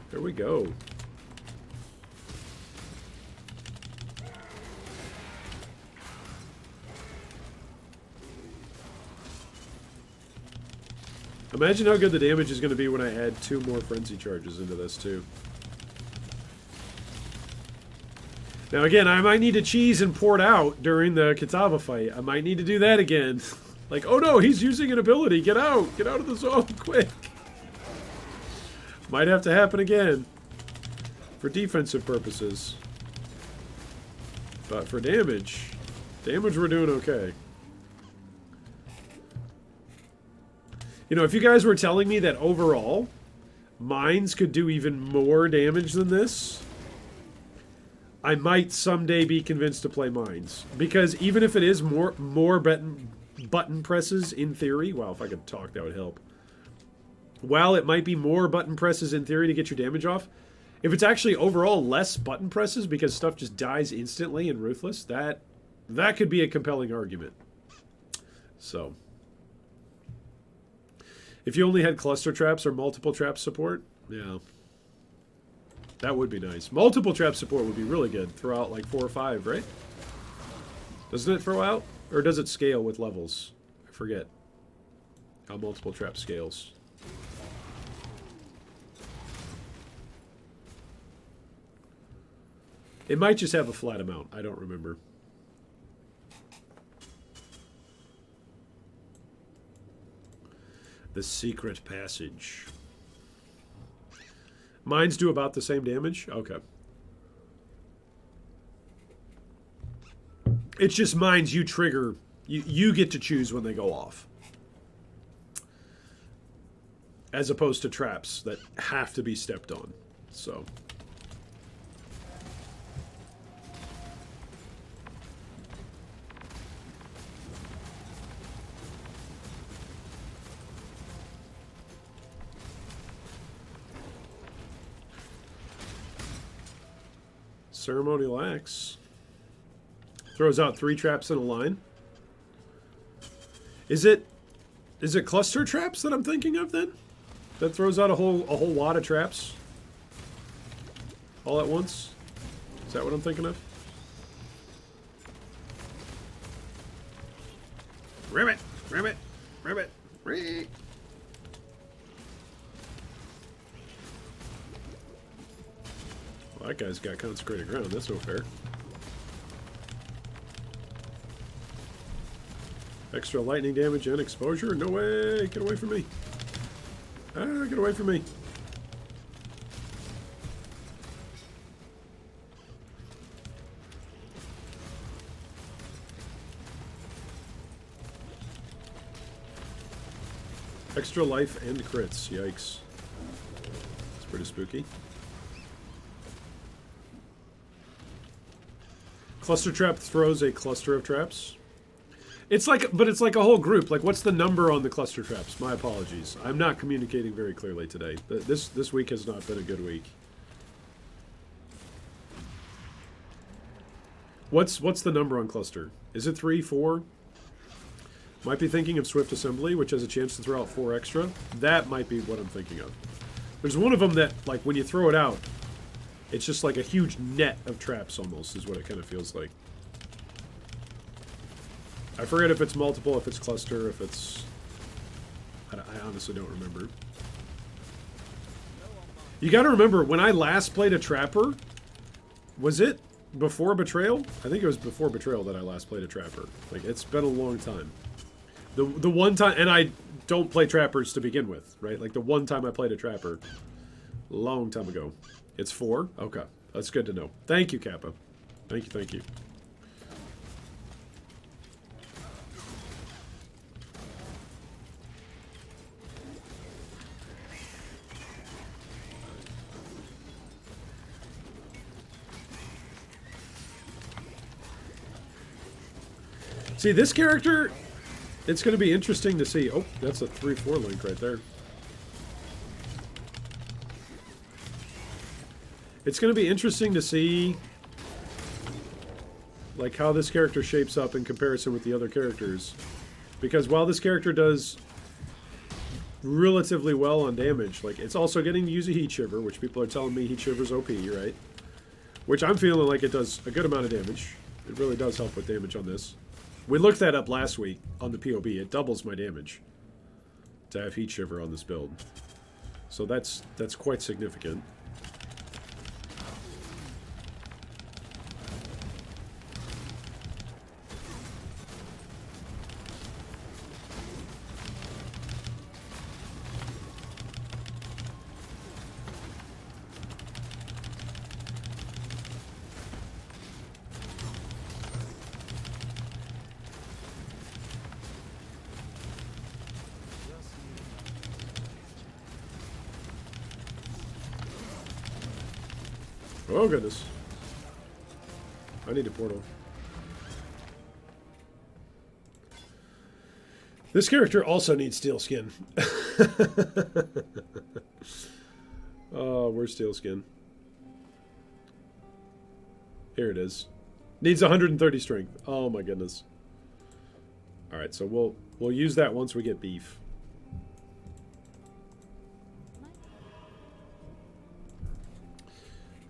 There we go. Imagine how good the damage is going to be when I add 2 more frenzy charges into this too. Now again, I might need to cheese and port out during the Kitava fight. I might need to do that again. Like, oh no, he's using an ability. Get out. Get out of the zone quick. Might have to happen again. For defensive purposes. But for damage, we're doing okay. You know, if you guys were telling me that overall, mines could do even more damage than this, I might someday be convinced to play mines. Because even if it is more button presses in theory, well, if I could talk, that would help. While it might be more button presses in theory to get your damage off, if it's actually overall less button presses because stuff just dies instantly in Ruthless, that could be a compelling argument. So, if you only had cluster traps or multiple trap support, yeah. That would be nice. Multiple trap support would be really good. Throw out like 4 or 5, right? Doesn't it throw out? Or does it scale with levels? I forget how multiple trap scales. It might just have a flat amount. I don't remember. The secret passage. Mines do about the same damage? Okay. It's just mines you trigger. You get to choose when they go off. As opposed to traps that have to be stepped on. So. Ceremonial Axe. Throws out 3 traps in a line. Is it cluster traps that I'm thinking of then? That throws out a whole wad of traps? All at once? Is that what I'm thinking of? Ribbit! Ribbit! Ribbit! Ribbit! Well, that guy's got consecrated ground. That's no fair. Extra lightning damage and exposure? No way! Get away from me! Ah, get away from me! Extra life and crits. Yikes. It's pretty spooky. Cluster trap throws a cluster of traps. It's like, but it's like a whole group. Like, what's the number on the cluster traps? My apologies. I'm not communicating very clearly today. This week has not been a good week. What's the number on cluster? Is it 3, 4? Might be thinking of Swift Assembly, which has a chance to throw out 4 extra. That might be what I'm thinking of. There's one of them that, like, when you throw it out, it's just like a huge net of traps almost, is what it kind of feels like. I forget if it's multiple, if it's cluster, if it's... I honestly don't remember. You gotta remember, when I last played a Trapper, was it before Betrayal? I think it was before Betrayal that I last played a Trapper. Like, it's been a long time. The one time... And I don't play Trappers to begin with, right? Like, the one time I played a Trapper, long time ago. It's 4? Okay. That's good to know. Thank you, Kappa. Thank you, thank you. See, this character, it's going to be interesting to see. Oh, that's a 3-4 link right there. It's going to be interesting to see, like, how this character shapes up in comparison with the other characters. Because while this character does relatively well on damage, like, it's also getting to use a Heat Shiver, which people are telling me Heat Shiver's OP, right? Which I'm feeling like it does a good amount of damage. It really does help with damage on this. We looked that up last week on the POB. It doubles my damage to have Heat Shiver on this build. So that's quite significant. Oh, goodness. I need a portal. This character also needs steel skin. Oh, where's steel skin? Here it is. Needs 130 strength. Oh my goodness. All right, so we'll use that once we get beef.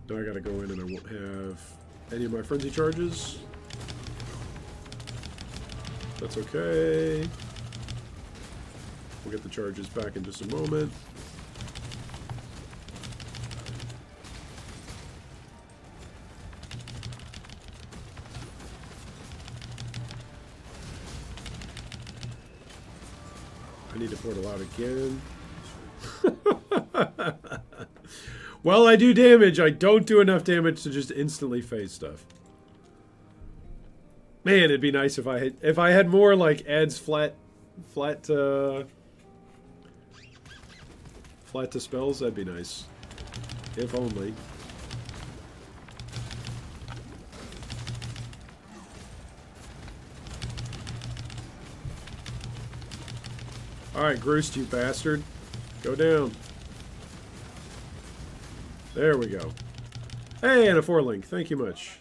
Now I gotta go in and I won't have any of my frenzy charges. That's okay. We'll get the charges back in just a moment. I need to portal out again. While I do damage, I don't do enough damage to just instantly phase stuff. Man, it'd be nice if I had more like adds flat to spells. That'd be nice. If only. All right, Groost, you bastard, go down. There we go. Hey, and a 4-link. Thank you much.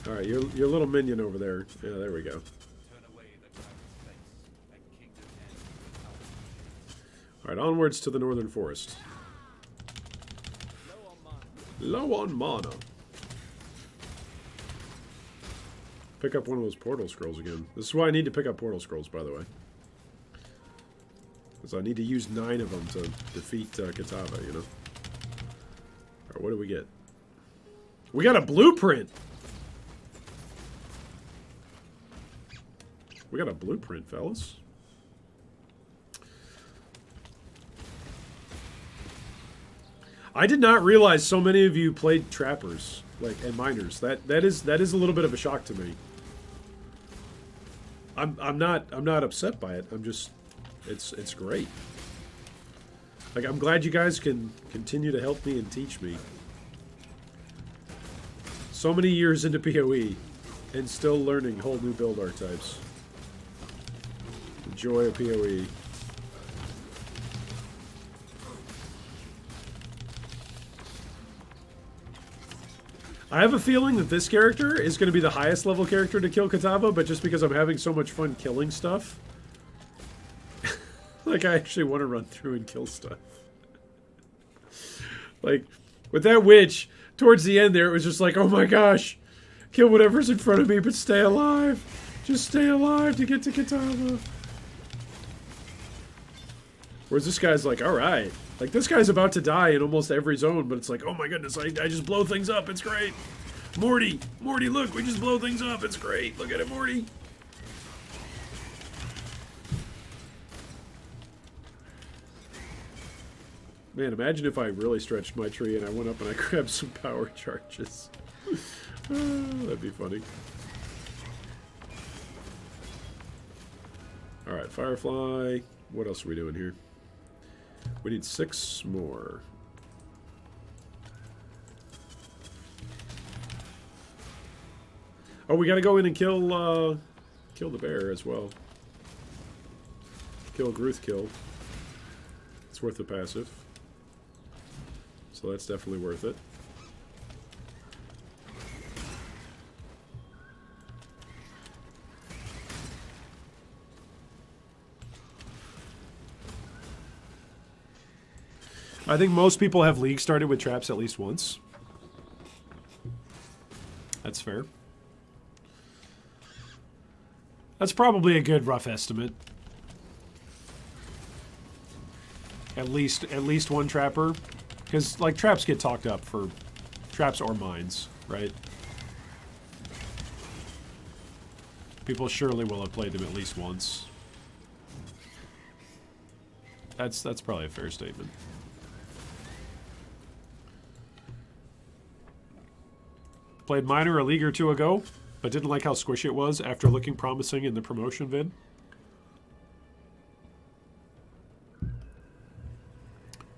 All right, your little minion over there. Yeah, there we go. All right, onwards to the Northern Forest. Low on mana. Pick up one of those portal scrolls again. This is why I need to pick up portal scrolls, by the way. Because I need to use 9 of them to defeat Kitava, you know? Alright, what do we get? We got a blueprint! We got a blueprint, fellas. I did not realize so many of you played trappers, like, and miners. That is a little bit of a shock to me. I'm not upset by it. I'm just it's great. Like, I'm glad you guys can continue to help me and teach me. So many years into PoE and still learning whole new build archetypes. The joy of PoE. I have a feeling that this character is going to be the highest level character to kill Kitava, but just because I'm having so much fun killing stuff, like, I actually want to run through and kill stuff. Like, with that witch, towards the end there, it was just like, oh my gosh, kill whatever's in front of me, but stay alive. Just stay alive to get to Kitava. Whereas this guy's like, alright. Like, this guy's about to die in almost every zone, but it's like, oh my goodness, I just blow things up, it's great. Morty, look, we just blow things up, it's great. Look at it, Morty. Man, imagine if I really stretched my tree and I went up and I grabbed some power charges. That'd be funny. Alright, Firefly. What else are we doing here? We need 6 more. Oh, we gotta go in and kill the bear as well. Kill Gruth kill. It's worth the passive. So that's definitely worth it. I think most people have league started with traps at least once. That's fair. That's probably a good rough estimate. At least one trapper. Because, like, traps get talked up for traps or mines, right? People surely will have played them at least once. That's probably a fair statement. Played Miner a league or two ago, but didn't like how squishy it was after looking promising in the promotion vid.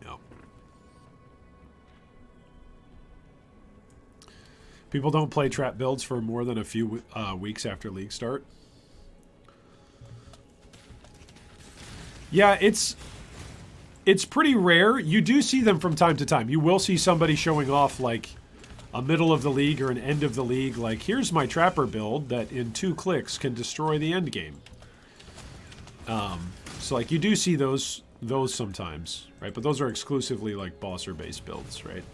Yeah. People don't play trap builds for more than a few weeks after league start. Yeah, it's pretty rare. You do see them from time to time. You will see somebody showing off, like, a middle of the league or an end of the league, like, here's my trapper build that in 2 clicks can destroy the end game. So, like, you do see those sometimes, right? But those are exclusively, like, bosser-based builds, right?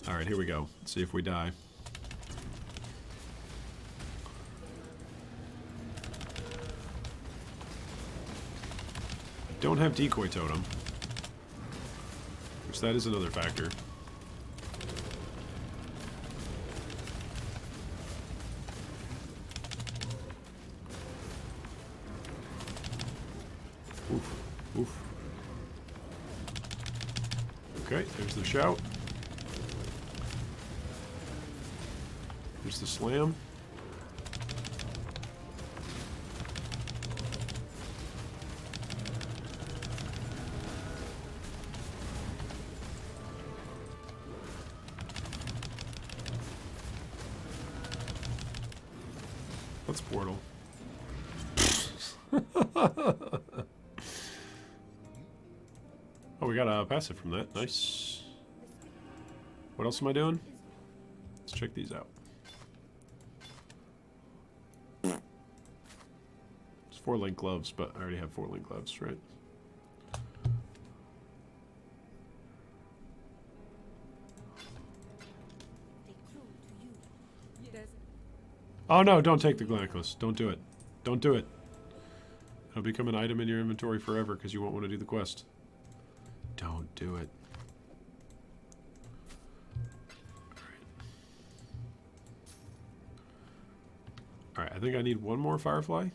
Alright, here we go. Let's see if we die. Don't have decoy totem, which that is another factor. Oof, oof. Okay, there's the shout. There's the slam. What's portal? Oh, we got a passive from that. Nice. What else am I doing? Let's check these out. It's 4-link gloves, but I already have 4-link gloves, right? Oh no, don't take the necklace. Don't do it. Don't do it. It'll become an item in your inventory forever because you won't want to do the quest. Don't do it. Alright, I think I need one more Firefly.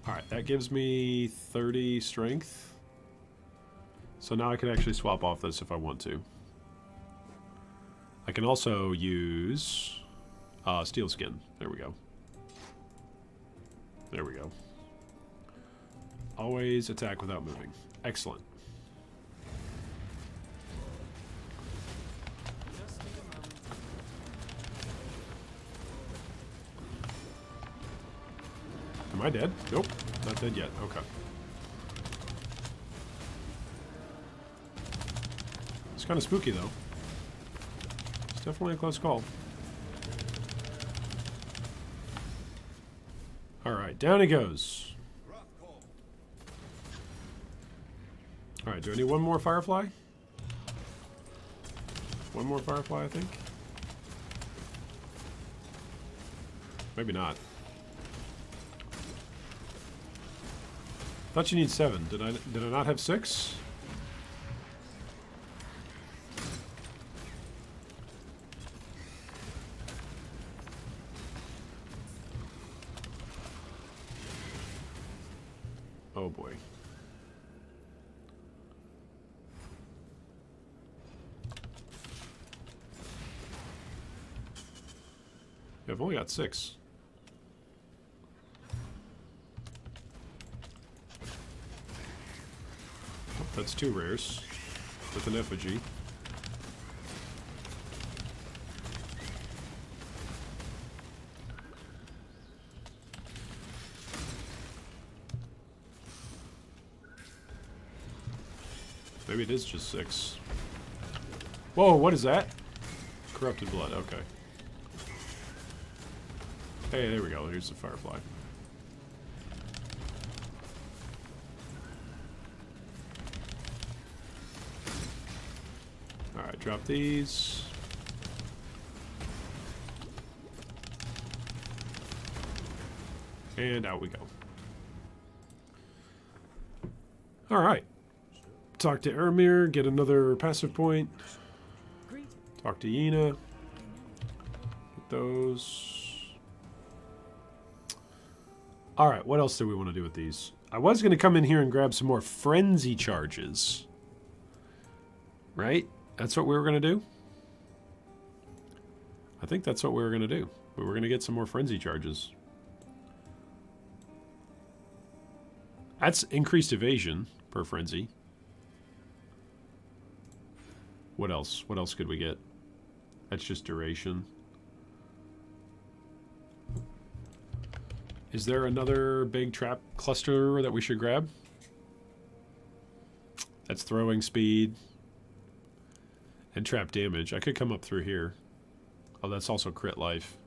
Alright, that gives me 30 strength. So now I can actually swap off this if I want to. I can also use steel skin. There we go. There we go. Always attack without moving. Excellent. Am I dead? Nope. Not dead yet. Okay. It's kind of spooky, though. It's definitely a close call. Alright, down he goes. Alright, do I need one more Firefly? One more Firefly, I think? Maybe not. Thought you need 7. Did I not have 6? Oh boy. Yeah, I've only got 6. Oh, that's 2 rares with an effigy. Maybe it is just 6. Whoa, what is that? Corrupted blood, okay. Hey, there we go. Here's the Firefly. Drop these. And out we go. Alright. Talk to Ermir, get another passive point. Talk to Yena. Get those. Alright, what else do we want to do with these? I was going to come in here and grab some more frenzy charges. Right? That's what we were going to do? I think that's what we were going to do. We were going to get some more frenzy charges. That's increased evasion per frenzy. What else? What else could we get? That's just duration. Is there another big trap cluster that we should grab? That's throwing speed. And trap damage. I could come up through here. Oh, that's also crit life.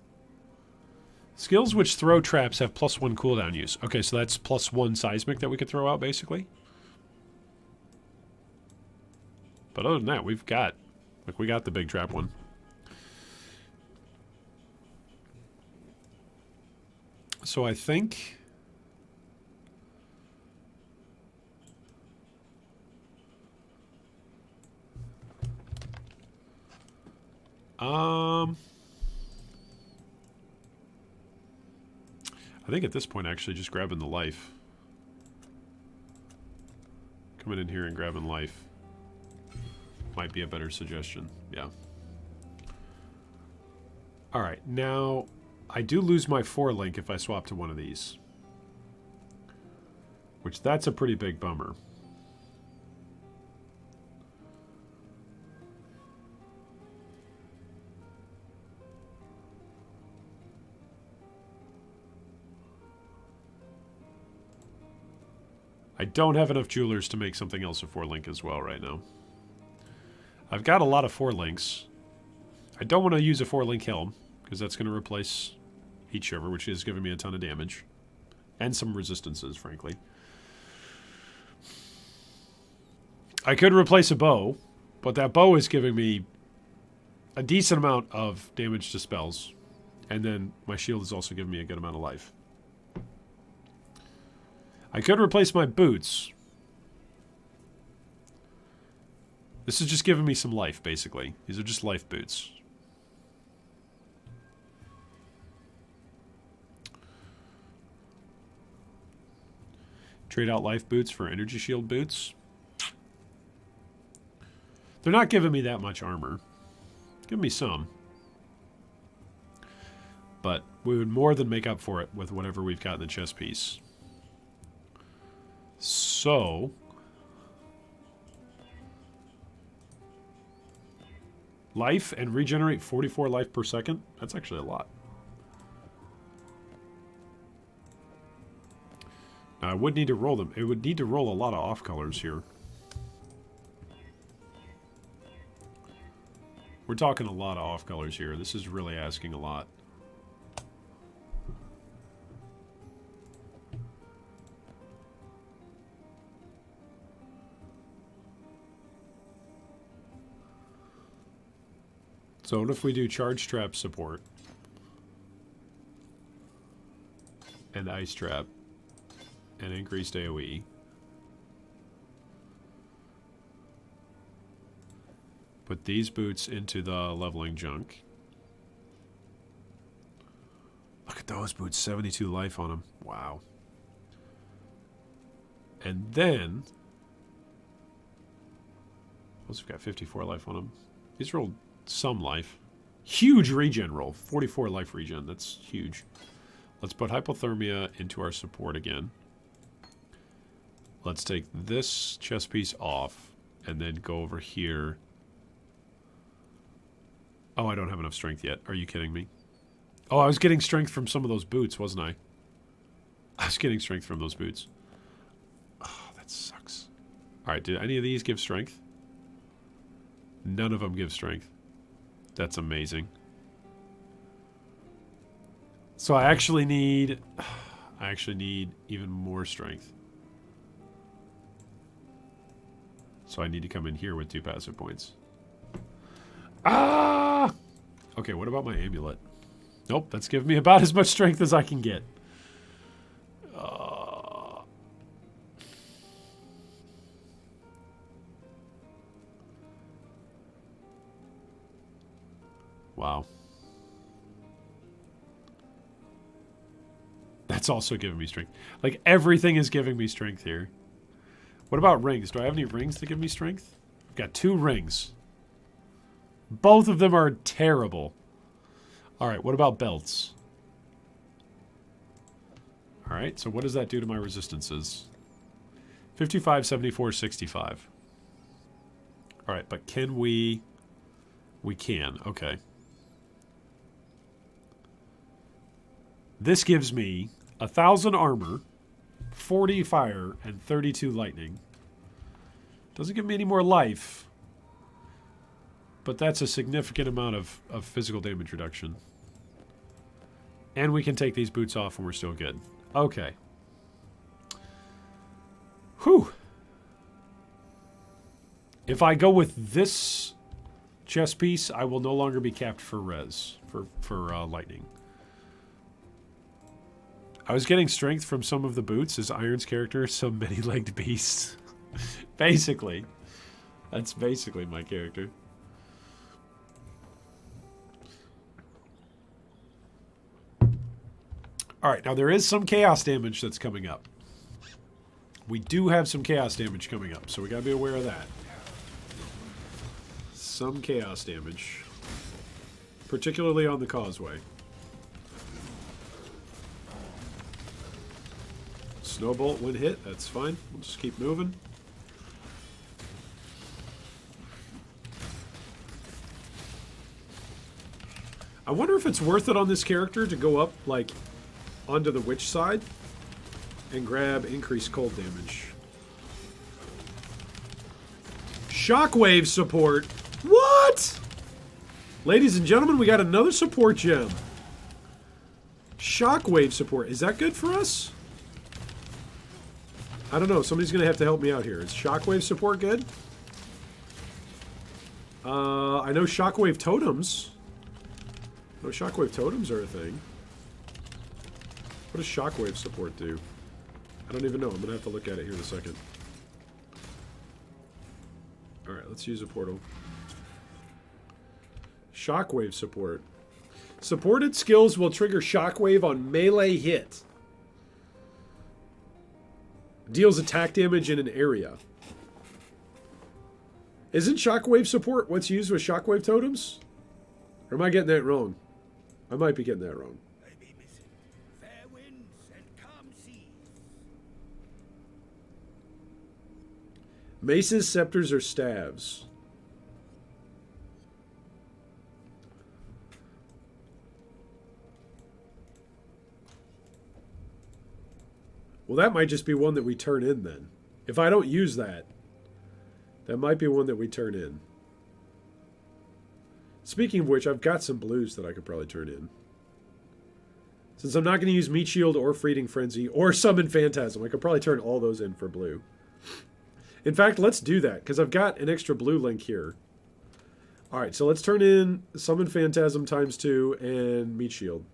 Skills which throw traps have +1 cooldown use. Okay, so that's +1 seismic that we could throw out, basically. But other than that, we've got... Like, we got the big trap one. So I think... I think at this point, actually, just grabbing the life. Coming in here and grabbing life might be a better suggestion. Yeah. Alright, now I do lose my 4-link if I swap to one of these. Which, that's a pretty big bummer. I don't have enough jewelers to make something else a 4-link as well right now. I've got a lot of 4-links. I don't want to use a 4-link helm, because that's going to replace Heat Shiver, which is giving me a ton of damage. And some resistances, frankly. I could replace a bow, but that bow is giving me a decent amount of damage to spells. And then my shield is also giving me a good amount of life. I could replace my boots. This is just giving me some life, basically. These are just life boots. Trade out life boots for energy shield boots. They're not giving me that much armor. Give me some. But we would more than make up for it with whatever we've got in the chest piece. So... life and regenerate 44 life per second? That's actually a lot. Now, I would need to roll them. It would need to roll a lot of off colors here. We're talking a lot of off colors here. This is really asking a lot. So what if we do charge trap support and ice trap and increased AoE? Put these boots into the leveling junk. Look at those boots, 72 life on them. Wow. And then those have got 54 life on them. These rolled some life. Huge regen roll. 44 life regen. That's huge. Let's put hypothermia into our support again. Let's take this chest piece off and then go over here. Oh, I don't have enough strength yet. Are you kidding me? Oh, I was getting strength from some of those boots, wasn't I? I was getting strength from those boots. Oh, that sucks. Alright, do any of these give strength? None of them give strength. That's amazing. So I actually need even more strength. So I need to come in here with 2 passive points. Ah! Okay, what about my amulet? Nope, that's giving me about as much strength as I can get. Wow. That's also giving me strength. Like, everything is giving me strength here. What about rings? Do I have any rings to give me strength? I've got 2 rings. Both of them are terrible. Alright, what about belts? Alright, so what does that do to my resistances? 55, 74, 65. Alright, but can we... We can, okay. This gives me 1,000 armor, 40 fire, and 32 lightning. Doesn't give me any more life, but that's a significant amount of physical damage reduction. And we can take these boots off and we're still good. Okay. Whew. If I go with this chest piece, I will no longer be capped for res, for lightning. I was getting strength from some of the boots. Is Iron's character some many-legged beast? Basically. That's basically my character. Alright, now there is some chaos damage that's coming up. We do have some chaos damage coming up, so we gotta be aware of that. Some chaos damage. Particularly on the causeway. Snowbolt when hit, that's fine. We'll just keep moving. I wonder if it's worth it on this character to go up, like, onto the witch side and grab increased cold damage. Shockwave support. What? Ladies and gentlemen, we got another support gem. Shockwave support. Is that good for us? I don't know. Somebody's going to have to help me out here. Is shockwave support good? I know shockwave totems. No, shockwave totems are a thing. What does shockwave support do? I don't even know. I'm going to have to look at it here in a second. Alright, let's use a portal. Shockwave support. Supported skills will trigger shockwave on melee hit. Deals attack damage in an area. Isn't shockwave support what's used with shockwave totems? Or am I getting that wrong? I might be getting that wrong. Fair winds and calm seas. Maces, scepters, or staves? Well, that might just be one that we turn in then. If I don't use that, that might be one that we turn in. Speaking of which, I've got some blues that I could probably turn in. Since I'm not going to use Meat Shield or Fleeting Frenzy or Summon Phantasm, I could probably turn all those in for blue. In fact, let's do that, because I've got an extra blue link here. Alright, so let's turn in Summon Phantasm ×2 and Meat Shield.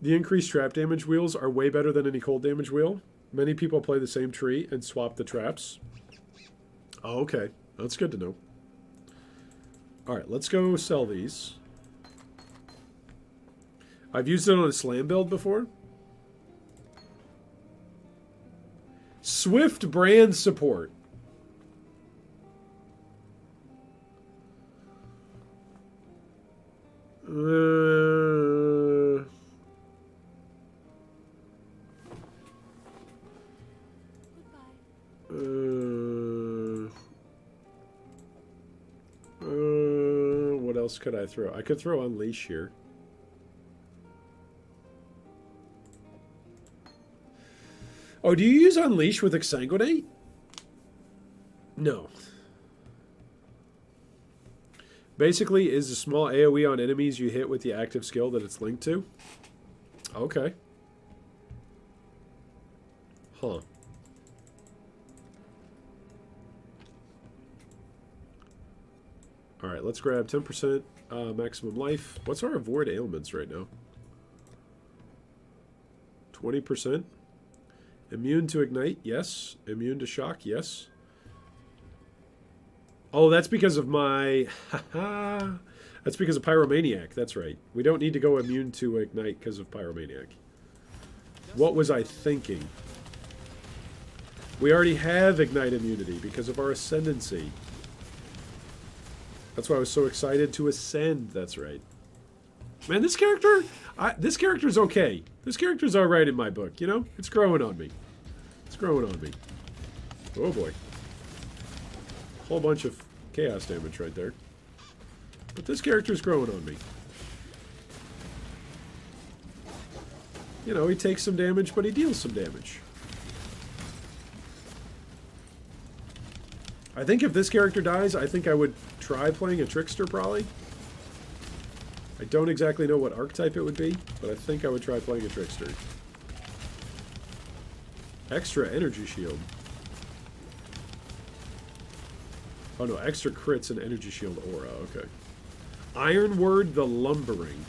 The increased trap damage wheels are way better than any cold damage wheel. Many people play the same tree and swap the traps. Oh, okay. That's good to know. Alright, let's go sell these. I've used it on a slam build before. Swift brand support. What else could I throw? I could throw Unleash here. Oh, do you use Unleash with Exsanguinate? No. Basically, is a small AoE on enemies you hit with the active skill that it's linked to. Okay. Huh. Alright, let's grab 10% maximum life. What's our avoid ailments right now? 20%. Immune to ignite, yes. Immune to shock, yes. Oh, that's because of my... That's because of Pyromaniac, that's right. We don't need to go immune to ignite because of Pyromaniac. What was I thinking? We already have ignite immunity because of our ascendancy. That's why I was so excited to ascend, that's right. Man, this character's okay. This character's alright in my book, you know? It's growing on me. It's growing on me. Oh boy. Whole bunch of chaos damage right there. But this character's growing on me. You know, he takes some damage, but he deals some damage. I think if this character dies, I think I would try playing a Trickster, probably. I don't exactly know what archetype it would be, but I think I would try playing a Trickster. Extra energy shield. Oh no, extra crits and energy shield aura, okay. Iron Word the Lumbering.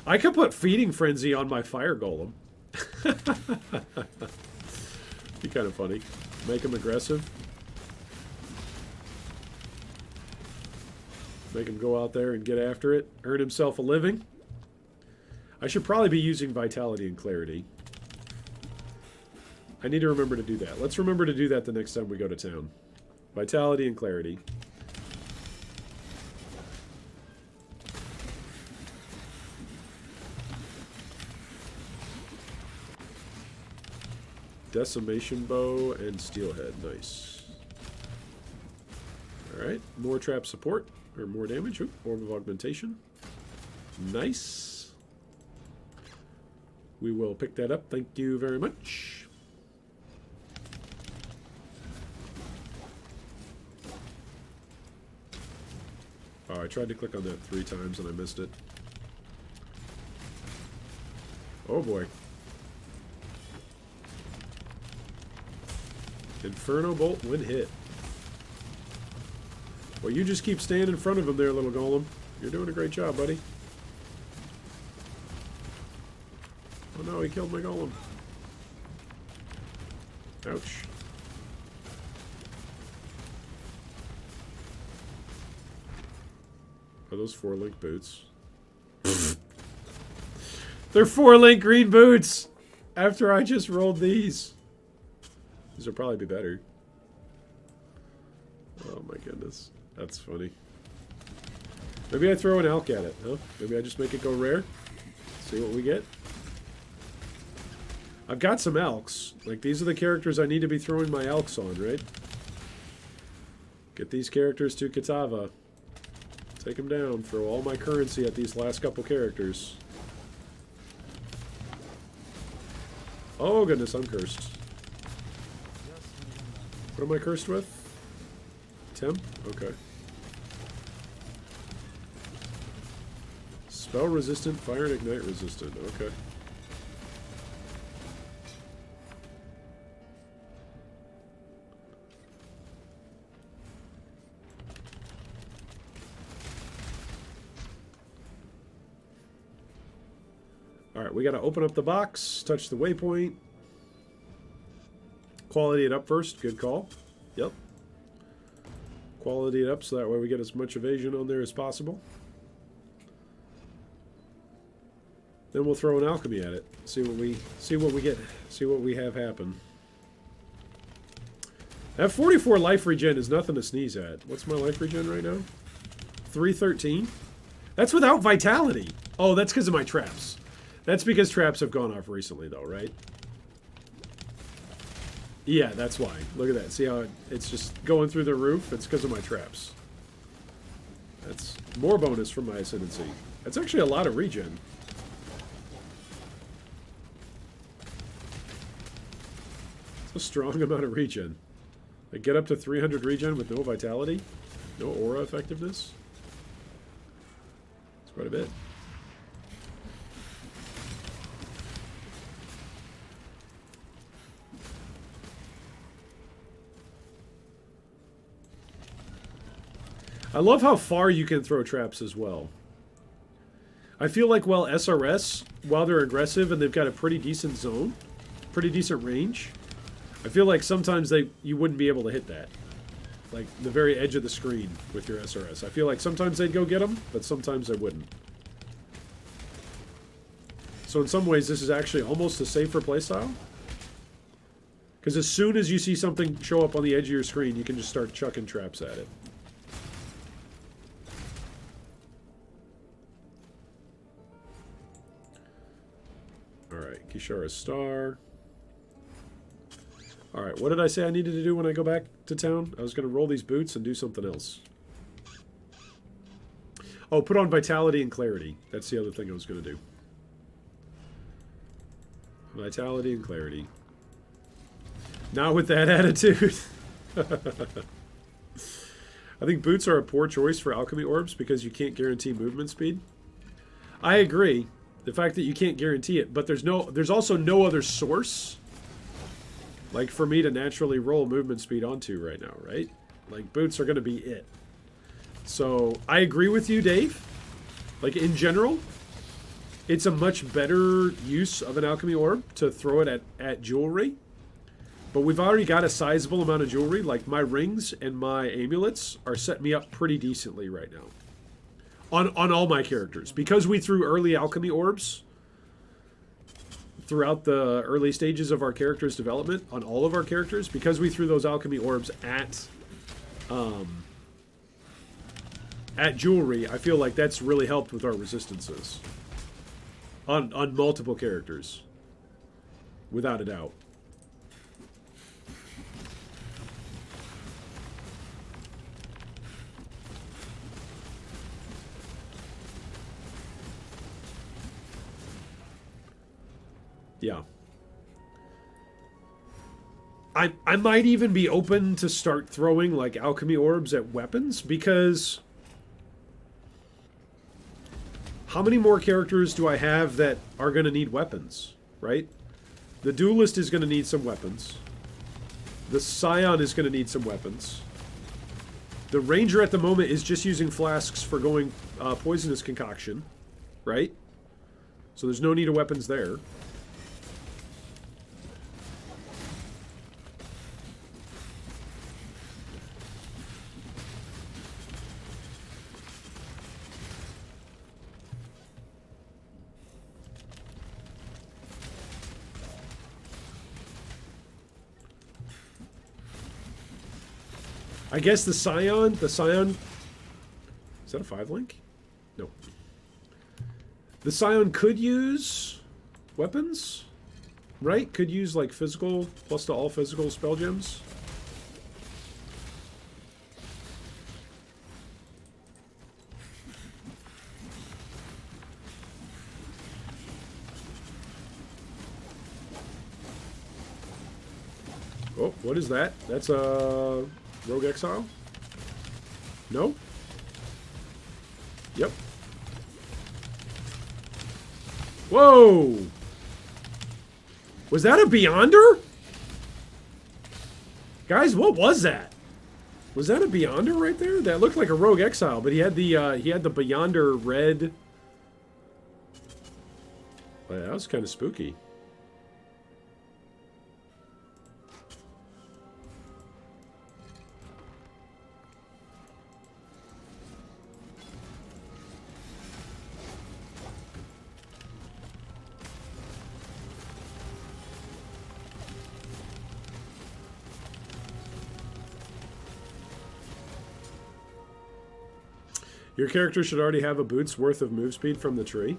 I could put Feeding Frenzy on my Fire Golem. Be kind of funny. Make him aggressive. Make him go out there and get after it. Earn himself a living. I should probably be using Vitality and Clarity. I need to remember to do that. Let's remember to do that the next time we go to town. Vitality and Clarity. Decimation Bow and Steelhead. Nice. Alright. More trap support. Or more damage. Ooh, Orb of Augmentation. Nice. We will pick that up. Thank you very much. Oh, I tried to click on that 3 times and I missed it. Oh boy. Inferno Bolt when hit. Well, you just keep staying in front of him there, little golem. You're doing a great job, buddy. Oh no, he killed my golem. Ouch. Are those 4-link boots? They're 4-link green boots! After I just rolled these. These will probably be better. Oh my goodness. That's funny. Maybe I throw an Alk at it, huh? Maybe I just make it go rare? See what we get? I've got some Alks. Like, these are the characters I need to be throwing my Alks on, right? Get these characters to Kitava. Take them down. Throw all my currency at these last couple characters. Oh goodness, I'm cursed. What am I cursed with? Temp? Okay. Spell resistant, fire and ignite resistant. Okay. Alright, we gotta open up the box, touch the waypoint. Quality it up first. Good call. Yep. Quality it up so that way we get as much evasion on there as possible. Then we'll throw an alchemy at it. See what we get. See what we have happen. That 44 life regen is nothing to sneeze at. What's my life regen right now? 313? That's without vitality. Oh, that's because of my traps. That's because traps have gone off recently though, right? Yeah, that's why. Look at that. See how it's just going through the roof? It's because of my traps. That's more bonus from my ascendancy. That's actually a lot of regen. It's a strong amount of regen. Like, get up to 300 regen with no vitality? No aura effectiveness? It's quite a bit. I love how far you can throw traps as well. I feel like, well, SRS, while they're aggressive and they've got a pretty decent zone, pretty decent range, I feel like sometimes you wouldn't be able to hit that. Like, the very edge of the screen with your SRS. I feel like sometimes they'd go get them, but sometimes they wouldn't. So in some ways, this is actually almost a safer playstyle. Because as soon as you see something show up on the edge of your screen, you can just start chucking traps at it. Alright, Kishara's star. Alright, what did I say I needed to do when I go back to town? I was going to roll these boots and do something else. Oh, put on Vitality and Clarity. That's the other thing I was going to do. Vitality and Clarity. Not with that attitude. I think boots are a poor choice for alchemy orbs because you can't guarantee movement speed. I agree. The fact that you can't guarantee it, but there's also no other source like for me to naturally roll movement speed onto right now, right? Like boots are going to be it. So I agree with you, Dave. Like in general, it's a much better use of an alchemy orb to throw it at jewelry. But we've already got a sizable amount of jewelry. Like my rings and my amulets are setting me up pretty decently right now. On all my characters. Because we threw early alchemy orbs throughout the early stages of our character's development, on all of our characters, because we threw those alchemy orbs at jewelry, I feel like that's really helped with our resistances. On multiple characters. Without a doubt. Yeah. I might even be open to start throwing like alchemy orbs at weapons, because how many more characters do I have that are going to need weapons, right? The duelist is going to need some weapons. The scion is going to need some weapons. The ranger at the moment is just using flasks for going poisonous concoction, right? So there's no need of weapons there. I guess the Scion, is that a 5-link? No. The Scion could use weapons, right? Could use like physical, plus to all physical spell gems. Oh, what is that? That's a Rogue Exile? No? Yep. Whoa! Was that a Beyonder? Guys, what was that? Was that a Beyonder right there? That looked like a Rogue Exile, but he had the Beyonder red. Oh, that was kind of spooky. Your character should already have a boot's worth of move speed from the tree.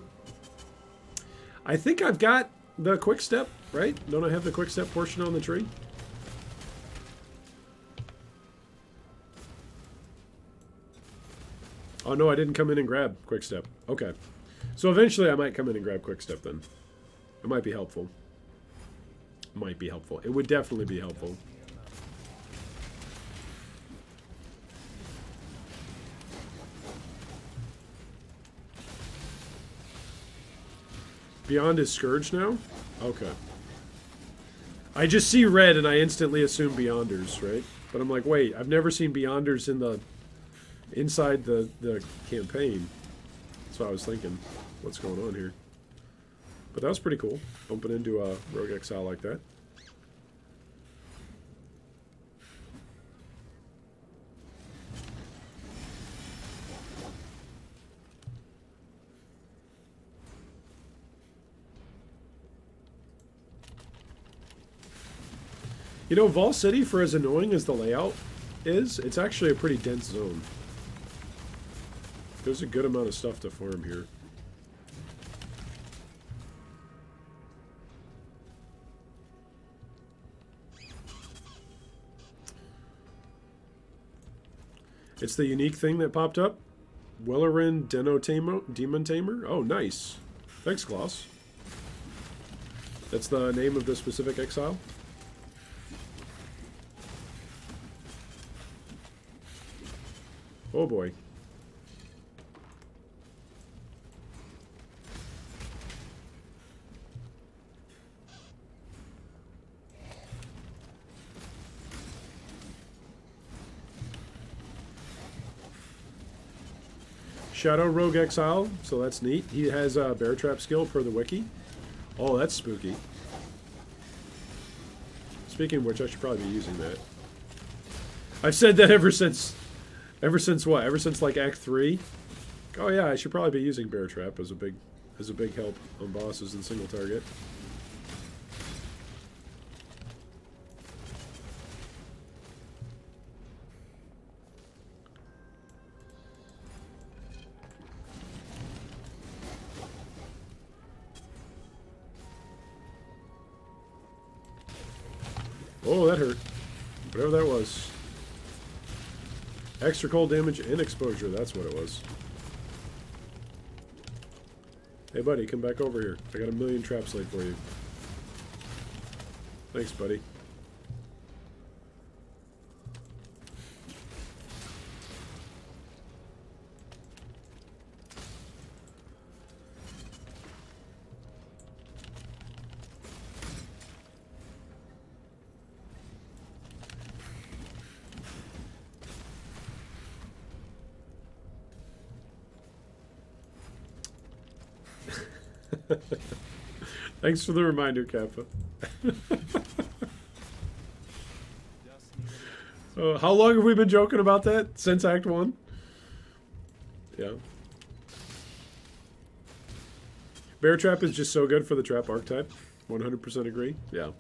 I think I've got the quick step, right? Don't I have the quick step portion on the tree? Oh no, I didn't come in and grab quick step. Okay. So eventually I might come in and grab quick step then. It might be helpful. Might be helpful. It would definitely be helpful. Beyond is Scourge now? Okay. I just see red and I instantly assume Beyonders, right? But I'm like, wait, I've never seen Beyonders in inside the campaign. That's what I was thinking. What's going on here? But that was pretty cool, bumping into a Rogue Exile like that. You know, Vol City, for as annoying as the layout is, it's actually a pretty dense zone. There's a good amount of stuff to farm here. It's the unique thing that popped up. Wellerin Demon Tamer. Oh, nice. Thanks, Klaus. That's the name of the specific exile. Oh boy. Shadow Rogue Exile, so that's neat. He has a Bear Trap skill per the wiki. Oh, that's spooky. Speaking of which, I should probably be using that. I've said that ever since what? Ever since like Act 3? Oh yeah, I should probably be using Bear Trap as a big help on bosses and single target. Oh, that hurt. Whatever that was. Extra cold damage and exposure, that's what it was. Hey buddy, come back over here. I got a million traps laid for you. Thanks, buddy. Thanks for the reminder, Kappa. How long have we been joking about that? Since Act 1? Yeah. Bear Trap is just so good for the trap archetype. 100% agree. Yeah.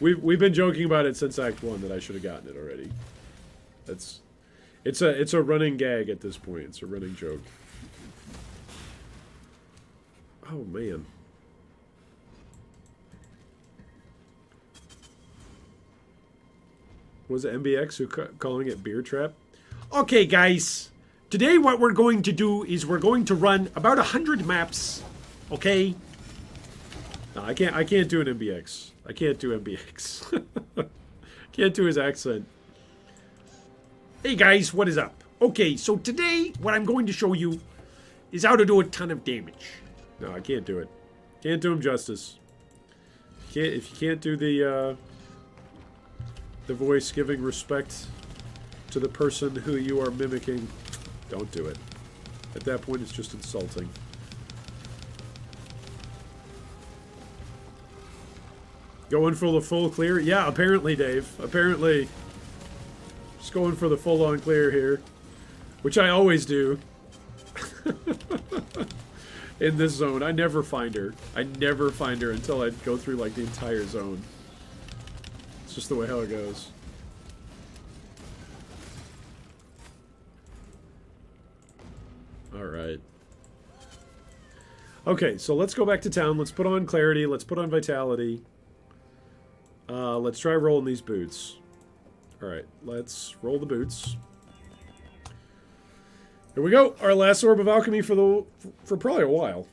We've been joking about it since Act 1 that I should have gotten it already. It's a running gag at this point. It's a running joke. Oh man. Was it MBX who calling it Beer Trap? Okay, guys. Today what we're going to do is we're going to run about 100 maps. Okay? No, I can't do an MBX. I can't do MBX. Can't do his accent. Hey guys, what is up? Okay, so today what I'm going to show you is how to do a ton of damage. No, I can't do it. Can't do him justice. If you can't do the voice giving respect to the person who you are mimicking, don't do it. At that point, it's just insulting. Going for the full clear? Yeah, apparently, Dave. Apparently. Just going for the full-on clear here. Which I always do. In this zone. I never find her. I never find her until I go through, like, the entire zone. It's just the way how it goes. Alright. Okay, so let's go back to town. Let's put on Clarity. Let's put on Vitality. Let's try rolling these boots. Alright, let's roll the boots. Here we go. Our last Orb of Alchemy for probably a while.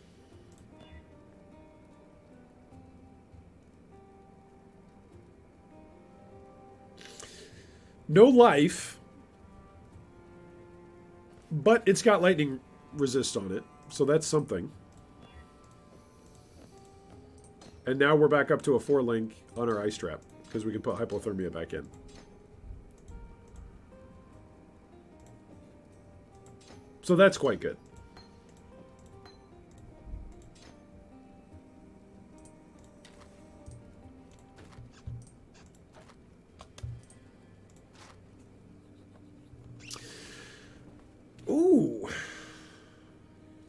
No life, but it's got lightning resist on it, so that's something. And now we're back up to a 4-link on our ice trap, because we can put hypothermia back in. So that's quite good. Ooh.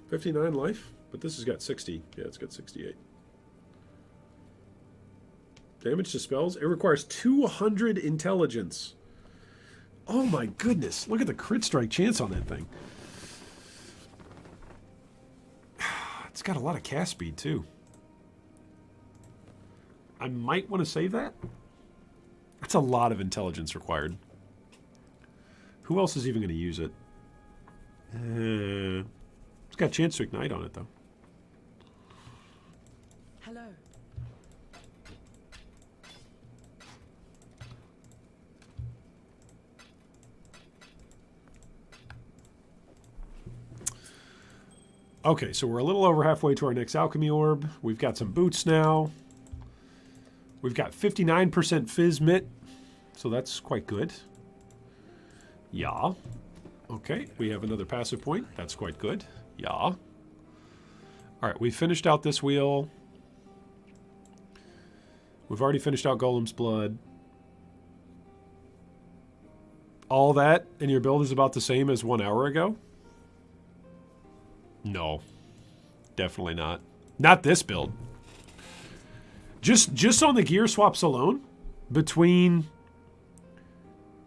59 life, but this has got 60. Yeah, it's got 68. Damage to spells. It requires 200 intelligence. Oh my goodness. Look at the crit strike chance on that thing. It's got a lot of cast speed, too. I might want to save that. That's a lot of intelligence required. Who else is even going to use it? It's got a chance to ignite on it, though. Hello. Okay, so we're a little over halfway to our next alchemy orb. We've got some boots now. We've got 59% fizz mitt, so that's quite good. Yeah. Okay, we have another passive point. That's quite good. Yeah. All right, we finished out this wheel. We've already finished out Golem's Blood. All that in your build is about the same as 1 hour ago? No. Definitely not. Not this build. Just on the gear swaps alone, between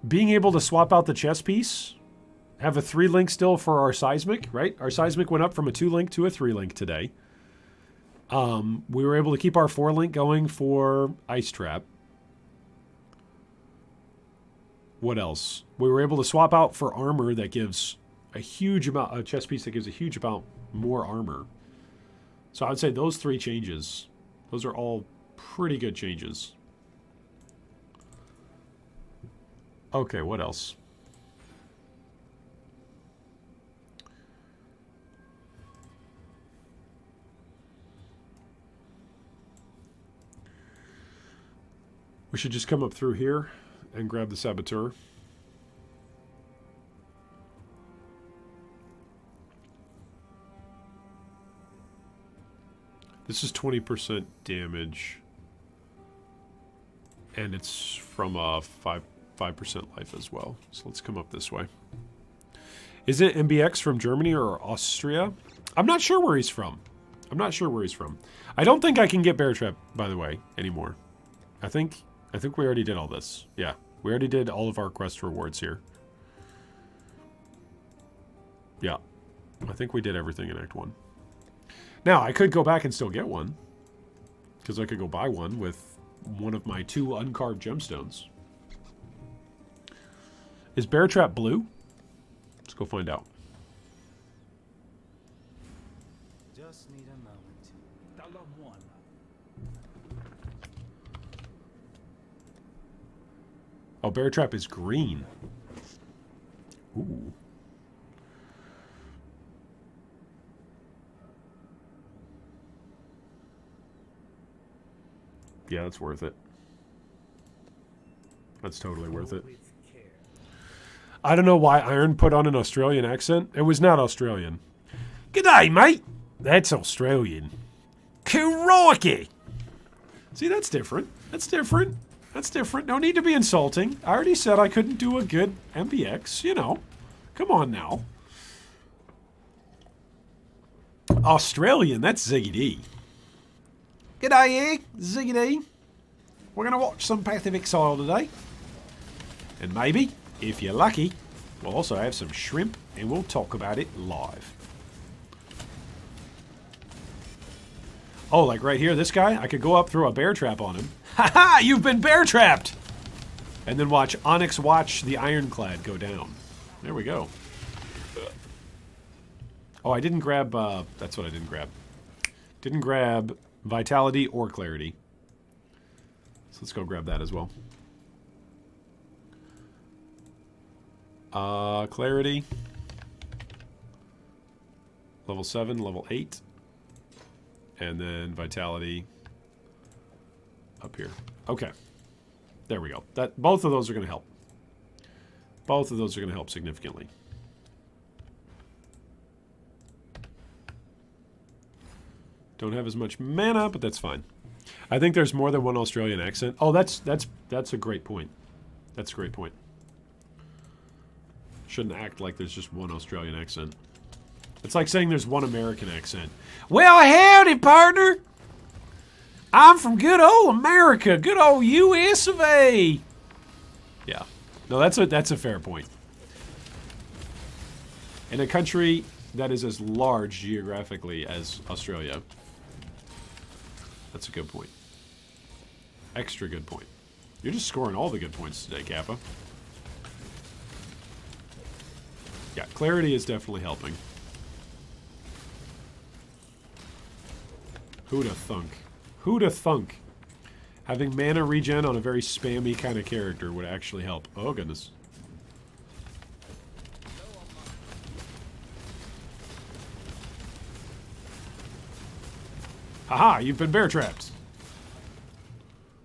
being able to swap out the chest piece, have a 3-link still for our seismic, right? Our seismic went up from a 2-link to a 3-link today. We were able to keep our 4-link going for Ice Trap. What else? We were able to swap out for armor that gives a huge amount, a chest piece that gives a huge amount more armor. So I would say those 3 changes, those are all pretty good changes. Okay, what else? We should just come up through here and grab the Saboteur. This is 20% damage. And it's from a 5% life as well. So let's come up this way. Is it MBX from Germany or Austria? I'm not sure where he's from. I'm not sure where he's from. I don't think I can get Bear Trap, by the way, anymore. I think we already did all this. Yeah, we already did all of our quest rewards here. Yeah, I think we did everything in Act 1. Now, I could go back and still get one. Because I could go buy one with one of my 2 uncarved gemstones. Is Bear Trap blue? Let's go find out. Just need a moment. Oh, Bear Trap is green. Ooh. Yeah, that's worth it. That's totally worth it. I don't know why Iron put on an Australian accent. It was not Australian. G'day, mate. That's Australian. Crikey. See, that's different. That's different. That's different. No need to be insulting. I already said I couldn't do a good MBX, you know. Come on now. Australian, that's Ziggy D. G'day, Ziggy D. We're going to watch some Path of Exile today. And maybe, if you're lucky, we'll also have some shrimp and we'll talk about it live. Oh, like right here, this guy? I could go up, throw a bear trap on him. Ha ha! You've been bear trapped! And then watch Onyx watch the Ironclad go down. There we go. Oh, I didn't grab, that's what I didn't grab. Didn't grab Vitality or Clarity. So let's go grab that as well. Clarity. Level 7, level 8. And then Vitality up here. Okay. There we go. Both of those are going to help. Both of those are going to help significantly. Don't have as much mana, but that's fine. I think there's more than one Australian accent. Oh, that's a great point. That's a great point. Shouldn't act like there's just one Australian accent. It's like saying there's one American accent. Well, howdy, partner. I'm from good old America, good old US of A. Yeah. No, that's a fair point. In a country that is as large geographically as Australia. That's a good point. Extra good point. You're just scoring all the good points today, Kappa. Yeah, clarity is definitely helping. Who'da thunk? Who'da thunk? Having mana regen on a very spammy kind of character would actually help. Oh, goodness. Haha, you've been bear trapped.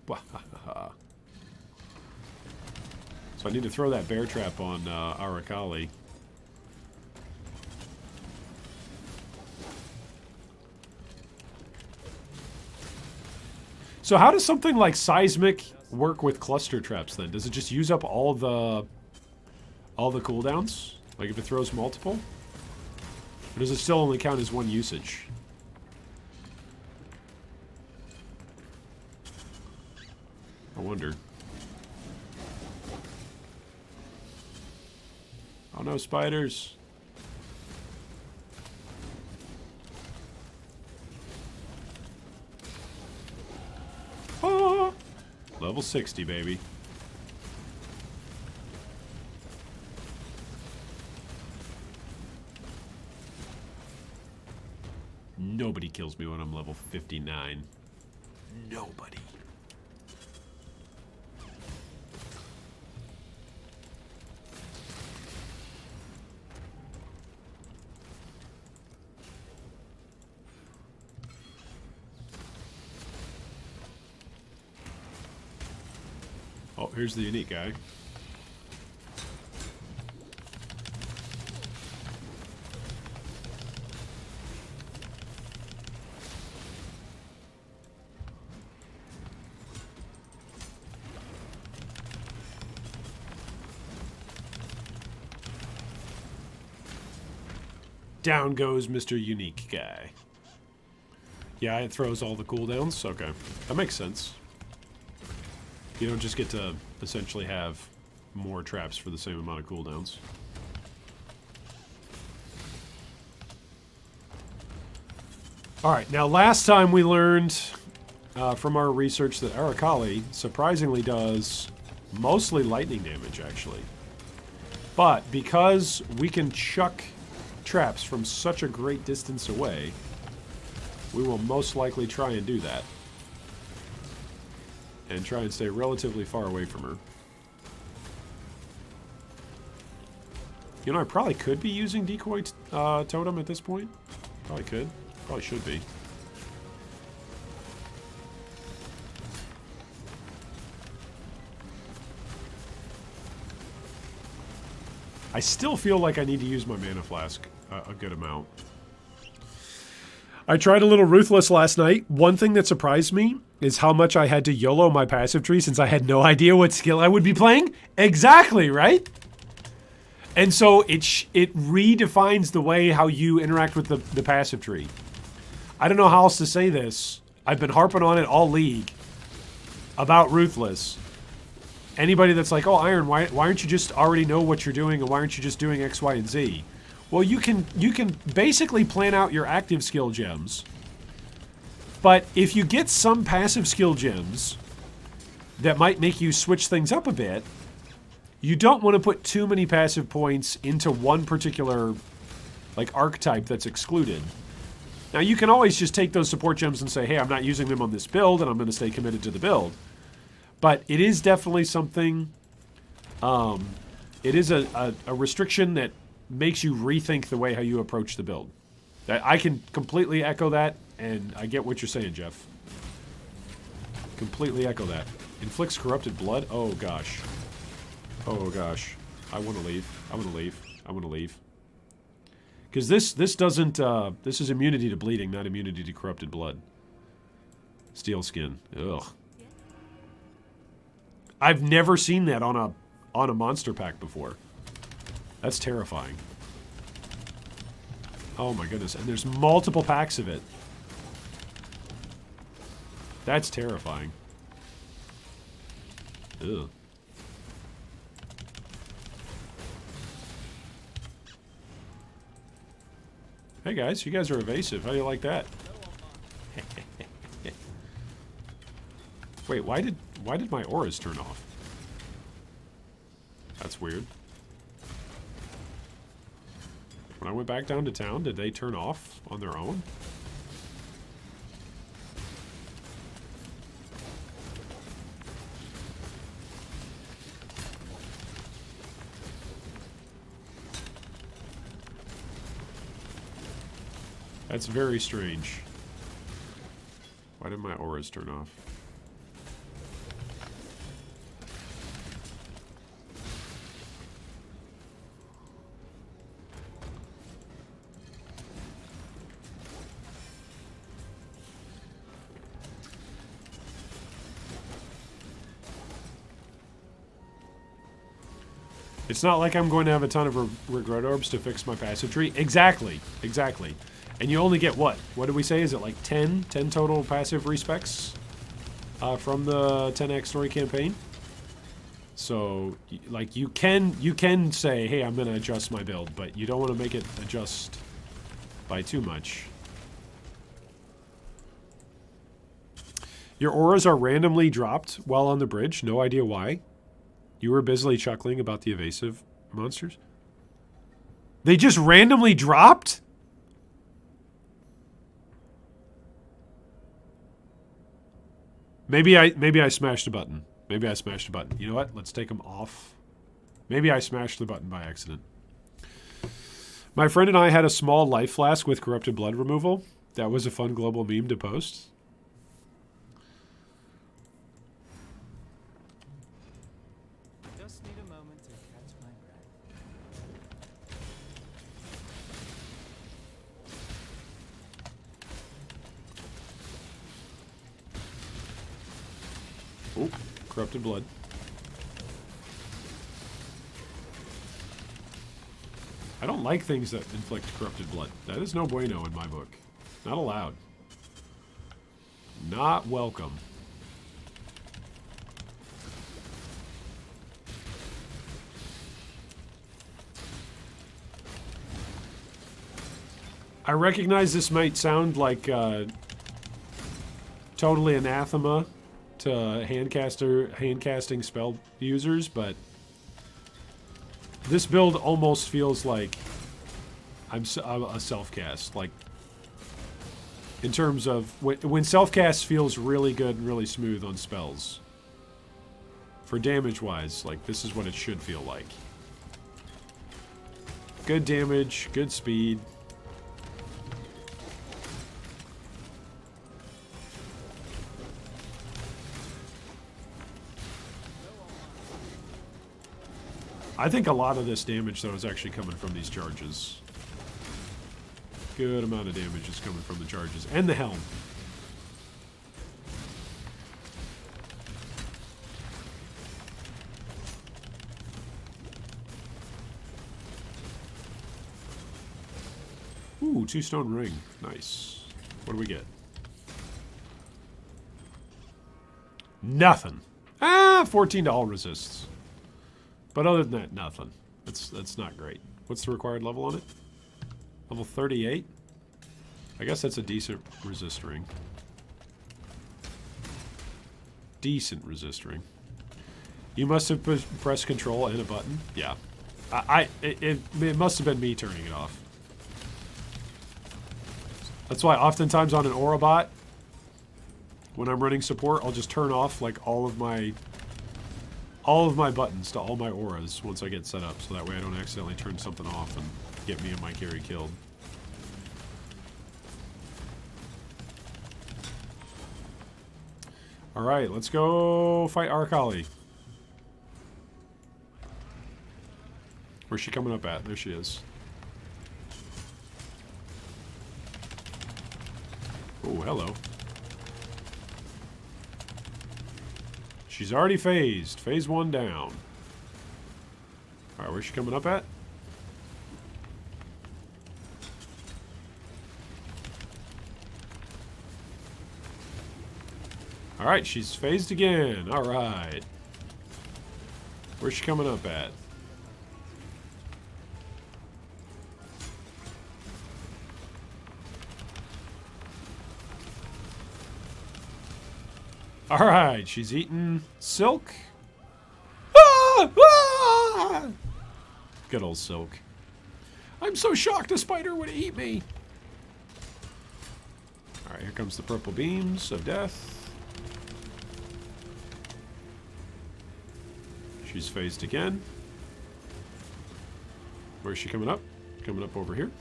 So I need to throw that bear trap on Arakali. So how does something like Seismic work with cluster traps then? Does it just use up all the cooldowns? Like if it throws multiple? Or does it still only count as one usage? I wonder. Oh no, spiders. Ah! Level 60, baby. Nobody kills me when I'm level 59. Nobody. Oh, here's the unique guy. Down goes Mr. Unique Guy. Yeah, it throws all the cooldowns. Okay, that makes sense. You don't just get to essentially have more traps for the same amount of cooldowns. Alright, now last time we learned from our research that Arakali surprisingly does mostly lightning damage, actually. But because we can chuck traps from such a great distance away, we will most likely try and do that. And try and stay relatively far away from her. You know, I probably could be using Decoy Totem at this point. Probably could. Probably should be. I still feel like I need to use my Mana Flask a good amount. I tried a little Ruthless last night. One thing that surprised me is how much I had to YOLO my passive tree since I had no idea what skill I would be playing. Exactly, right? And so it redefines the way how you interact with the passive tree. I don't know how else to say this. I've been harping on it all league about Ruthless. Anybody that's like, oh, Iron, why aren't you just already know what you're doing, and why aren't you just doing X, Y, and Z? Well, you can basically plan out your active skill gems. But if you get some passive skill gems that might make you switch things up a bit, you don't want to put too many passive points into one particular like archetype that's excluded. Now you can always just take those support gems and say, hey, I'm not using them on this build and I'm going to stay committed to the build. But it is definitely something, it is a restriction that makes you rethink the way how you approach the build. I can completely echo that, and I get what you're saying, Jeff. Completely echo that. Inflicts corrupted blood? Oh, gosh. Oh, gosh. I want to leave. I want to leave. I want to leave. Because this doesn't, this is immunity to bleeding, not immunity to corrupted blood. Steel skin. Ugh. I've never seen that on a monster pack before. That's terrifying. Oh my goodness. And there's multiple packs of it. That's terrifying. Ugh. Hey guys, you guys are evasive. How do you like that? Wait, why did my auras turn off? That's weird. When I went back down to town, did they turn off on their own? That's very strange. Why did my auras turn off? It's not like I'm going to have a ton of regret orbs to fix my passive tree. Exactly. Exactly. And you only get what? What did we say? Is it like 10? 10 total passive respecs from the 10x story campaign? So, like, you can say, hey, I'm going to adjust my build, but you don't want to make it adjust by too much. Your auras are randomly dropped while on the bridge. No idea why. You were busily chuckling about the evasive monsters. They just randomly dropped? Maybe I smashed a button. Maybe I smashed a button. You know what? Let's take them off. Maybe I smashed the button by accident. My friend and I had a small life flask with corrupted blood removal. That was a fun global meme to post. Just need a moment to catch my breath. Oh, corrupted blood. I don't like things that inflict corrupted blood. That is no bueno in my book. Not allowed. Not welcome. I recognize this might sound like totally anathema to hand casting spell users, but this build almost feels like I'm a self-cast. Like, in terms of when self-cast feels really good and really smooth on spells. For damage-wise, like, this is what it should feel like. Good damage, good speed. I think a lot of this damage, though, is actually coming from these charges. Good amount of damage is coming from the charges. And the helm. Ooh, 2-stone ring. Nice. What do we get? Nothing. Ah, 14 to all resists. But other than that, nothing. That's not great. What's the required level on it? Level 38? I guess that's a decent resist ring. Decent resist ring. You must have pressed control and a button. Yeah. It must have been me turning it off. That's why oftentimes on an aura bot, when I'm running support, I'll just turn off like all of my buttons to all my auras once I get set up, so that way I don't accidentally turn something off and get me and my carry killed. Alright, let's go fight Arkali. Where's she coming up at? There she is. Oh, hello. She's already phased. Phase 1 down. Alright, where's she coming up at? Alright, she's phased again. Alright. Where's she coming up at? Alright, she's eating silk. Ah! Ah! Good old silk. I'm so shocked a spider would eat me. Alright, here comes the purple beams of death. She's phased again. Where's she coming up? Coming up over here.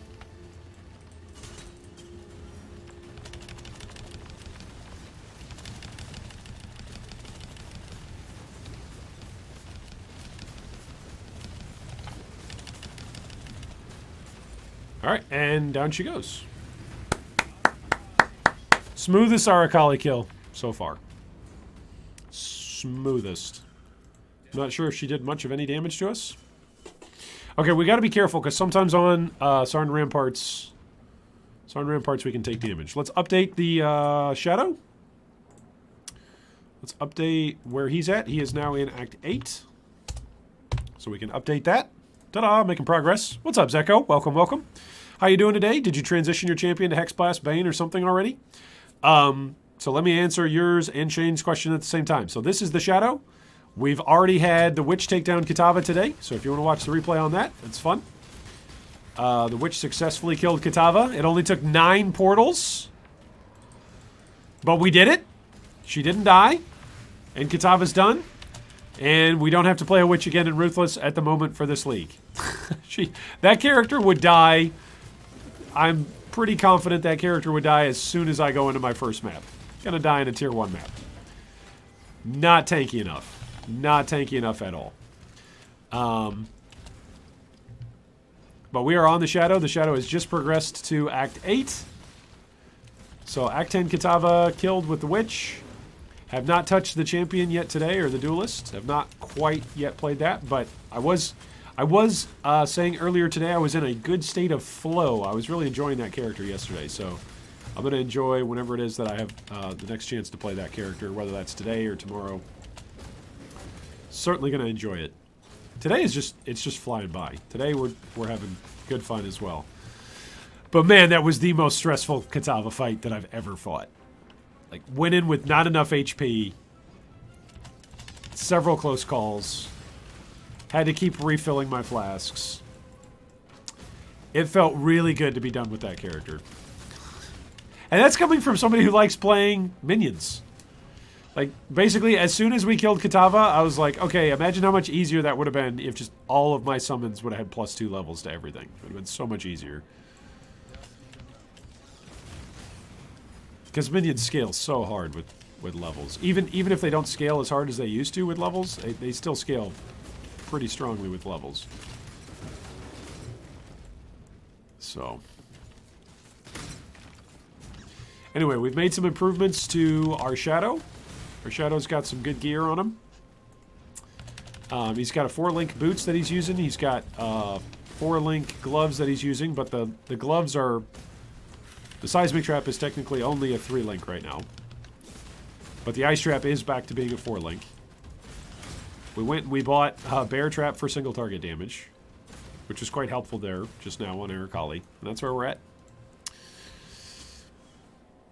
Alright, and down she goes. Smoothest Arakali kill so far. Smoothest. Not sure if she did much of any damage to us. Okay, we got to be careful because sometimes on Sarn Ramparts we can take damage. Let's update the Shadow. Let's update where he's at. He is now in Act 8. So we can update that. Ta-da, making progress. What's up, Zeko? Welcome, welcome. How you doing today? Did you transition your champion to Hexblast, Bane, or something already? So let me answer yours and Shane's question at the same time. So this is the Shadow. We've already had the Witch take down Kitava today, so if you want to watch the replay on that, it's fun. The Witch successfully killed Kitava. It only took 9 portals. But we did it. She didn't die. And Kitava's done. And we don't have to play a Witch again in Ruthless at the moment for this league. That character would die. I'm pretty confident that character would die as soon as I go into my first map. Gonna die in a tier 1 map. Not tanky enough. Not tanky enough at all. But we are on the Shadow. The Shadow has just progressed to Act 8. So Act 10 Kitava killed with the Witch. Have not touched the champion yet today, or the duelist. Have not quite yet played that, but I was saying earlier today I was in a good state of flow. I was really enjoying that character yesterday, so I'm going to enjoy whenever it is that I have the next chance to play that character, whether that's today or tomorrow. Certainly going to enjoy it. Today is it's just flying by. Today we're having good fun as well. But man, that was the most stressful Kitava fight that I've ever fought. Like, went in with not enough HP. Several close calls. Had to keep refilling my flasks. It felt really good to be done with that character. And that's coming from somebody who likes playing minions. Like, basically, as soon as we killed Kitava, I was like, okay, imagine how much easier that would have been if just all of my summons would have had +2 levels to everything. It would have been so much easier. Because minions scale so hard with levels. Even if they don't scale as hard as they used to with levels, they still scale pretty strongly with levels. So. Anyway, we've made some improvements to our Shadow. Our Shadow's got some good gear on him. He's got a 4-link boots that he's using. He's got 4-link gloves that he's using, but the gloves are... The Seismic Trap is technically only a 3-link right now. But the Ice Trap is back to being a 4-link. We went and we bought Bear Trap for single target damage, which was quite helpful there just now on Arakali. And that's where we're at.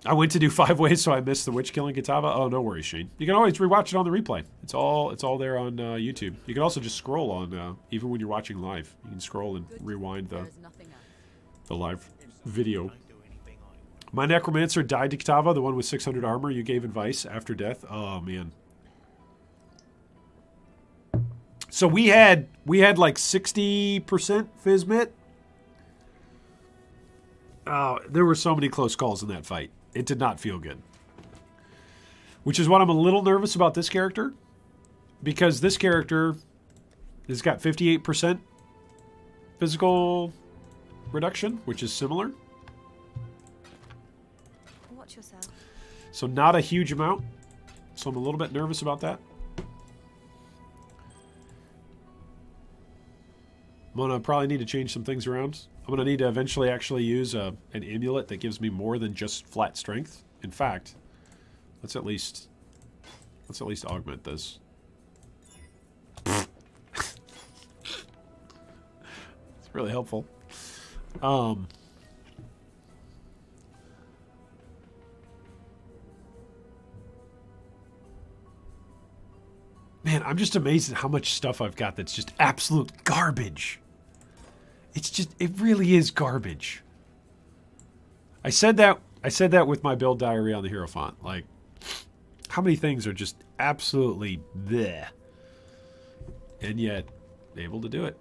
I went to do 5 ways, so I missed the Witch killing Kitava. Oh, no worries, Shane. You can always rewatch it on the replay. It's all there on YouTube. You can also just scroll on, even when you're watching live. You can scroll and rewind the live video. My Necromancer died to Kitava, the one with 600 armor you gave advice after death. Oh, man. So we had like 60% Fizmit. Oh, there were so many close calls in that fight. It did not feel good. Which is what I'm a little nervous about this character. Because this character has got 58% physical reduction, which is similar. Watch your So not a huge amount. So I'm a little bit nervous about that. I'm going to probably need to change some things around. I'm going to need to eventually actually use an amulet that gives me more than just flat strength. In fact, let's at least augment this. It's really helpful. Man, I'm just amazed at how much stuff I've got that's just absolute garbage. It's just, it really is garbage. I said that with my build diary on the Hierophant. Like, how many things are just absolutely bleh. And yet, able to do it.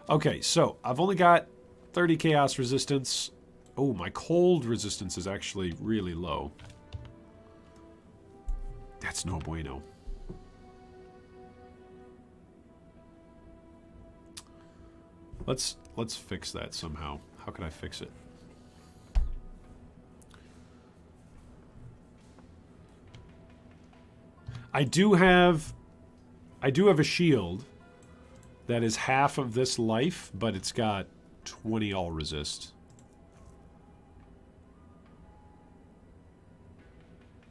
Okay, so I've only got 30 chaos resistance. Oh, my cold resistance is actually really low. That's no bueno. Let's fix that somehow. How can I fix it? I do have a shield that is half of this life, but it's got 20 all resist.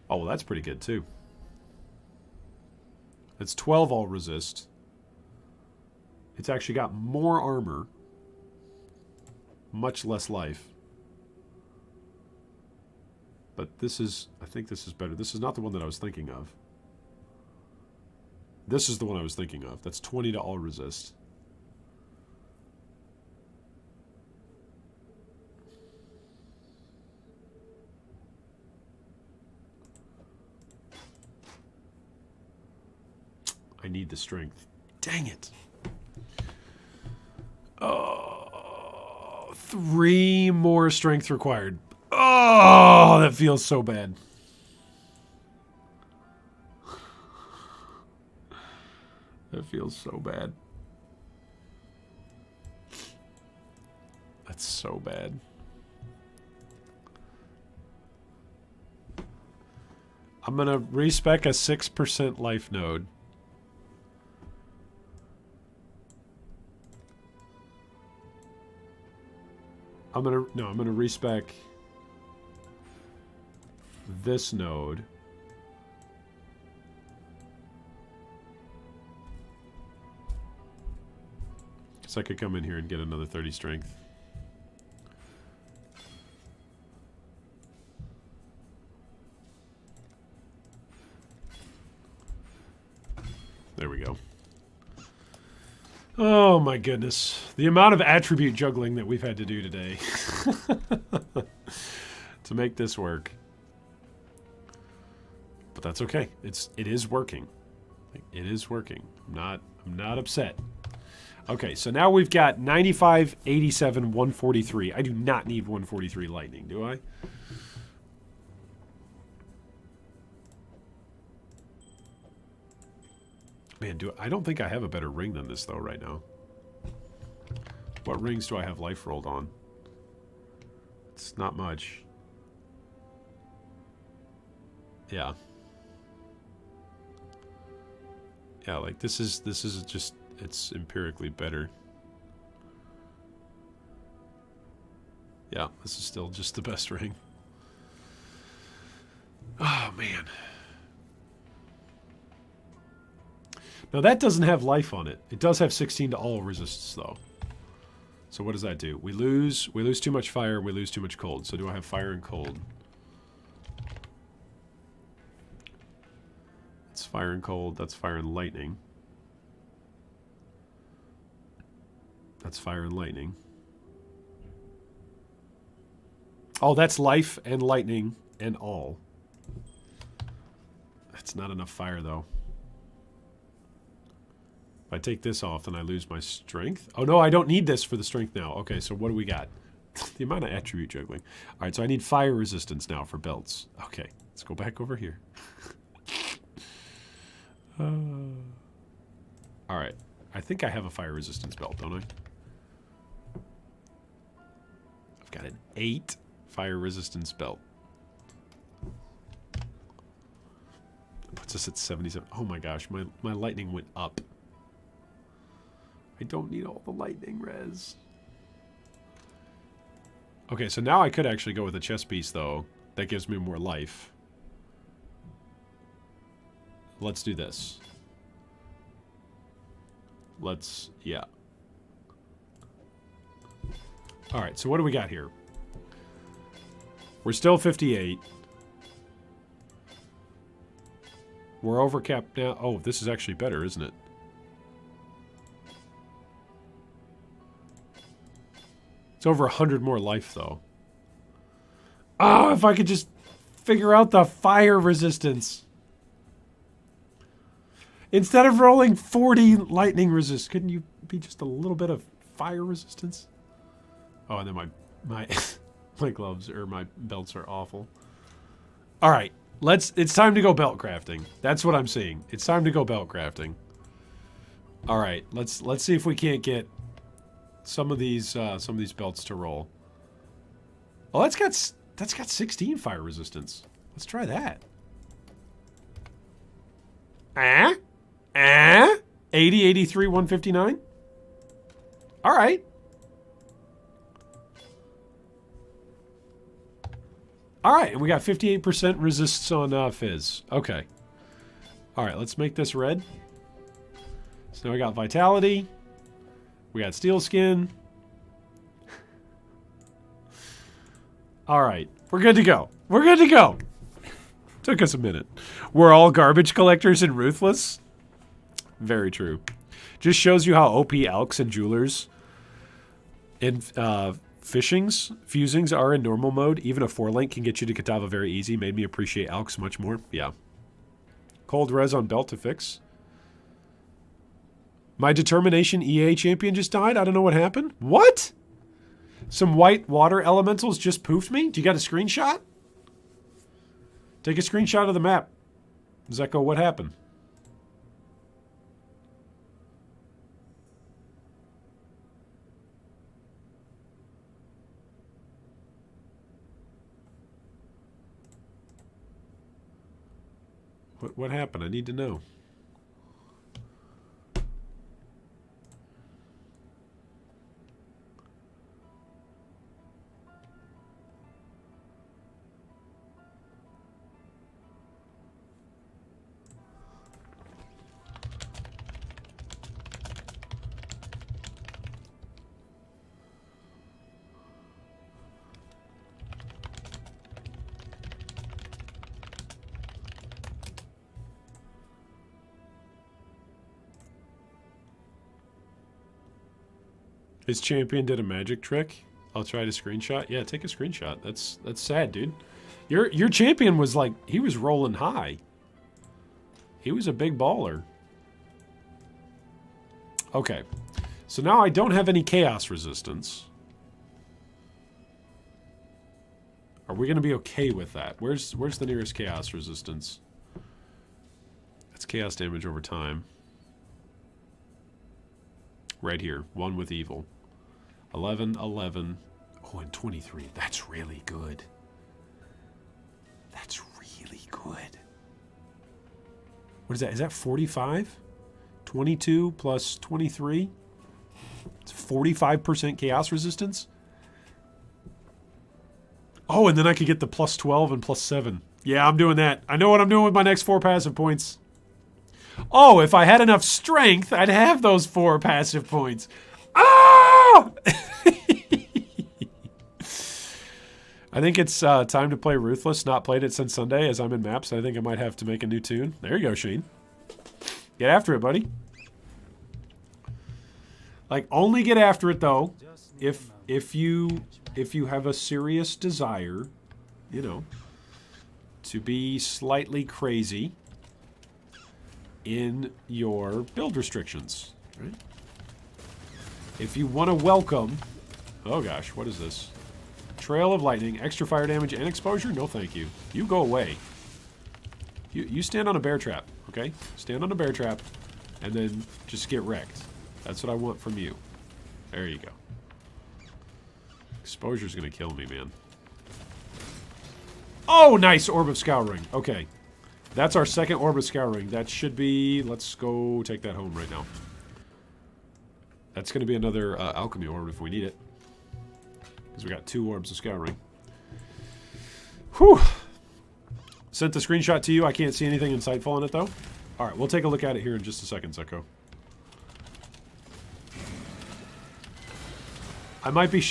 Oh, well, that's pretty good too. It's 12 all resist. It's actually got more armor, much less life. But this is, I think this is better. This is not the one that I was thinking of. This is the one I was thinking of. That's 20 to all resist. I need the strength. Dang it. Oh, 3 more strength required. Oh, that feels so bad. That feels so bad. That's so bad. I'm gonna respec a 6% life node. I'm gonna respec this node. So I could come in here and get another 30 strength. There we go. Oh my goodness. The amount of attribute juggling that we've had to do today to make this work. But that's okay. It is working. It is working. I'm not upset. Okay, so now we've got 95, 87, 143. I do not need 143 lightning, do I? Man, I don't think I have a better ring than this, though, right now. What rings do I have life rolled on? It's not much. Yeah. Yeah, like, this is just... It's empirically better. Yeah, this is still just the best ring. Oh, man. Now, that doesn't have life on it. It does have 16 to all resists, though. So what does that do? We lose too much fire, we lose too much cold. So do I have fire and cold? It's fire and cold. That's fire and lightning. That's fire and lightning. Oh, that's life and lightning and all. That's not enough fire, though. If I take this off, then I lose my strength. Oh, no, I don't need this for the strength now. Okay, so what do we got? The amount of attribute juggling. All right, so I need fire resistance now for belts. Okay, let's go back over here. All right, I think I have a fire resistance belt, don't I? Got an 8 fire resistance belt. just at 77. Oh my gosh, my lightning went up. I don't need all the lightning res. Okay, so now I could actually go with a chess piece, though. That gives me more life. Let's do this. Yeah. Alright, so what do we got here? We're still 58. We're overcapped now. Oh, this is actually better, isn't it? It's over 100 more life, though. Oh, if I could just figure out the fire resistance. Instead of rolling 40 lightning resist, couldn't you be just a little bit of fire resistance? Oh, and then my my gloves or my belts are awful. All right, it's time to go belt crafting. That's what I'm seeing. It's time to go belt crafting. All right, let's see if we can't get some of these belts to roll. Oh, that's got 16 fire resistance. Let's try that. 80, 83, 159. All right. All right, and we got 58% resists on Fizz. Okay. All right, let's make this red. So now we got Vitality. We got Steel Skin. All right, we're good to go. We're good to go. Took us a minute. We're all garbage collectors in Ruthless. Very true. Just shows you how OP Alks and Jewelers and fusings are in normal mode. Even a 4-link can get you to Katava very easy. Made me appreciate Alks much more. Yeah. Cold res on belt to fix. My Determination EA champion just died. I don't know what happened. What? Some white water elementals just poofed me? Do you got a screenshot? Take a screenshot of the map. Zeko, what happened? What happened? I need to know. His champion did a magic trick. I'll try to screenshot. Yeah, take a screenshot. That's sad, dude. Your champion was like, he was rolling high. He was a big baller. Okay. So now I don't have any chaos resistance. Are we going to be okay with that? Where's the nearest chaos resistance? That's chaos damage over time. Right here. 1 with evil. 11, 11. Oh, and 23. That's really good. That's really good. What is that? Is that 45? 22 plus 23? It's 45% chaos resistance? Oh, and then I could get the plus 12 and plus 7. Yeah, I'm doing that. I know what I'm doing with my next 4 passive points. Oh, if I had enough strength, I'd have those 4 passive points. Ah! I think it's time to play Ruthless. Not played it since Sunday as I'm in maps. I think I might have to make a new tune. There you go, Shane. Get after it, buddy. Like, only get after it, though, if you have a serious desire, you know, to be slightly crazy in your build restrictions, right? If you want to welcome... Oh gosh, what is this? Trail of Lightning, extra fire damage and exposure? No thank you. You go away. You stand on a bear trap, okay? Stand on a bear trap and then just get wrecked. That's what I want from you. There you go. Exposure's gonna kill me, man. Oh, nice! Orb of Scouring. Okay. That's our second orb of scouring. That should be... Let's go take that home right now. That's going to be another alchemy orb if we need it. Because we got 2 orbs of scouring. Whew! Sent the screenshot to you. I can't see anything insightful on it, though. Alright, we'll take a look at it here in just a second, Zeko. I might be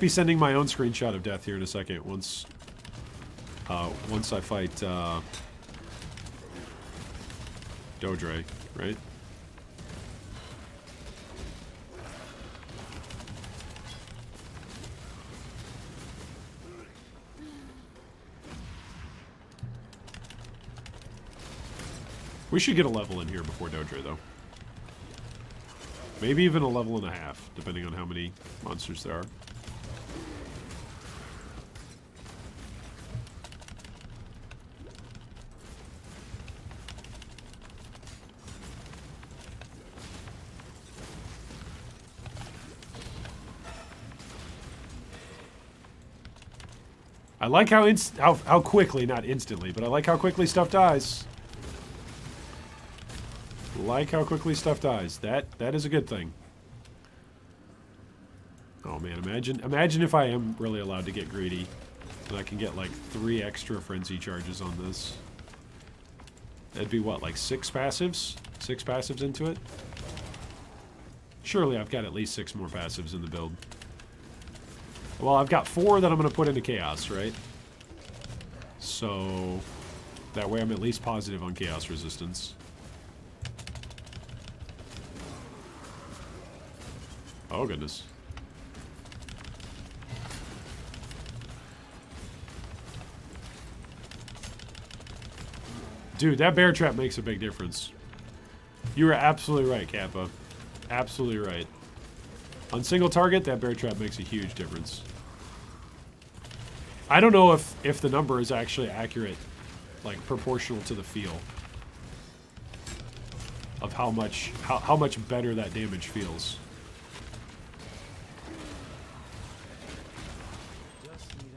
sending my own screenshot of death here in a second once I fight Dodre, right? We should get a level in here before Dodre, though. Maybe even a level and a half, depending on how many monsters there are. I like how quickly, not instantly, but I like how quickly stuff dies. Like how quickly stuff dies. That is a good thing. Oh man, imagine if I am really allowed to get greedy and I can get like 3 extra frenzy charges on this. That'd be what, like 6 passives? 6 passives into it? Surely I've got at least 6 more passives in the build. Well, I've got 4 that I'm going to put into chaos, right? So that way I'm at least positive on chaos resistance. Oh, goodness. Dude, that bear trap makes a big difference. You were absolutely right, Kappa. Absolutely right. On single target, that bear trap makes a huge difference. I don't know if the number is actually accurate, like proportional to the feel of how much better that damage feels.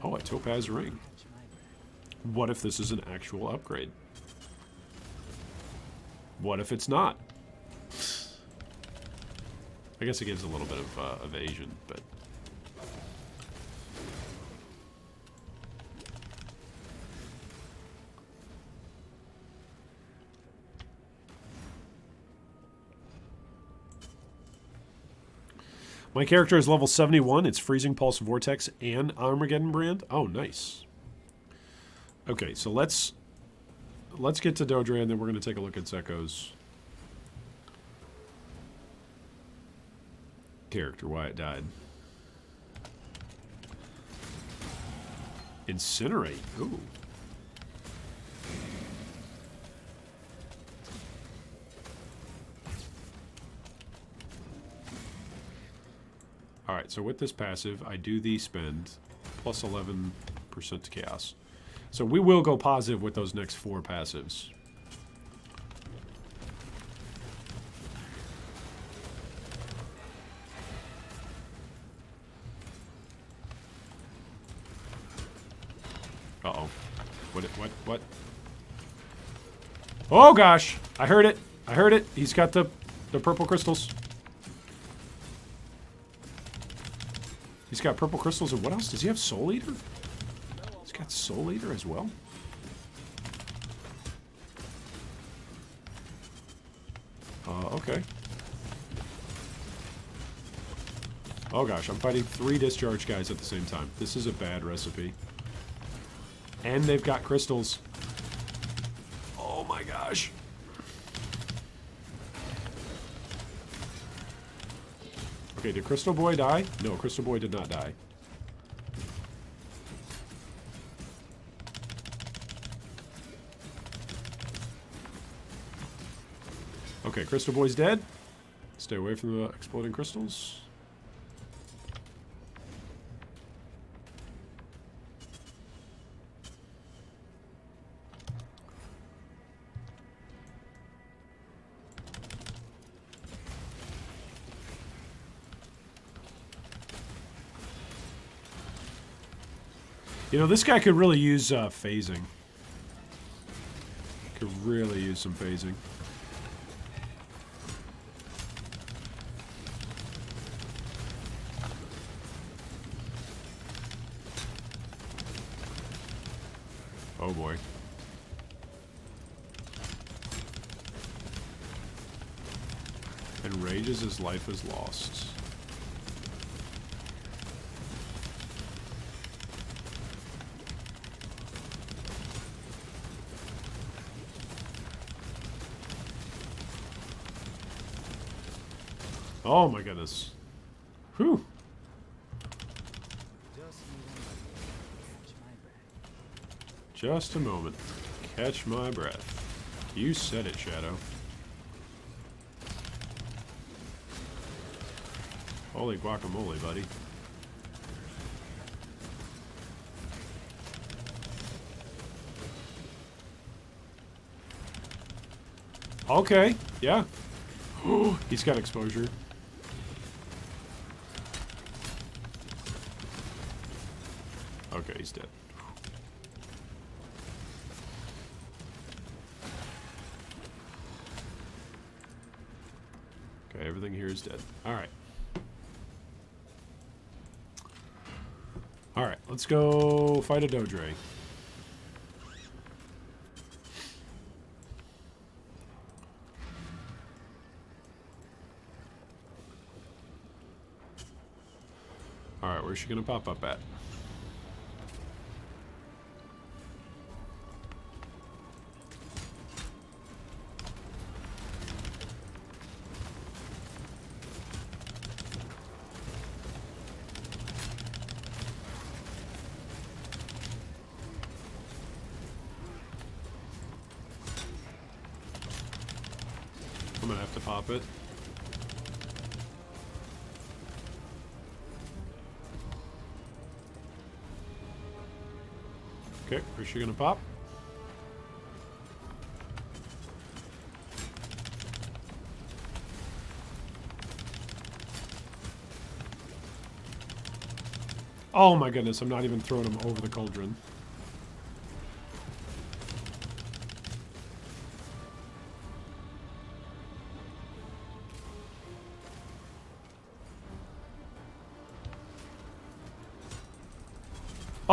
Oh, a topaz ring. What if this is an actual upgrade? What if it's not? I guess it gives a little bit of evasion, but... My character is level 71. It's Freezing Pulse Vortex and Armageddon Brand. Oh, nice. Okay, so let's get to Dodre, and then we're going to take a look at Zeko's character, why it died. Incinerate. Ooh. Alright, so with this passive, I do the spend plus 11% to chaos. So we will go positive with those next 4 passives. Uh-oh. What? Oh gosh! I heard it! I heard it! He's got the purple crystals. He's got purple crystals, and what else? Does he have Soul Eater? He's got Soul Eater as well? Okay. Oh gosh, I'm fighting 3 discharge guys at the same time. This is a bad recipe. And they've got crystals. Oh my gosh. Okay, did Crystal Boy die? No, Crystal Boy did not die. Okay, Crystal Boy's dead. Stay away from the exploding crystals. You know, this guy could really use phasing. Could really use some phasing. Oh boy. And rages as life is lost. Oh my goodness. Whew. Just a moment. Catch my breath. You said it, Shadow. Holy guacamole, buddy. Okay, yeah. He's got exposure. Okay, he's dead. Okay, everything here is dead. Alright. Alright, let's go fight a Dodre. Alright, where's she gonna pop up at? I'm gonna have to pop it. Okay, where's she gonna pop? Oh my goodness, I'm not even throwing him over the cauldron.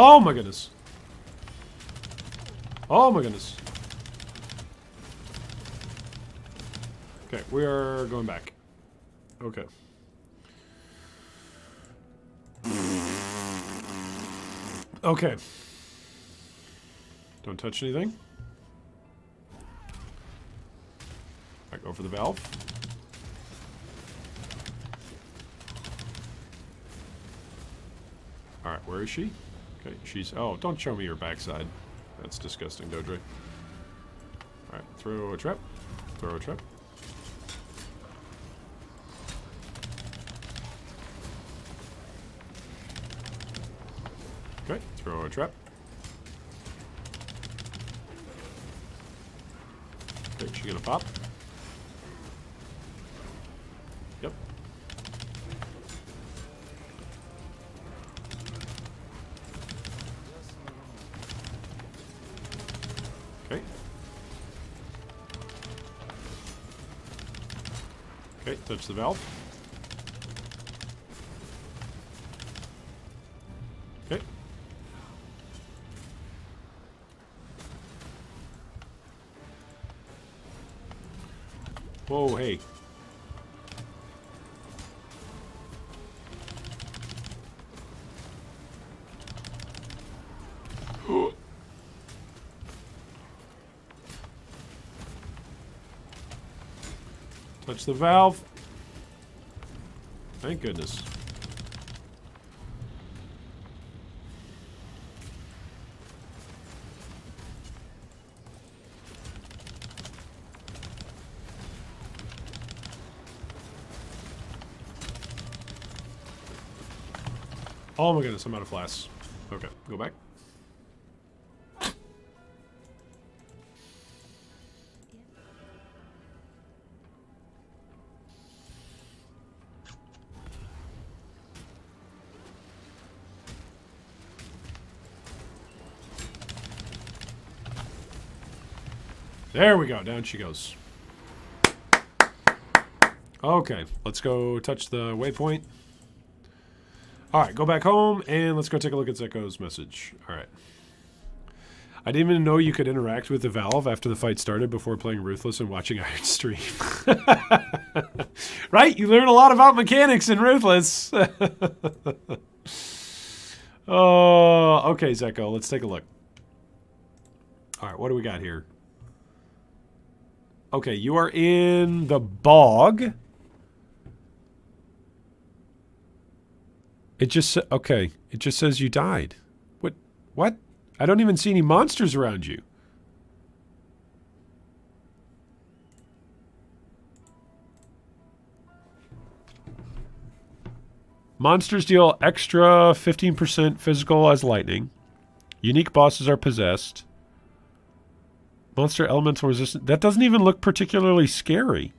Oh my goodness. Oh my goodness. Okay, we are going back. Okay. Okay. Don't touch anything. I go for the valve. Alright, where is she? Okay, she's... Oh, don't show me your backside. That's disgusting, Dodre. Alright, throw a trap. Throw a trap. Okay, throw a trap. Okay, she gonna pop? Yep. Okay. Okay, touch the valve. Okay. Whoa, hey. Touch the valve. Thank goodness. Oh my goodness, I'm out of flasks. Okay, go back. There we go. Down she goes. Okay, let's go touch the waypoint. All right, go back home, and let's go take a look at Zeko's message. All right. I didn't even know you could interact with the Valve after the fight started before playing Ruthless and watching Iron stream. Right? You learn a lot about mechanics in Ruthless. Oh, okay, Zeko, let's take a look. All right, what do we got here? Okay, you are in the bog. It just okay. It just says you died. What? What? I don't even see any monsters around you. Monsters deal extra 15% physical as lightning. Unique bosses are possessed. Monster elemental resistance. That doesn't even look particularly scary.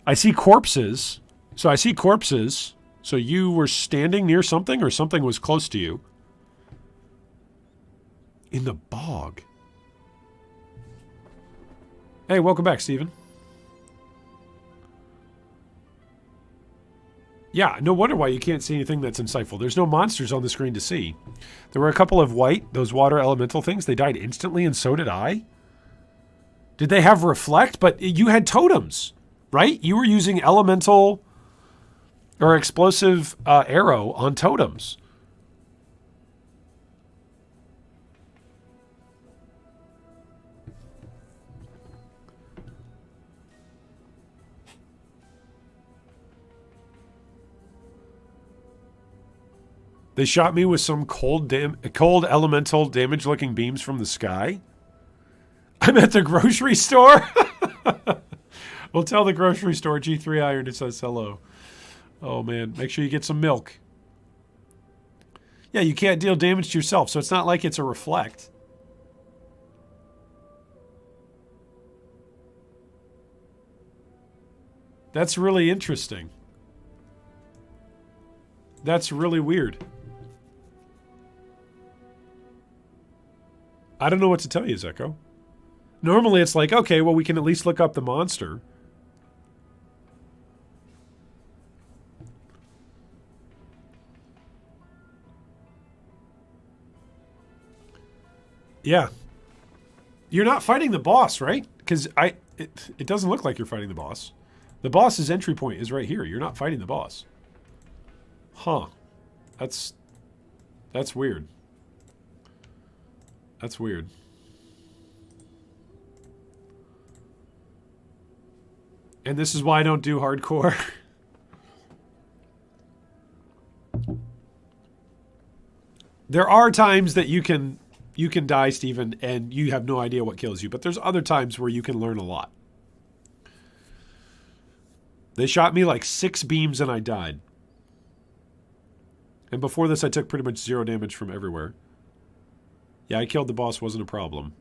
I see corpses. So I see corpses. So you were standing near something or something was close to you. In the bog. Hey, welcome back, Steven. Yeah, no wonder why you can't see anything that's insightful. There's no monsters on the screen to see. There were a couple of white, those water elemental things. They died instantly, and so did I. Did they have reflect? But you had totems, right? You were using elemental or explosive arrow on totems. They shot me with some cold elemental damage-looking beams from the sky. I'm at the grocery store. We'll tell the grocery store G3 Iron it says hello. Oh, man. Make sure you get some milk. Yeah, you can't deal damage to yourself, so it's not like it's a reflect. That's really interesting. That's really weird. I don't know what to tell you, Zeko. Normally it's like, okay, well, we can at least look up the monster. Yeah. You're not fighting the boss, right? Because it doesn't look like you're fighting the boss. The boss's entry point is right here. You're not fighting the boss. Huh. That's weird. That's weird. And this is why I don't do hardcore. There are times that you can die, Steven, and you have no idea what kills you, but there's other times where you can learn a lot. They shot me like 6 beams and I died. And before this, I took pretty much 0 damage from everywhere. Yeah, I killed the boss, wasn't a problem.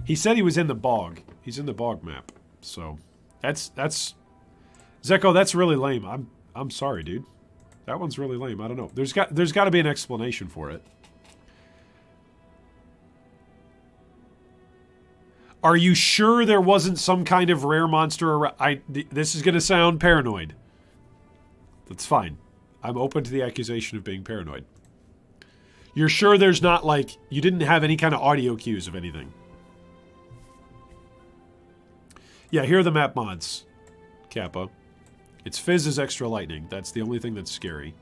He said he was in the bog. He's in the bog map. So, that's Zeko, that's really lame. I'm sorry, dude. That one's really lame. I don't know. There's got to be an explanation for it. Are you sure there wasn't some kind of rare monster around? This is going to sound paranoid. That's fine. I'm open to the accusation of being paranoid. You're sure there's not, like, you didn't have any kind of audio cues of anything? Yeah, here are the map mods, Kappa. It's Fizz is extra lightning. That's the only thing that's scary.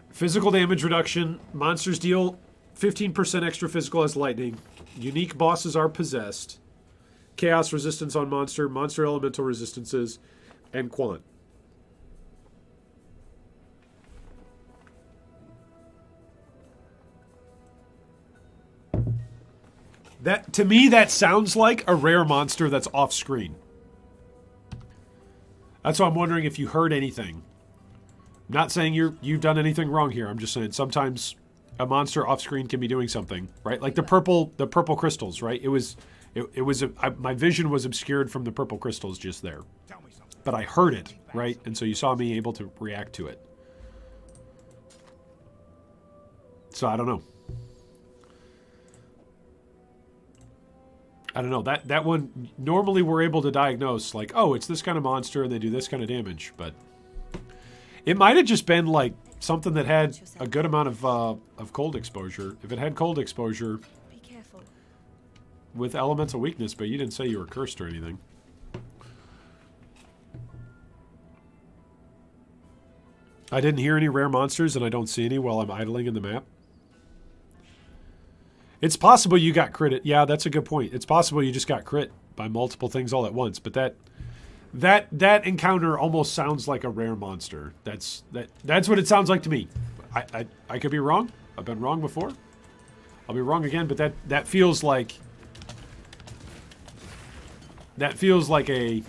Physical damage reduction. Monsters deal 15% extra physical as lightning. Unique bosses are possessed. Chaos resistance on monster. Monster elemental resistances. And quant. That, to me, that sounds like a rare monster that's off screen. That's why I'm wondering if you heard anything. I'm not saying you've done anything wrong here. I'm just saying sometimes a monster off screen can be doing something, right? Like the purple crystals, right? My vision was obscured from the purple crystals just there. Tell me something. but I heard it, right? And so you saw me able to react to it. So I don't know. I don't know. That one, normally we're able to diagnose, like, oh, it's this kind of monster and they do this kind of damage, but it might have just been like something that had a good amount of cold exposure. If it had cold exposure Be careful. with elemental weakness, but you didn't say you were cursed or anything. I didn't hear any rare monsters and I don't see any while I'm idling in the map. It's possible you got crit. Yeah, that's a good point. It's possible you just got crit by multiple things all at once, but that encounter almost sounds like a rare monster. That's what it sounds like to me. I could be wrong. I've been wrong before. I'll be wrong again, but that feels like a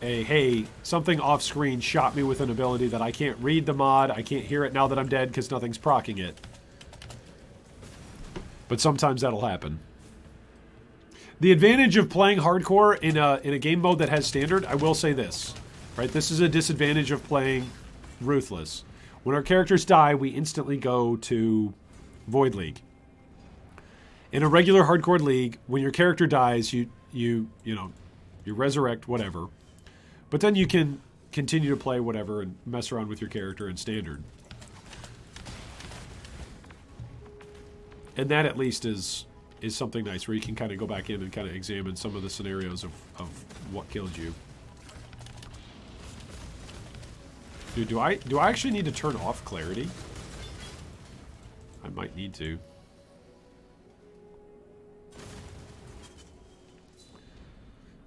hey, something off screen shot me with an ability that I can't read the mod. I can't hear it now that I'm dead because nothing's proccing it. But sometimes that'll happen. The advantage of playing hardcore in a game mode that has standard, I will say this, right? This is a disadvantage of playing Ruthless. When our characters die, we instantly go to Void League. In a regular hardcore league, when your character dies, you resurrect whatever. But then you can continue to play whatever and mess around with your character in standard. And that at least is something nice where you can kind of go back in and kind of examine some of the scenarios of what killed you. Dude, do I actually need to turn off clarity? I might need to.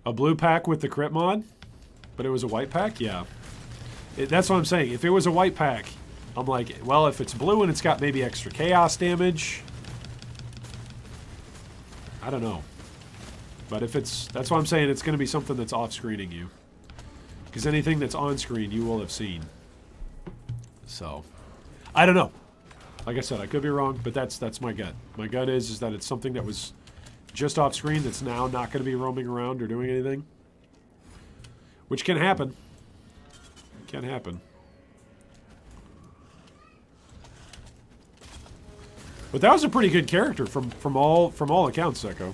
A blue pack with the crit mod? But it was a white pack? Yeah. That's what I'm saying. If it was a white pack, I'm like, well, if it's blue and it's got maybe extra chaos damage, I don't know. But if it's... That's why I'm saying it's going to be something that's off-screening you. Because anything that's on-screen, you will have seen. So, I don't know. Like I said, I could be wrong, but that's my gut. My gut is that it's something that was just off-screen that's now not going to be roaming around or doing anything. Which can happen. Can happen. But that was a pretty good character from all accounts, Echo.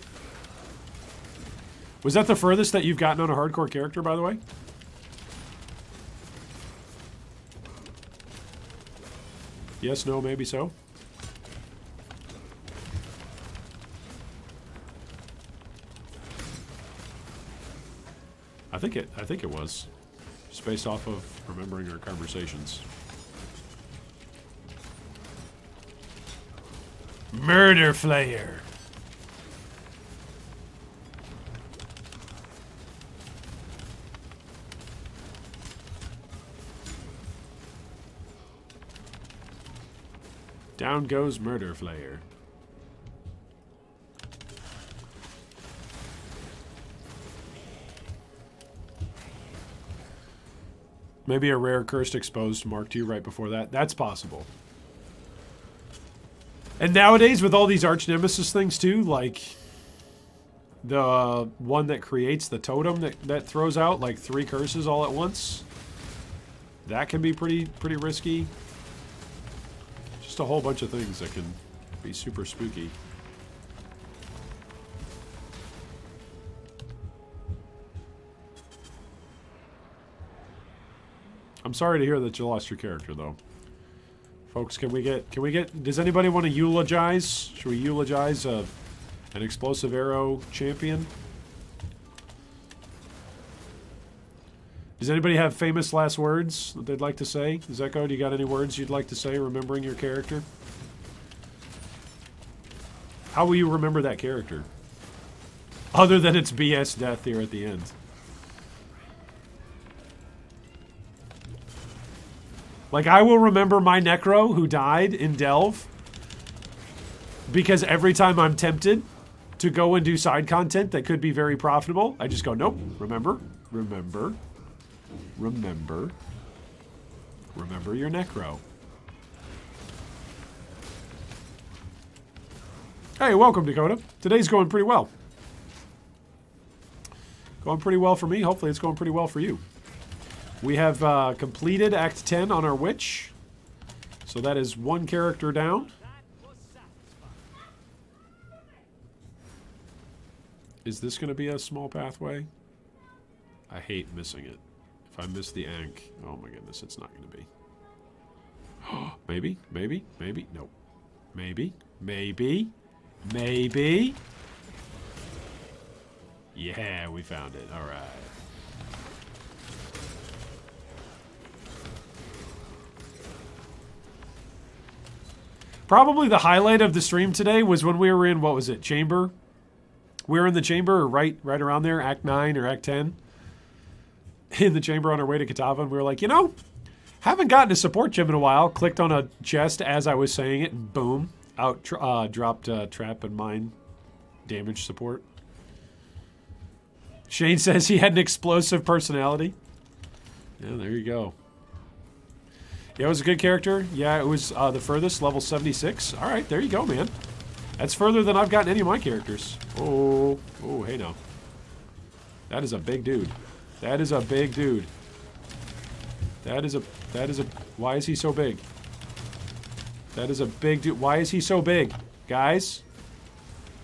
Was that the furthest that you've gotten on a hardcore character, by the way? Yes, no, maybe so. I think it was. Just based off of remembering our conversations. Murder Flayer. Down goes Murder Flayer. Maybe a rare cursed exposed marked you right before that. That's possible. And nowadays, with all these arch nemesis things too, like the one that creates the totem that throws out like 3 curses all at once, that can be pretty risky. Just a whole bunch of things that can be super spooky. I'm sorry to hear that you lost your character, though. Folks, can we get, does anybody want to eulogize? Should we eulogize an explosive arrow champion? Does anybody have famous last words that they'd like to say? Zeko, do you got any words you'd like to say remembering your character? How will you remember that character? Other than its BS death here at the end. Like, I will remember my Necro who died in Delve because every time I'm tempted to go and do side content that could be very profitable, I just go, nope, remember your Necro. Hey, welcome, Dakota. Today's going pretty well. Going pretty well for me. Hopefully it's going pretty well for you. We have completed Act 10 on our witch. So that is one character down. Is this going to be a small pathway? I hate missing it. If I miss the Ankh, oh my goodness, it's not going to be. Maybe, maybe, maybe, no. Maybe, maybe, maybe. Yeah, we found it. All right. Probably the highlight of the stream today was when we were in, what was it, chamber? We were in the chamber, right around there, Act 9 or Act 10. In the chamber on our way to Katava, and we were like, you know, haven't gotten a support gem in a while. Clicked on a chest as I was saying it, and boom, out dropped trap and mine damage support. Shane says he had an explosive personality. Yeah, there you go. Yeah, it was a good character. Yeah, it was the furthest, level 76. All right, there you go, man. That's further than I've gotten any of my characters. Oh, hey now. That is a big dude. That is a big dude. That is a, why is he so big? That is a big dude. Why is he so big? Guys?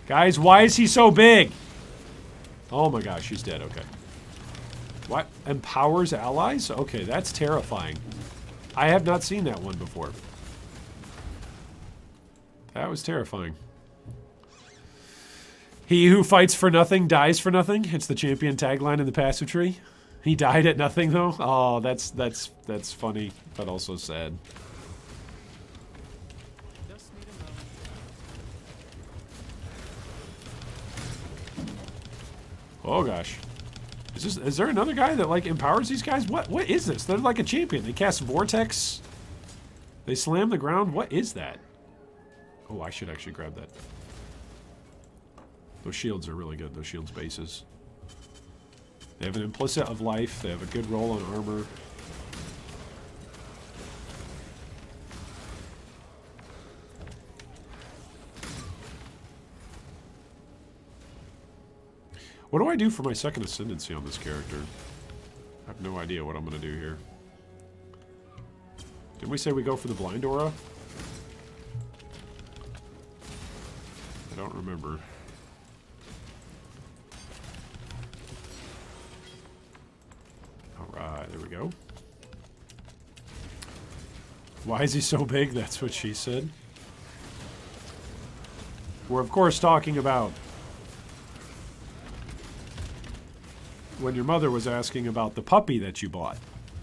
Guys, why is he so big? Oh my gosh, he's dead, okay. What? Empowers allies? Okay, that's terrifying. I have not seen that one before. That was terrifying. He who fights for nothing dies for nothing. It's the champion tagline in the passive tree. He died at nothing though. Oh, that's funny, but also sad. Oh gosh. Is there another guy that like empowers these guys? What is this? They're like a champion. They cast vortex. They slam the ground. What is that? Oh, I should actually grab that. Those shields are really good, those shields bases. They have an implicit of life, they have a good roll on armor. What do I do for my second ascendancy on this character? I have no idea what I'm going to do here. Didn't we say we go for the blind aura? I don't remember. Alright, there we go. Why is he so big? That's what she said. We're of course talking about when your mother was asking about the puppy that you bought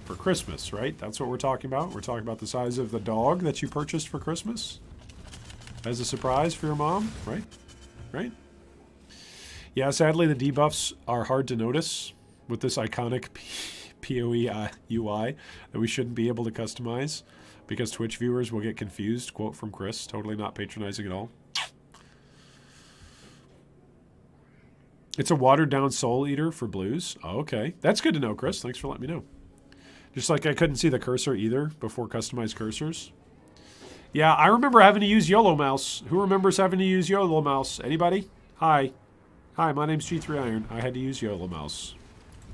for Christmas, right? That's what we're talking about. We're talking about the size of the dog that you purchased for Christmas as a surprise for your mom, right? Right? Yeah, sadly the debuffs are hard to notice with this iconic PoE UI that we shouldn't be able to customize because Twitch viewers will get confused. Quote from Chris, totally not patronizing at all. It's a watered-down Soul Eater for blues. Oh, okay. That's good to know, Chris. Thanks for letting me know. Just like I couldn't see the cursor either before customized cursors. Yeah, I remember having to use YOLO Mouse. Who remembers having to use YOLO Mouse? Anybody? Hi. Hi, my name's G3 Iron. I had to use YOLO Mouse.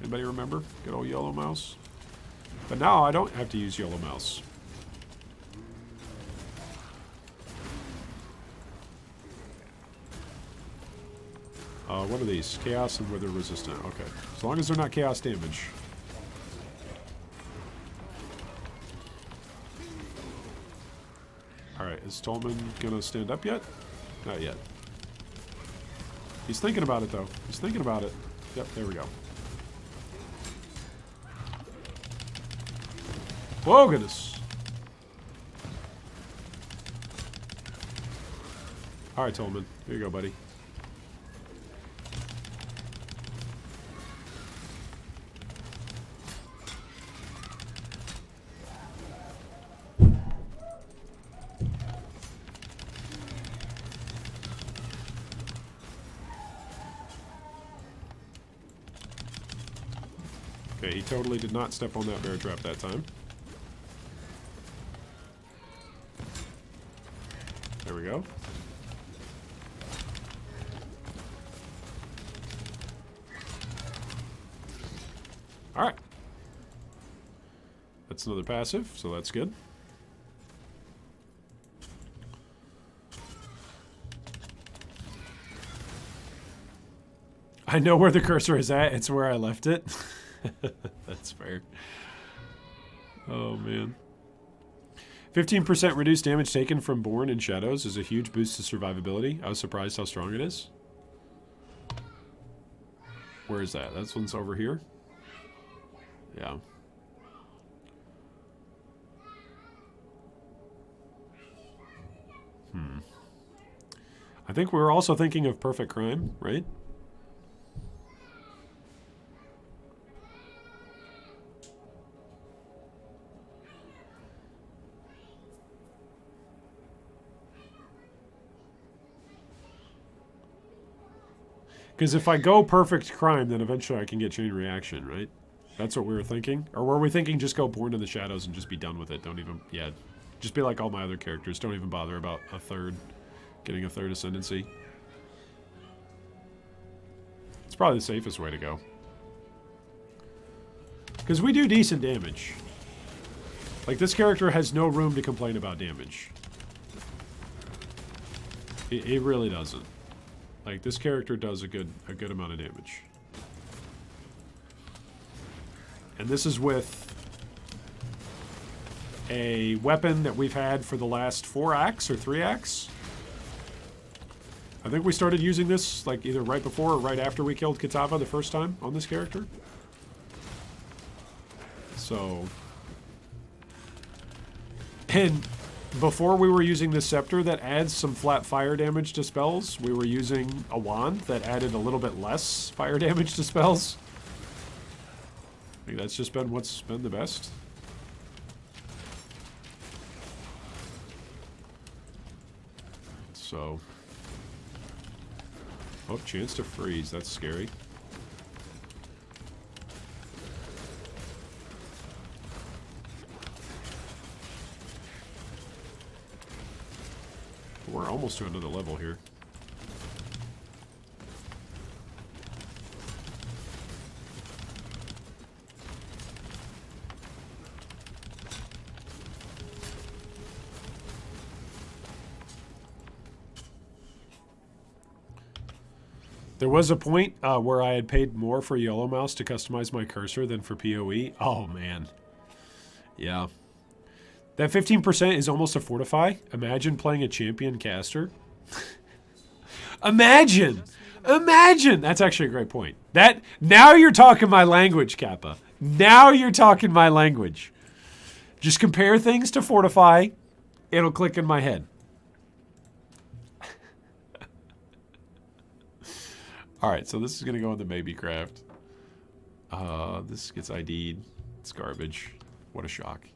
Anybody remember? Good old YOLO Mouse. But now I don't have to use YOLO Mouse. What are these? Chaos and Wither resistant. Okay. As long as they're not chaos damage. Alright, is Tolman gonna stand up yet? Not yet. He's thinking about it though. He's thinking about it. Yep, there we go. Whoa, goodness. Alright, Tolman. Here you go, buddy. Okay, he totally did not step on that bear trap that time. There we go. Alright. That's another passive, so that's good. I know where the cursor is at. It's where I left it. That's fair. Oh, man. 15% reduced damage taken from Born in Shadows is a huge boost to survivability. I was surprised how strong it is. Where is that? That one's over here? Yeah. I think we were also thinking of Perfect Crime, right? Because if I go Perfect Crime, then eventually I can get Chain Reaction, right? That's what we were thinking. Or were we thinking just go Born in the Shadows and just be done with it? Don't even, yeah. Just be like all my other characters. Don't even bother about a third, getting a third Ascendancy. It's probably the safest way to go. Because we do decent damage. Like, this character has no room to complain about damage. It really doesn't. Like, this character does a good amount of damage. And this is with a weapon that we've had for the last 4 acts or 3 acts. I think we started using this like either right before or right after we killed Kitava the first time on this character. So, and before we were using the scepter that adds some flat fire damage to spells, we were using a wand that added a little bit less fire damage to spells. I think that's just been what's been the best. So, oh, chance to freeze. That's scary. We're almost to another level here. There was a point where I had paid more for Yellow Mouse to customize my cursor than for PoE. Oh, man. Yeah. That 15% is almost a Fortify. Imagine playing a champion caster. Imagine! Imagine! That's actually a great point. Now you're talking my language, Kappa. Now you're talking my language. Just compare things to Fortify. It'll click in my head. Alright, so this is going to go in the maybe craft. This gets ID'd. It's garbage. What a shock.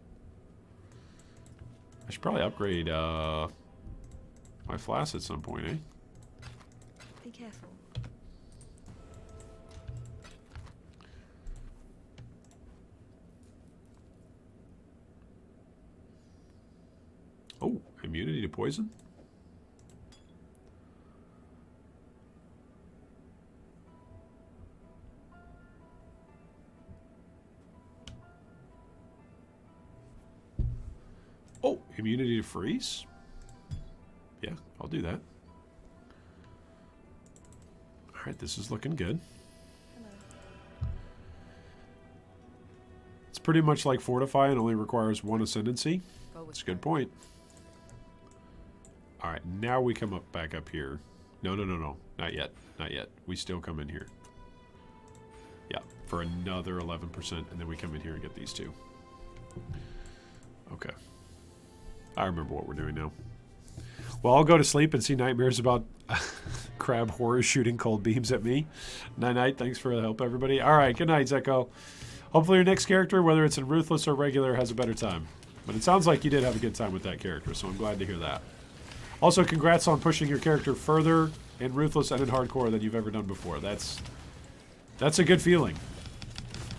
I should probably upgrade my flask at some point, eh? Be careful. Oh, immunity to poison? Oh, immunity to freeze? Yeah, I'll do that. Alright, this is looking good. It's pretty much like Fortify and only requires 1 Ascendancy. That's a good point. Alright, now we come up back up here. No. Not yet. Not yet. We still come in here. Yeah, for another 11%, and then we come in here and get these 2. Okay. I remember what we're doing now. Well, I'll go to sleep and see nightmares about crab horrors shooting cold beams at me. Night-night. Thanks for the help, everybody. All right, good night, Zeko. Hopefully your next character, whether it's in Ruthless or regular, has a better time. But it sounds like you did have a good time with that character, so I'm glad to hear that. Also, congrats on pushing your character further in Ruthless and in Hardcore than you've ever done before. That's a good feeling.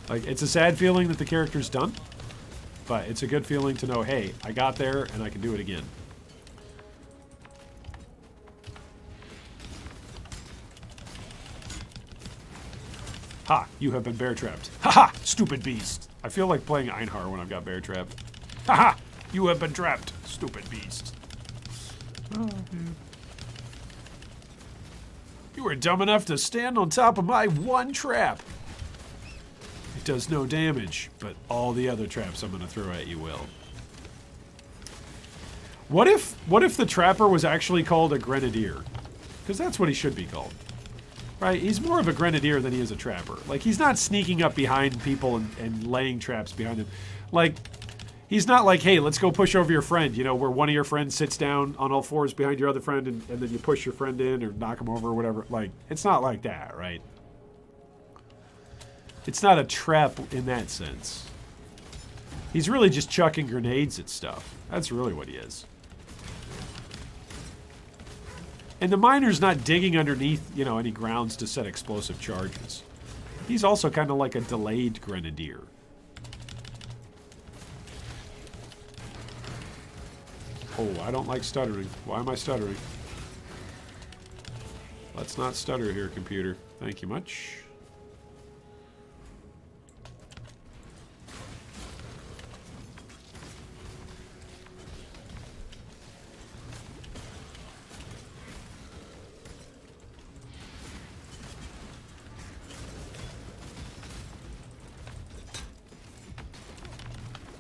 Like, it's a sad feeling that the character's done. But it's a good feeling to know, hey, I got there and I can do it again. Ha! You have been bear trapped. Ha ha! Stupid beast! I feel like playing Einhar when I've got Bear Trap. Haha! You have been trapped, stupid beast. Oh, man. You were dumb enough to stand on top of my one trap. It does no damage, but all the other traps I'm gonna throw at you will. What if the trapper was actually called a grenadier? Because that's what he should be called. Right? He's more of a grenadier than he is a trapper. Like, he's not sneaking up behind people and laying traps behind them. Like, he's not like, hey, let's go push over your friend, you know, where one of your friends sits down on all fours behind your other friend and then you push your friend in or knock him over or whatever. Like, it's not like that, right? It's not a trap in that sense. He's really just chucking grenades at stuff. That's really what he is. And the miner's not digging underneath, you know, any grounds to set explosive charges. He's also kind of like a delayed grenadier. Oh, I don't like stuttering. Why am I stuttering? Let's not stutter here, computer. Thank you much.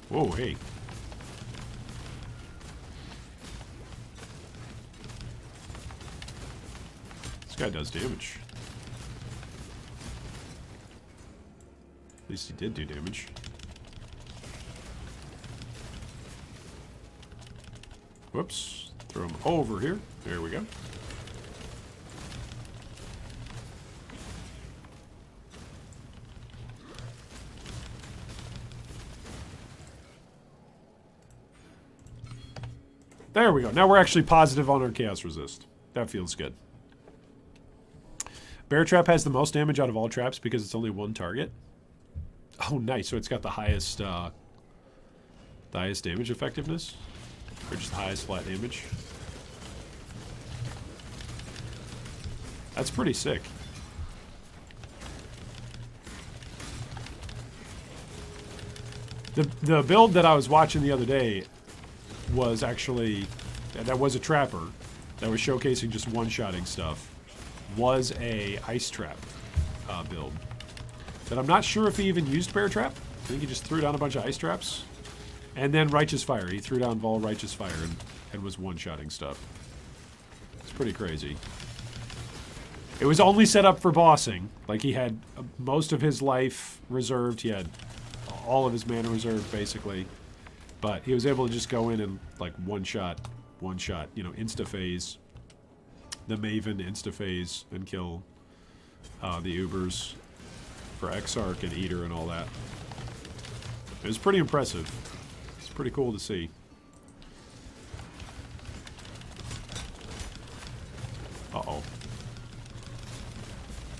Whoa, hey. This guy does damage. At least he did do damage. Whoops. Throw him over here. There we go. There we go. Now we're actually positive on our Chaos Resist. That feels good. Bear Trap has the most damage out of all traps because it's only one target. Oh, nice. So it's got the highest damage effectiveness. Or just the highest flat damage. That's pretty sick. The build that I was watching the other day was actually, that was a trapper that was showcasing just one-shotting stuff, was a ice trap build. But I'm not sure if he even used Bear Trap. I think he just threw down a bunch of ice traps. And then Righteous Fire. He threw down Vol Righteous Fire and was one-shotting stuff. It's pretty crazy. It was only set up for bossing. Like, he had most of his life reserved. He had all of his mana reserved, basically. But he was able to just go in and, like, one-shot, you know, insta-phase. The Maven insta-phase and kill the Ubers for Exarch and Eater and all that. It was pretty impressive. It's pretty cool to see. Uh-oh.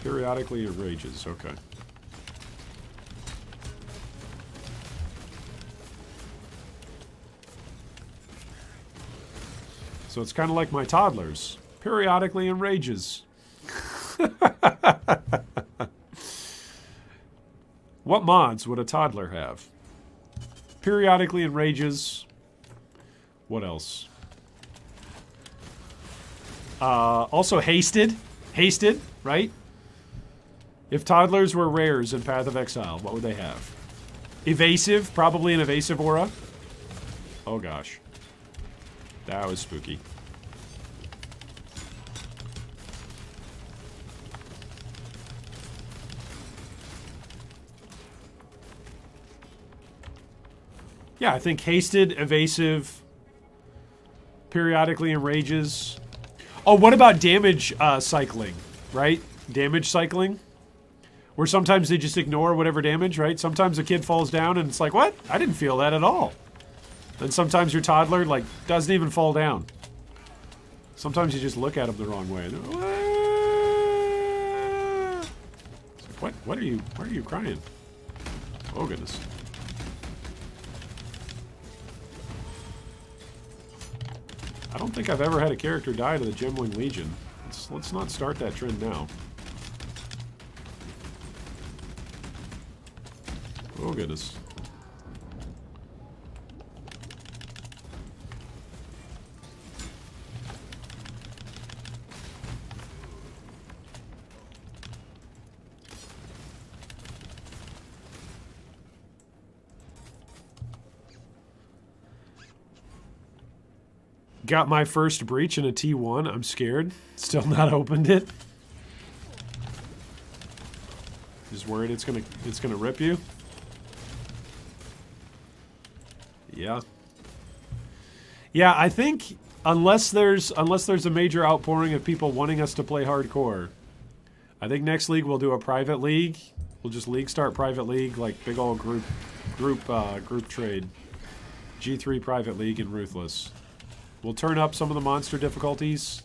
Periodically it rages, okay. So it's kind of like my toddlers. Periodically enrages. What mods would a toddler have? Periodically enrages. What else? Also hasted. Hasted, right? If toddlers were rares in Path of Exile, what would they have? Evasive, probably an evasive aura. Oh gosh. That was spooky. Yeah, I think hasted, evasive, periodically enrages. Oh, what about damage cycling, right? Damage cycling? Where sometimes they just ignore whatever damage, right? Sometimes a kid falls down and it's like, what? I didn't feel that at all. And sometimes your toddler, like, doesn't even fall down. Sometimes you just look at them the wrong way. It's like, what are you, why are you crying? Oh, goodness. I don't think I've ever had a character die to the Gemwing Legion. Let's not start that trend now. Oh, goodness. Got my first breach in a T1. I'm scared. Still not opened it. Just worried it's gonna rip you. Yeah. Yeah, I think unless there's a major outpouring of people wanting us to play hardcore, I think next league we'll do a private league. We'll just league start private league, like big old group trade. G3 private league in Ruthless. We'll turn up some of the monster difficulties.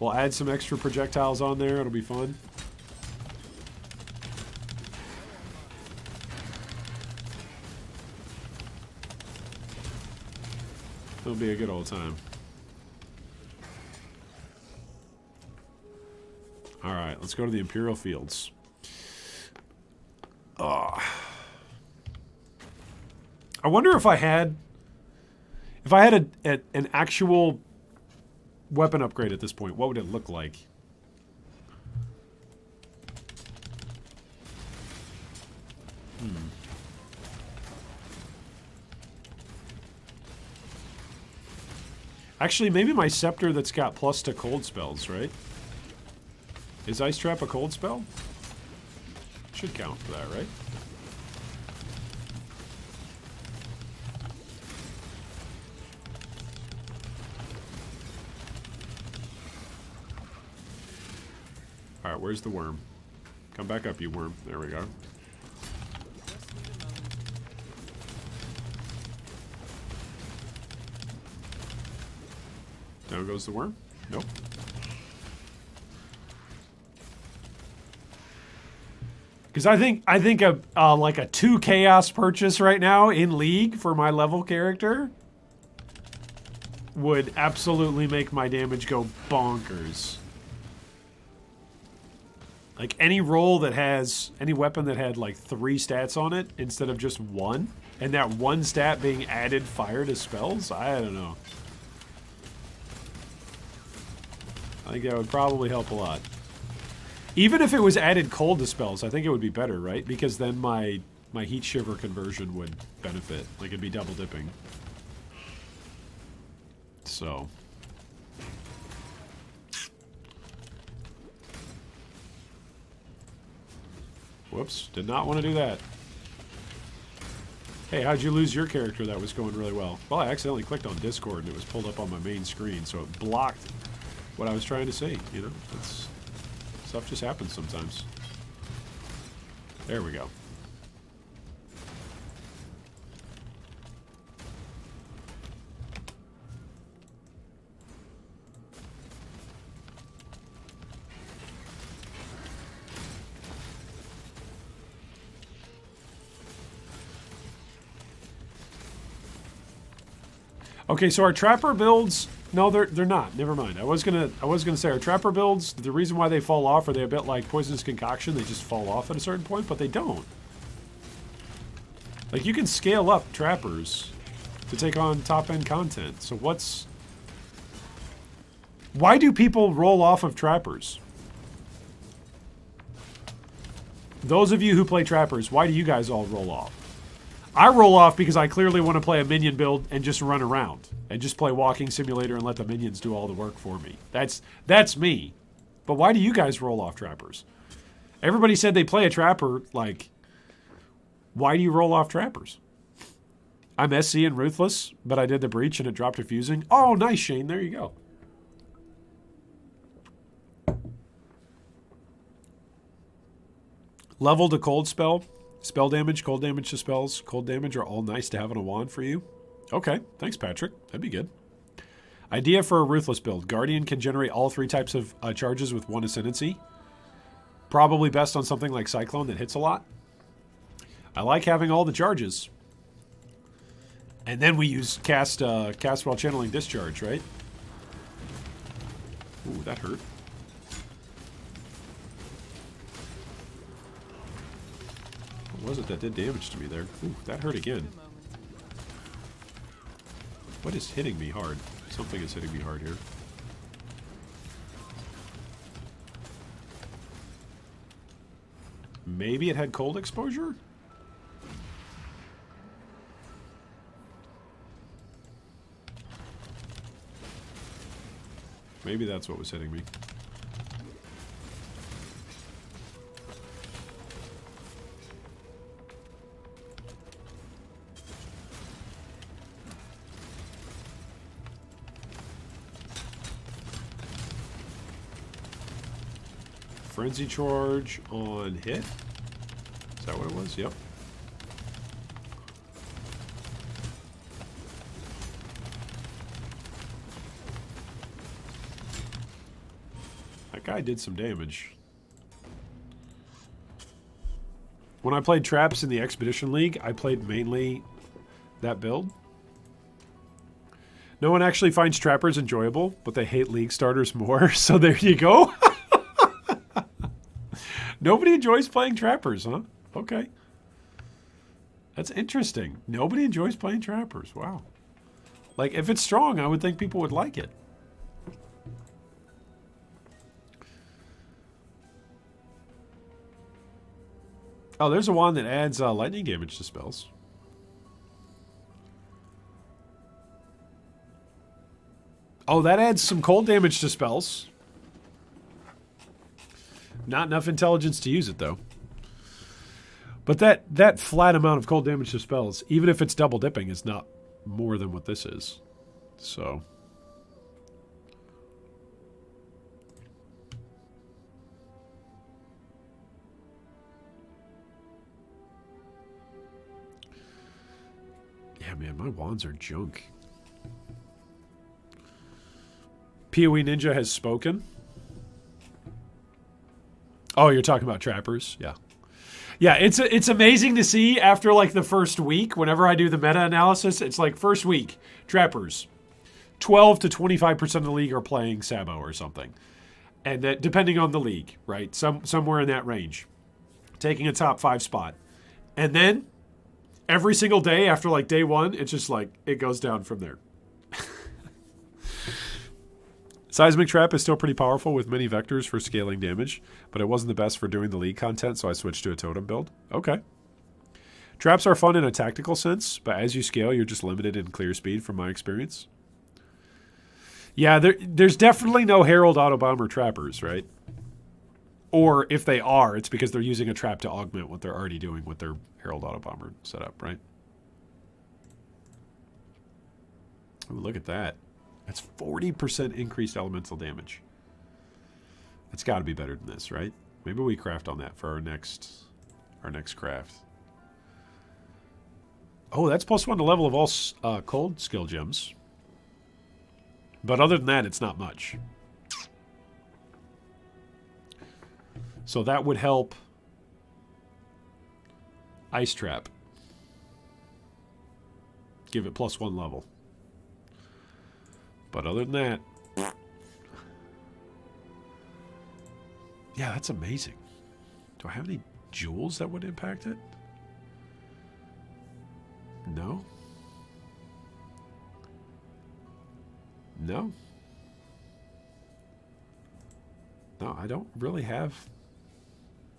We'll add some extra projectiles on there. It'll be fun. It'll be a good old time. Alright, let's go to the Imperial Fields. I wonder if I had an actual weapon upgrade at this point, what would it look like? Actually, maybe my scepter that's got plus to cold spells, right? Is Ice Trap a cold spell? Should count for that, right? Alright, where's the worm? Come back up, you worm. There we go. Down goes the worm? Nope. Because I think a like a 2 chaos purchase right now in League for my level character would absolutely make my damage go bonkers. Like any roll that has any weapon that had like 3 stats on it instead of just 1, and that 1 stat being added fire to spells, I don't know. I think that would probably help a lot. Even if it was added cold to spells, I think it would be better, right? Because then my heat shiver conversion would benefit. Like it'd be double dipping. So. Whoops, did not want to do that. Hey, how'd you lose your character that was going really well? Well, I accidentally clicked on Discord and it was pulled up on my main screen, so it blocked what I was trying to say, you know? That's, stuff just happens sometimes. There we go. Okay, so our trapper builds, no, they're not. Never mind. I was gonna say our trapper builds, the reason why they fall off are they a bit like Poisonous Concoction, they just fall off at a certain point, but they don't. Like you can scale up trappers to take on top-end content. So why do people roll off of trappers? Those of you who play trappers, why do you guys all roll off? I roll off because I clearly want to play a minion build and just run around and just play Walking Simulator and let the minions do all the work for me. That's me. But why do you guys roll off trappers? Everybody said they play a trapper, like, why do you roll off trappers? I'm SC and Ruthless, but I did the breach and it dropped a fusing. Oh, nice, Shane. There you go. Level to cold spell. Spell damage, cold damage to spells, cold damage are all nice to have on a wand for you. Okay, thanks, Patrick. That'd be good. Idea for a Ruthless build. Guardian can generate all 3 types of charges with 1 ascendancy. Probably best on something like Cyclone that hits a lot. I like having all the charges. And then we use cast while channeling discharge, right? Ooh, that hurt. What was it that did damage to me there? Ooh, that hurt again. What is hitting me hard? Something is hitting me hard here. Maybe it had cold exposure? Maybe that's what was hitting me. Frenzy charge on hit. Is that what it was? Yep. That guy did some damage. When I played traps in the Expedition League, I played mainly that build. No one actually finds trappers enjoyable, but they hate league starters more, so there you go. Nobody enjoys playing trappers, huh? Okay. That's interesting. Nobody enjoys playing trappers. Wow. Like, if it's strong, I would think people would like it. Oh, there's a wand that adds lightning damage to spells. Oh, that adds some cold damage to spells. Not enough intelligence to use it, though. But that flat amount of cold damage to spells, even if it's double dipping, is not more than what this is. So... yeah, man, my wands are junk. PoE Ninja has spoken. Oh, you're talking about trappers? Yeah. Yeah, it's amazing to see after like the first week, whenever I do the meta-analysis, it's like first week, trappers. 12 to 25% of the league are playing Sabo or something. And that depending on the league, right? Somewhere in that range. Taking a top 5 spot. And then every single day after like day 1, it's just like it goes down from there. Seismic Trap is still pretty powerful with many vectors for scaling damage, but it wasn't the best for doing the league content, so I switched to a totem build. Okay. Traps are fun in a tactical sense, but as you scale, you're just limited in clear speed from my experience. Yeah, there's definitely no Herald Autobomber trappers, right? Or if they are, it's because they're using a trap to augment what they're already doing with their Herald Autobomber setup, right? Ooh, look at that. That's 40% increased elemental damage. That's got to be better than this, right? Maybe we craft on that for our next craft. Oh, that's +1 to level of all cold skill gems. But other than that, it's not much. So that would help Ice Trap. Give it +1 level. But other than that... yeah, that's amazing. Do I have any jewels that would impact it? No? No? No, I don't really have...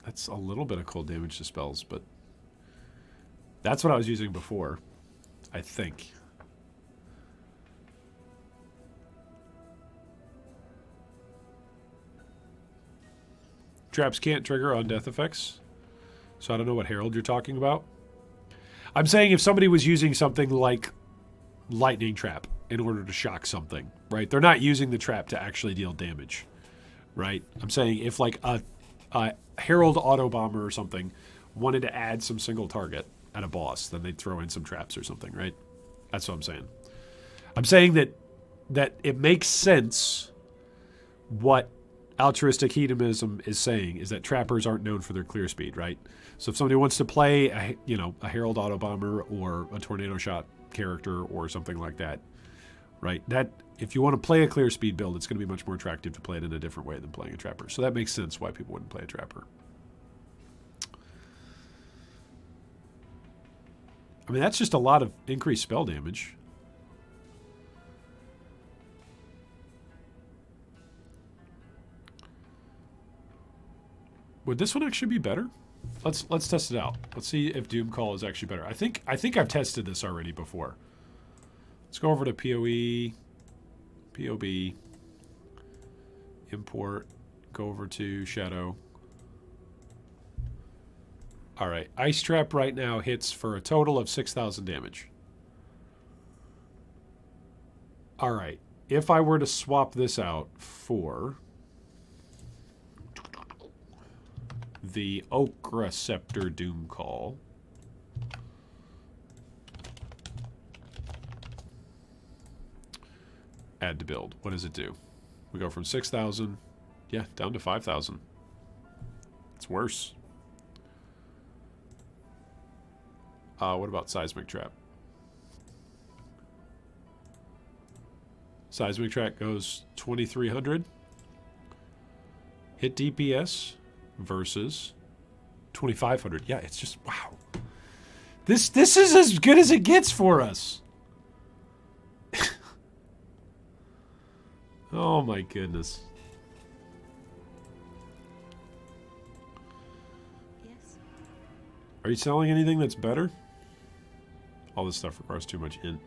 that's a little bit of cold damage to spells, but... that's what I was using before, I think. Traps can't trigger on death effects. So I don't know what Herald you're talking about. I'm saying if somebody was using something like Lightning Trap in order to shock something, right? They're not using the trap to actually deal damage, right? I'm saying if like a Herald Autobomber or something wanted to add some single target at a boss, then they'd throw in some traps or something, right? That's what I'm saying. I'm saying that it makes sense what altruistic hedonism is saying is that trappers aren't known for their clear speed, right? So if somebody wants to play a Herald Autobomber or a Tornado Shot character or something like that, right? That if you want to play a clear speed build, it's going to be much more attractive to play it in a different way than playing a trapper. So that makes sense why people wouldn't play a trapper. I mean, that's just a lot of increased spell damage. Would this one actually be better? Let's test it out. Let's see if Doom Call is actually better. I think I've tested this already before. Let's go over to PoE, POB, Import. Go over to Shadow. Alright, Ice Trap right now hits for a total of 6,000 damage. Alright, if I were to swap this out for the Okra Scepter Doom Call. Add to build. What does it do? We go from 6,000, yeah, down to 5,000. It's worse. What about Seismic Trap? Seismic Trap goes 2,300. Hit DPS versus 2,500. Yeah, it's just, wow. This is as good as it gets for us. Oh my goodness. Yes. Are you selling anything that's better? All this stuff requires too much int.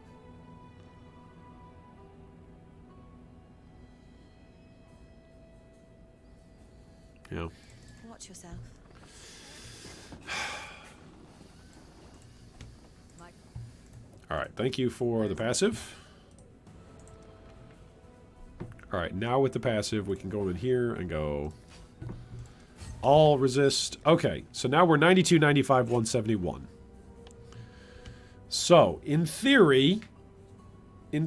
Yeah. Watch yourself. Alright, thank you for the passive. Alright, now with the passive, we can go in here and go all resist. Okay, so now we're 92, 95, 171. So, in theory, we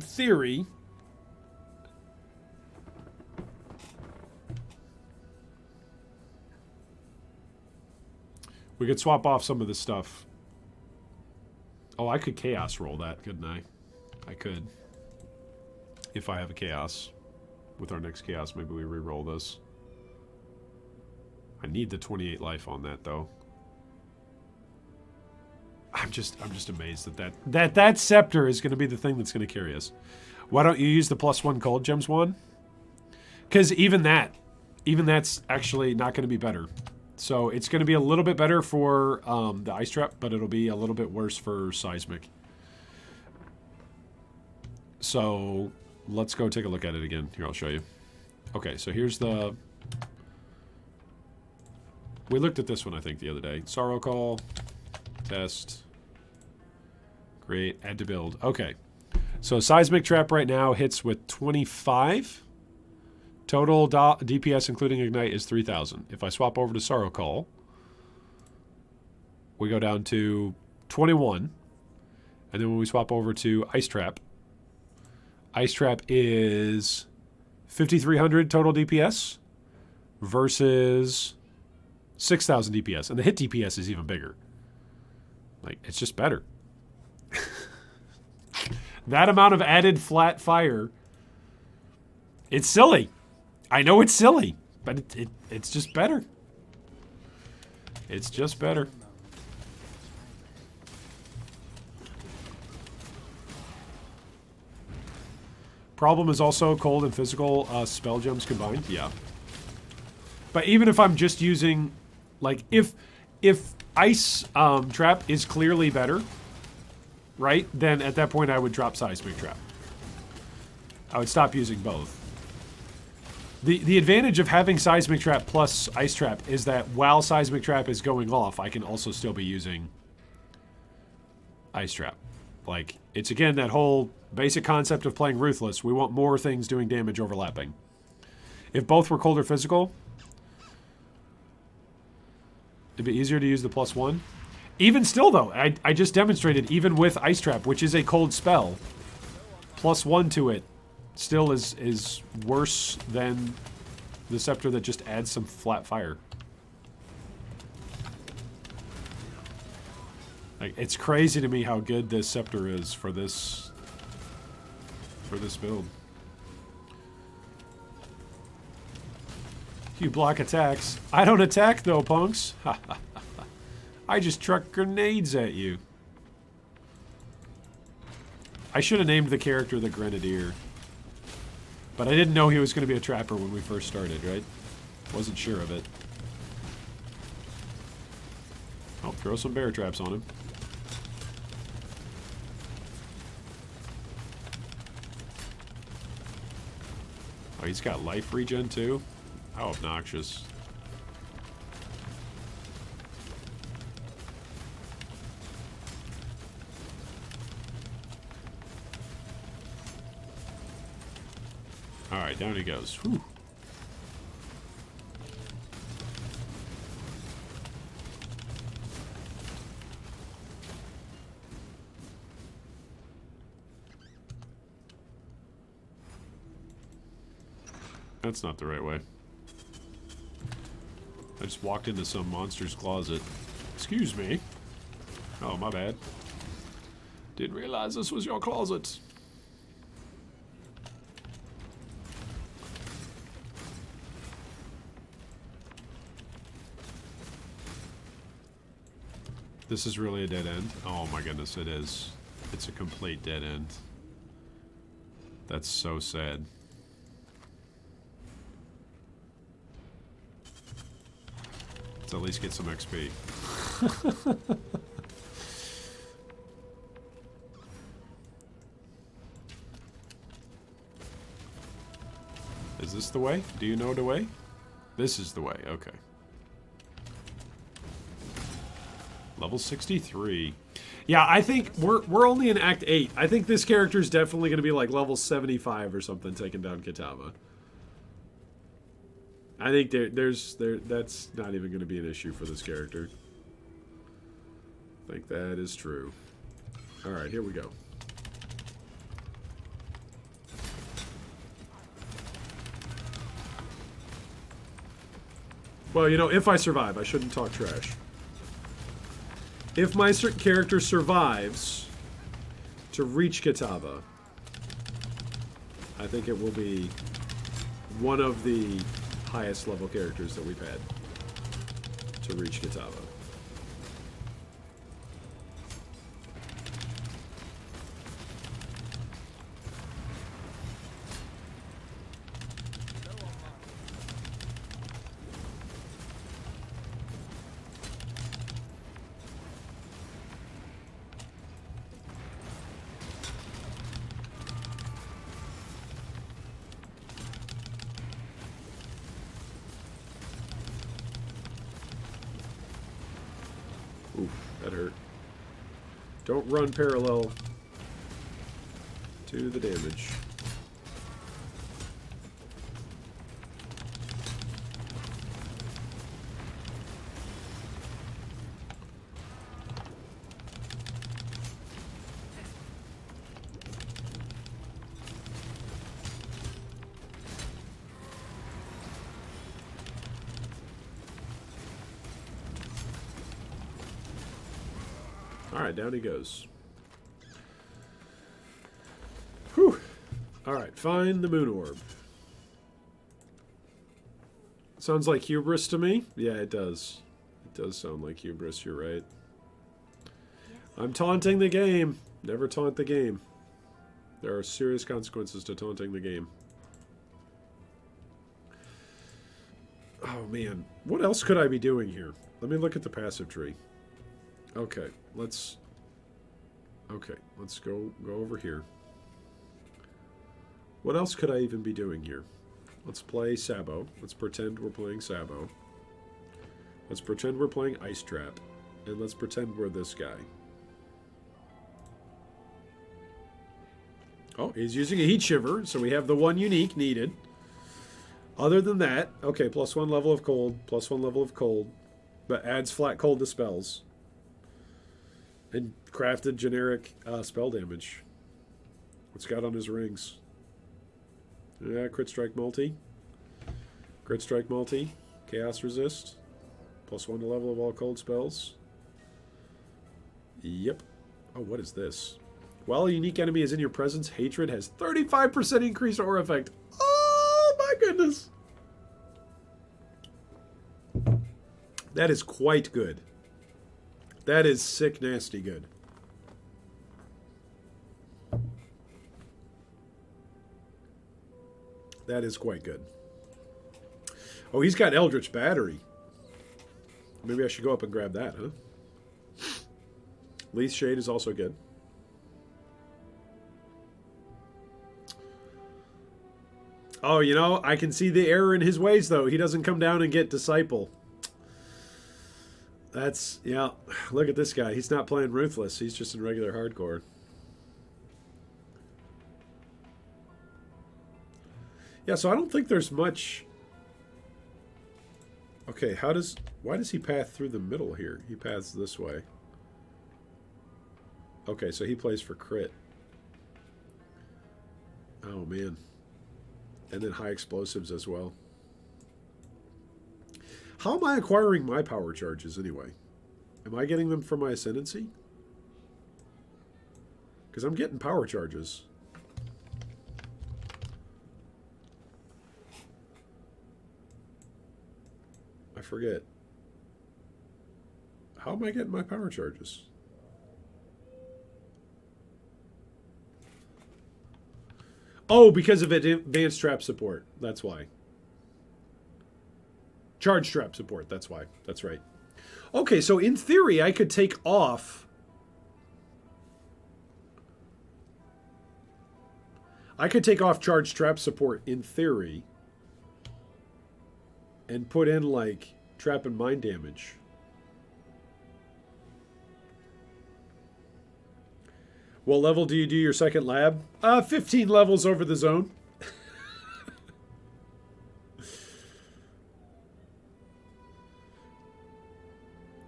could swap off some of this stuff. Oh, I could chaos roll that, couldn't I? I could. If I have a chaos. With our next chaos, maybe we re-roll this. I need the 28 life on that, though. I'm just amazed that scepter is going to be the thing that's going to carry us. Why don't you use the +1 cold gems one? Because even that's actually not going to be better. So it's going to be a little bit better for the ice trap, but it'll be a little bit worse for seismic. So let's go take a look at it again. Here, I'll show you. Okay, so here's the... We looked at this one, I think, the other day. Sorrow Call. Test. Great. Add to build. Okay. So Seismic Trap right now hits with 25. Total DPS, including Ignite, is 3,000. If I swap over to Sorrow Call, we go down to 21. And then when we swap over to Ice Trap is 5,300 total DPS versus 6,000 DPS. And the hit DPS is even bigger. Like, it's just better. That amount of added flat fire. It's silly. I know it's silly, but it's just better. It's just better. Problem is also cold and physical spell gems combined. Yeah. But even if I'm just using, like, if Ice Trap is clearly better, right? Then at that point I would drop Seismic Trap. I would stop using both. The advantage of having Seismic Trap plus Ice Trap is that while Seismic Trap is going off, I can also still be using Ice Trap. Like, it's again that whole basic concept of playing Ruthless. We want more things doing damage overlapping. If both were cold or physical, it'd be easier to use the +1. Even still, though, I just demonstrated, even with Ice Trap, which is a cold spell, +1 to it still is worse than the Scepter that just adds some flat fire. Like, it's crazy to me how good this Scepter is for this build. You block attacks. I don't attack, though, punks. I just truck grenades at you. I should have named the character the Grenadier. But I didn't know he was going to be a trapper when we first started, right? Wasn't sure of it. Oh, throw some bear traps on him. Oh, he's got life regen too? How obnoxious. Alright, down he goes. Whew. That's not the right way. I just walked into some monster's closet. Excuse me. Oh, my bad. Didn't realize this was your closet. This is really a dead end? Oh my goodness, it is. It's a complete dead end. That's so sad. Let's at least get some XP. Is this the way? Do you know the way? This is the way, okay. Level 63. Yeah, I think we're only in Act 8. I think this character is definitely going to be like level 75 or something, taking down Kitava. I think that's not even going to be an issue for this character. I think that is true. Alright, here we go. Well, you know, if I survive, I shouldn't talk trash. If my character survives to reach Kitava, I think it will be one of the highest level characters that we've had to reach Kitava. That hurt. Don't run parallel to the damage. Alright, down he goes. Whew. Alright, find the moon orb. Sounds like hubris to me. Yeah, it does. It does sound like hubris, you're right. I'm taunting the game. Never taunt the game. There are serious consequences to taunting the game. Oh man, what else could I be doing here? Let me look at the passive tree. Okay, let's go over here. What else could I even be doing here? Let's play Sabo. Let's pretend we're playing Sabo. Let's pretend we're playing Ice Trap. And let's pretend we're this guy. Oh, he's using a Heat Shiver, so we have the one unique needed. Other than that, okay, +1 level of cold, +1 level of cold, but adds flat cold to spells. And crafted generic spell damage. What's got on his rings? Yeah, crit strike multi. Crit strike multi. Chaos resist. +1 to level of all cold spells. Yep. Oh, what is this? While a unique enemy is in your presence, hatred has 35% increased aura effect. Oh my goodness. That is quite good. That is sick, nasty good. That is quite good. Oh, he's got Eldritch Battery. Maybe I should go up and grab that, huh? Leaf Shade is also good. Oh, you know, I can see the error in his ways, though. He doesn't come down and get Disciple. That's, yeah, look at this guy. He's not playing Ruthless. He's just in regular hardcore. Yeah, so I don't think there's much... Okay, why does he path through the middle here? He paths this way. Okay, so he plays for crit. Oh, man. And then high explosives as well. How am I acquiring my power charges anyway? Am I getting them from my Ascendancy? Because I'm getting power charges. I forget. How am I getting my power charges? Oh, because of advanced trap support. That's why. Charge trap support. That's why. That's right. Okay, so in theory, I could take off... I could take off charge trap support in theory and put in, like, trap and mind damage. What level do you do your second lab? 15 levels over the zone.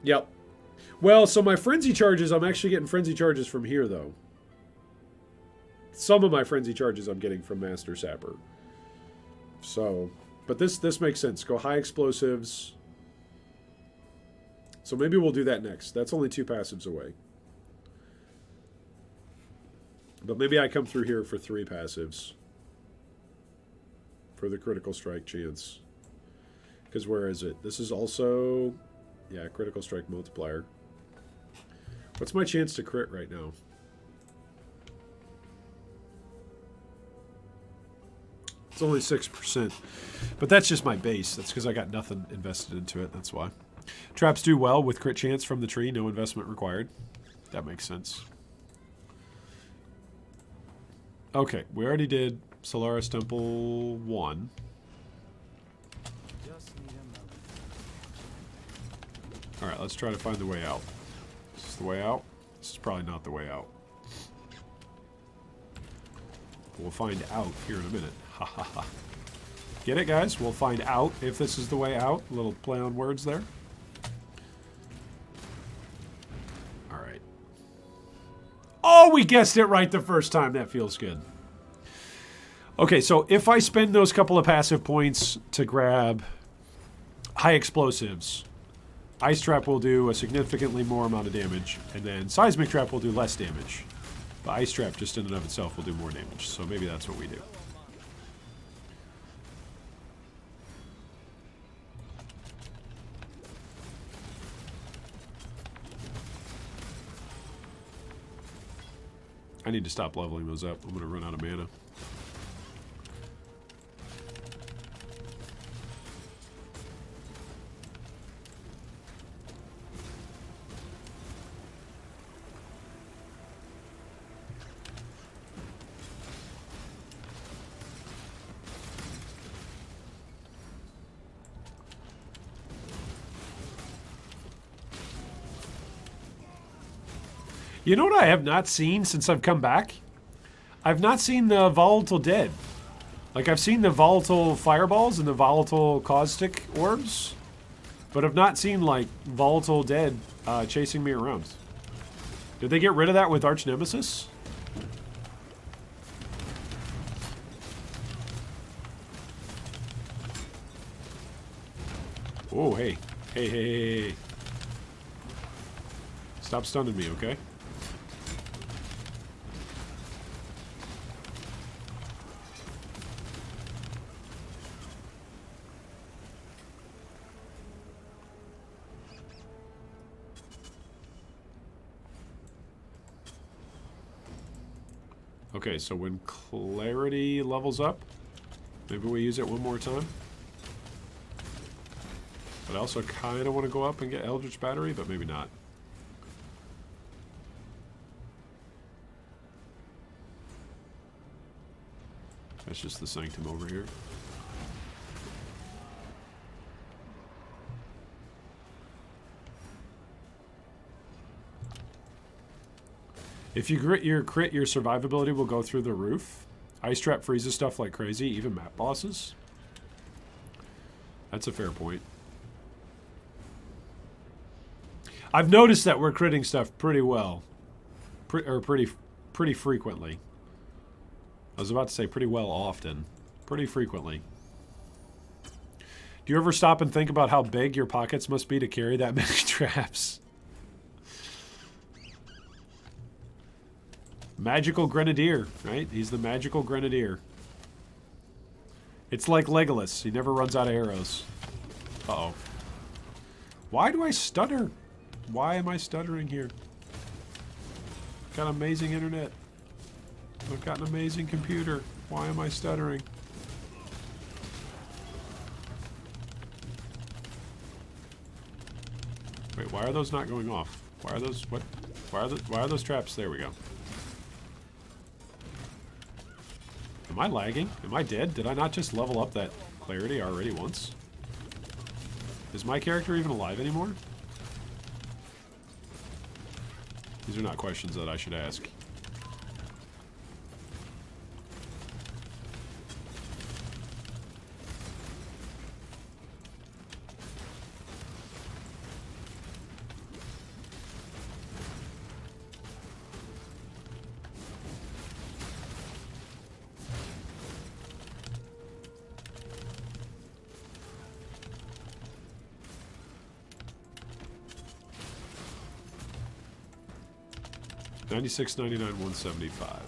Yep. Well, so my frenzy charges, I'm actually getting frenzy charges from here, though. Some of my frenzy charges I'm getting from Master Sapper. So, but this makes sense. Go high explosives. So maybe we'll do that next. That's only 2 passives away. But maybe I come through here for 3 passives. For the critical strike chance. Because where is it? This is also... Yeah, critical strike multiplier. What's my chance to crit right now? It's only 6%. But that's just my base. That's because I got nothing invested into it. That's why. Traps do well with crit chance from the tree. No investment required. That makes sense. Okay, we already did Solaris Temple 1. Alright, let's try to find the way out. Is this the way out? This is probably not the way out. We'll find out here in a minute. Ha ha ha. Get it, guys? We'll find out if this is the way out. A little play on words there. Alright. Oh, we guessed it right the first time. That feels good. Okay, so if I spend those couple of passive points to grab high explosives... Ice Trap will do a significantly more amount of damage, and then Seismic Trap will do less damage. But Ice Trap just in and of itself will do more damage, so maybe that's what we do. I need to stop leveling those up. I'm going to run out of mana. You know what I have not seen since I've come back? I've not seen the Volatile Dead. Like, I've seen the Volatile Fireballs and the Volatile Caustic Orbs, but I've not seen, like, Volatile Dead chasing me around. Did they get rid of that with Arch Nemesis? Oh, hey. Hey, hey, hey, hey. Stop stunning me, okay? Okay, so when Clarity levels up, maybe we use it one more time. But I also kind of want to go up and get Eldritch Battery, but maybe not. That's just the sanctum over here. If you crit, your survivability will go through the roof. Ice Trap freezes stuff like crazy, even map bosses. That's a fair point. I've noticed that we're critting stuff pretty well. Pretty frequently. I was about to say pretty well often. Pretty frequently. Do you ever stop and think about how big your pockets must be to carry that many traps? Magical Grenadier, right? He's the Magical Grenadier. It's like Legolas. He never runs out of arrows. Uh-oh. Why do I stutter? Why am I stuttering here? Got amazing internet. I've got an amazing computer. Why am I stuttering? Wait, why are those not going off? Why are those, what? Why are those traps? There we go. Am I lagging? Am I dead? Did I not just level up that clarity already once? Is my character even alive anymore? These are not questions that I should ask. $96.99, $175.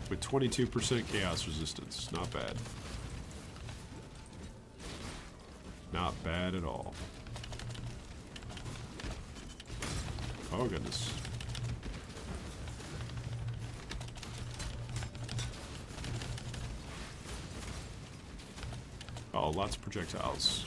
With 22% chaos resistance. Not bad. Not bad at all. Oh, goodness. Oh, lots of projectiles.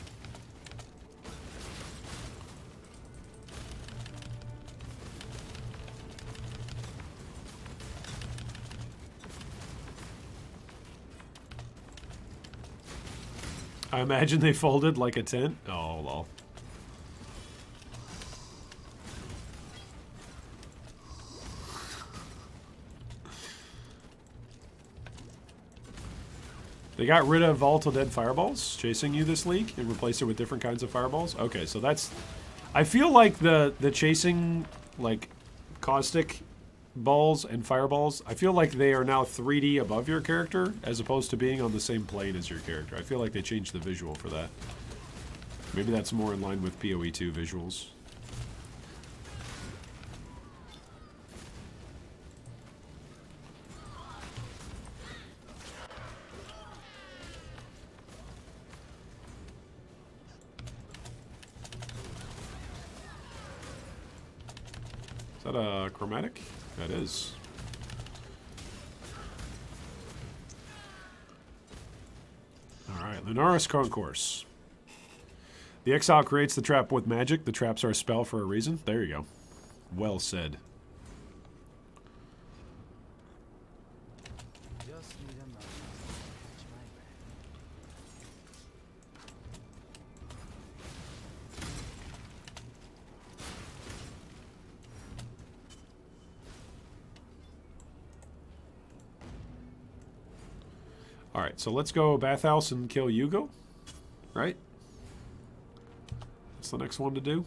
I imagine they folded like a tent. Oh, lol. They got rid of all till dead fireballs chasing you this league and replaced it with different kinds of fireballs. Okay, so that's... I feel like the chasing, like, caustic balls and fireballs, I feel like they are now 3D above your character as opposed to being on the same plane as your character. I feel like they changed the visual for that. Maybe that's more in line with PoE 2 visuals. Is that a chromatic? That is. Alright, Lunaris Concourse. The Exile creates the trap with magic. The traps are a spell for a reason. There you go. Well said. Just need a moment to catch my breath. Alright, so let's go Bathhouse and kill Yugo. Right? That's the next one to do.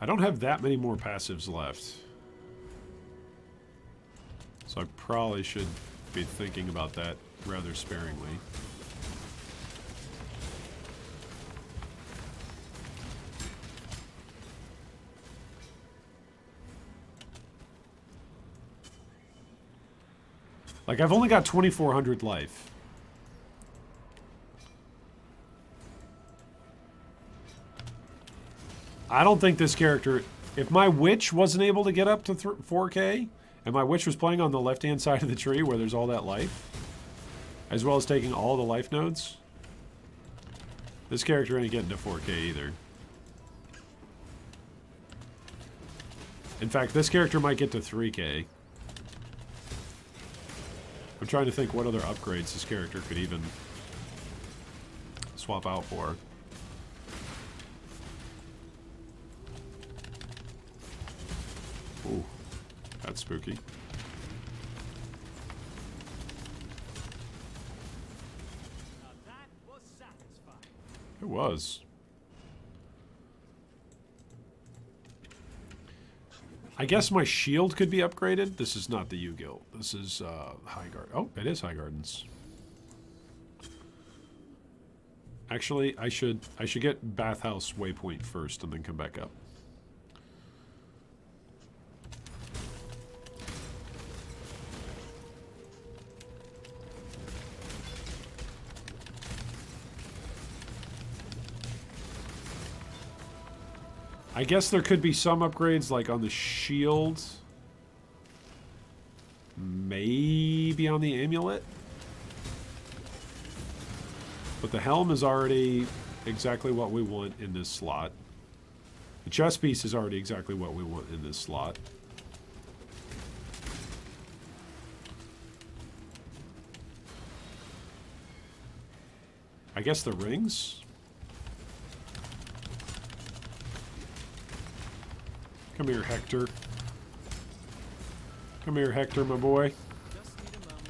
I don't have that many more passives left. So I probably should be thinking about that rather sparingly. Like, I've only got 2,400 life. I don't think this character... If my witch wasn't able to get up to 4K, and my witch was playing on the left-hand side of the tree where there's all that life, as well as taking all the life nodes, this character ain't getting to 4K either. In fact, this character might get to 3K. I'm trying to think what other upgrades this character could even swap out for. Ooh, that's spooky. Now that was satisfying. It was. I guess my shield could be upgraded. This is not the U-Guild. This is High Guard. Oh, it is High Gardens. Actually, I should get Bathhouse Waypoint first and then come back up. I guess there could be some upgrades, like on the shield. Maybe on the amulet. But the helm is already exactly what we want in this slot. The chest piece is already exactly what we want in this slot. I guess the rings? Come here, Hector. Come here, Hector, my boy. Just need a moment.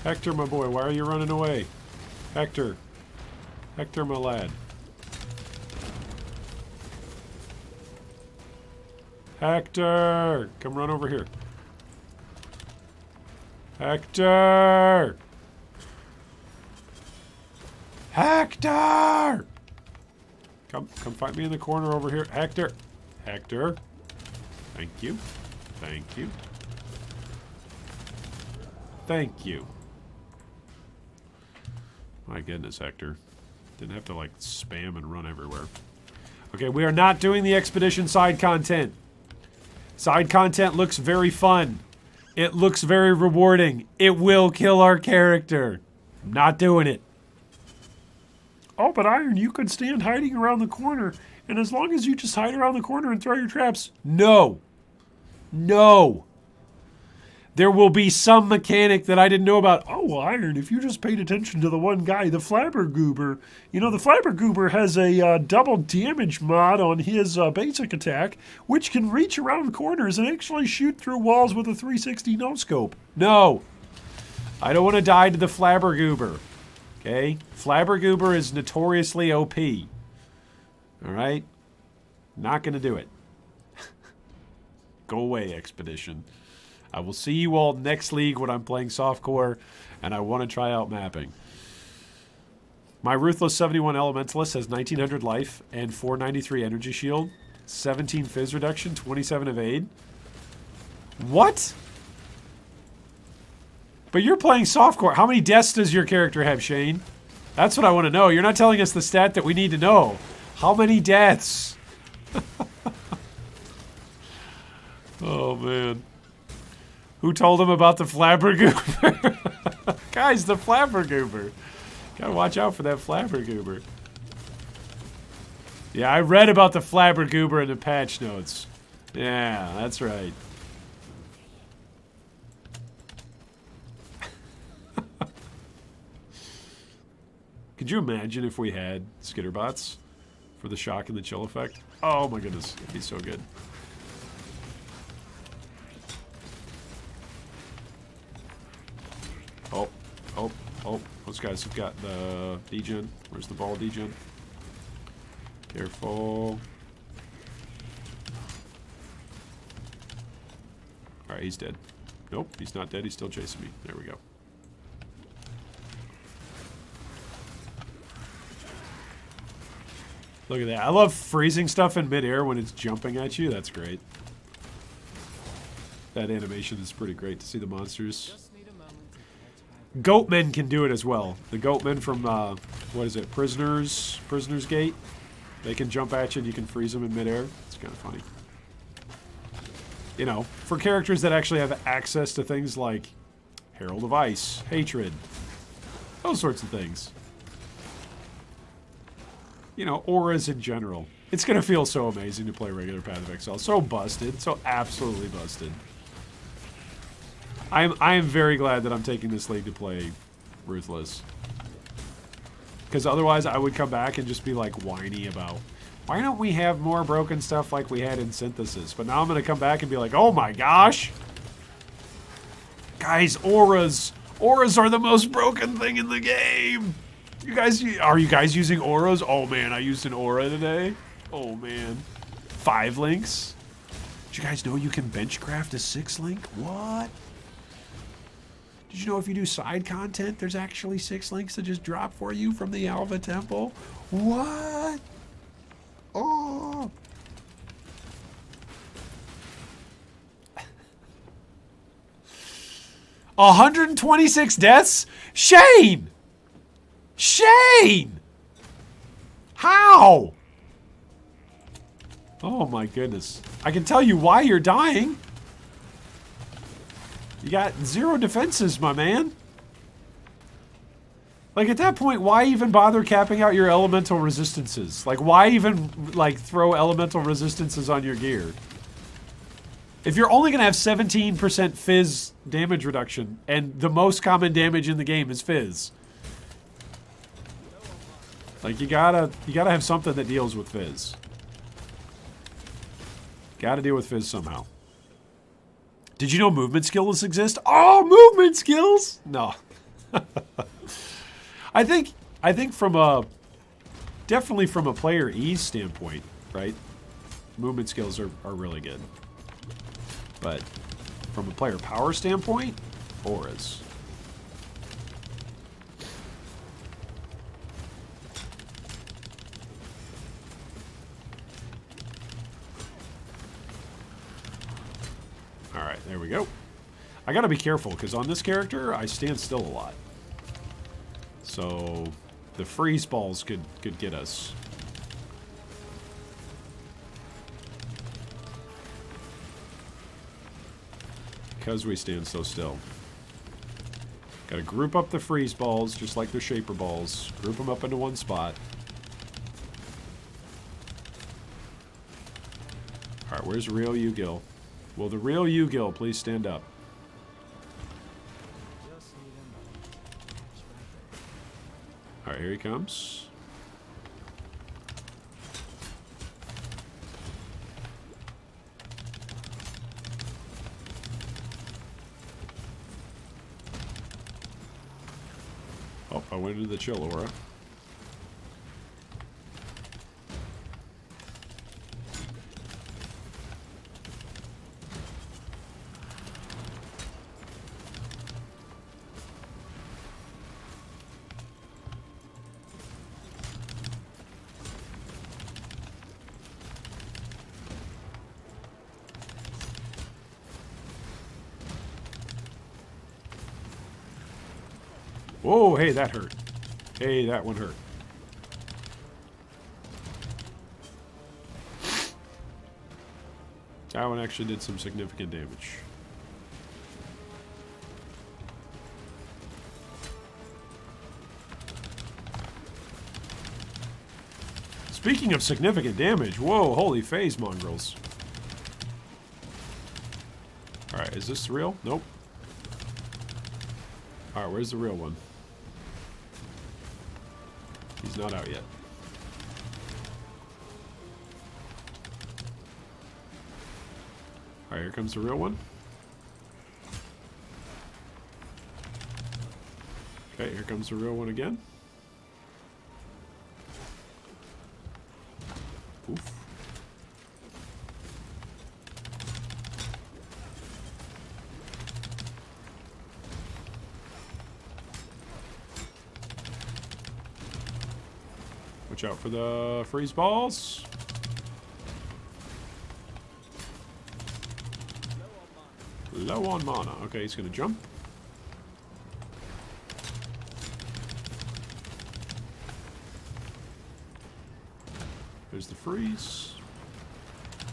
Hector, my boy, why are you running away? Hector. Hector, my lad. Hector! Come run over here. Hector! Hector! Come fight me in the corner over here. Hector! Hector! Thank you. Thank you. Thank you. My goodness, Hector. Didn't have to, like, spam and run everywhere. Okay, we are not doing the expedition side content. Side content looks very fun. It looks very rewarding. It will kill our character. I'm not doing it. Oh, but Iron, you could stand hiding around the corner, and as long as you just hide around the corner and throw your traps... No. No. There will be some mechanic that I didn't know about. Oh, well, Iron, if you just paid attention to the one guy, the Flabbergoober. You know, the Flabbergoober has a double damage mod on his basic attack, which can reach around corners and actually shoot through walls with a 360 no-scope. No. I don't want to die to the Flabbergoober. Okay? Flabbergoober is notoriously OP. Alright? Not gonna do it. Go away, Expedition. I will see you all next league when I'm playing softcore, and I want to try out mapping. My Ruthless 71 Elementalist has 1900 life and 493 energy shield, 17 fizz reduction, 27 evade. What? But you're playing softcore. How many deaths does your character have, Shane? That's what I want to know. You're not telling us the stat that we need to know. How many deaths? Oh, man. Who told him about the Flabbergoober? Guys, the Flabbergoober. Gotta watch out for that Flabbergoober. Yeah, I read about the Flabbergoober in the patch notes. Yeah, that's right. Could you imagine if we had skitterbots for the shock and the chill effect? Oh my goodness, it'd be so good. Oh, those guys have got the degen. Where's the ball degen? Careful. Alright, he's dead. Nope, he's not dead. He's still chasing me. There we go. Look at that. I love freezing stuff in midair when it's jumping at you. That's great. That animation is pretty great to see the monsters. Just need a moment to catch my Goatmen can do it as well. The Goatmen from, what is it, Prisoners Gate? They can jump at you and you can freeze them in midair. It's kind of funny. You know, for characters that actually have access to things like Herald of Ice, Hatred, those sorts of things. You know, auras in general. It's going to feel so amazing to play regular Path of Exile. So busted. So absolutely busted. I am very glad that I'm taking this league to play Ruthless. Because otherwise I would come back and just be like whiny about, why don't we have more broken stuff like we had in Synthesis? But now I'm going to come back and be like, oh my gosh. Guys, auras. Auras are the most broken thing in the game. Are you guys using auras? Oh man, I used an aura today. Oh man. 5 links. Did you guys know you can benchcraft a 6 link? What? Did you know if you do side content, there's actually 6 links that just drop for you from the Alva Temple? What? Oh. $126 deaths? Shane! Shane! How? Oh my goodness. I can tell you why you're dying. You got 0 defenses, my man. Like, at that point, why even bother capping out your elemental resistances? Like, why even, like, throw elemental resistances on your gear? If you're only going to have 17% Fizz damage reduction, and the most common damage in the game is Fizz. Like, you gotta have something that deals with Fizz. Gotta deal with Fizz somehow. Did you know movement skills exist? Oh, movement skills! No. I think definitely from a player ease standpoint, right? Movement skills are really good. But from a player power standpoint, auras. Alright, there we go. I gotta be careful, because on this character, I stand still a lot. So, the freeze balls could get us. Because we stand so still. Gotta group up the freeze balls, just like the shaper balls. Group them up into one spot. Alright, where's the real Yu-Gil? Will the real Yu-Gil please stand up? Alright, here he comes. Oh, I went into the chill aura. Whoa, hey, that hurt. Hey, that one hurt. That one actually did some significant damage. Speaking of significant damage, whoa, holy phase mongrels. Alright, is this real? Nope. Alright, where's the real one? He's not out yet. Alright, here comes the real one. Okay, here comes the real one again. Oof. Watch out for the freeze balls. Low on mana. Okay, he's gonna jump. There's the freeze.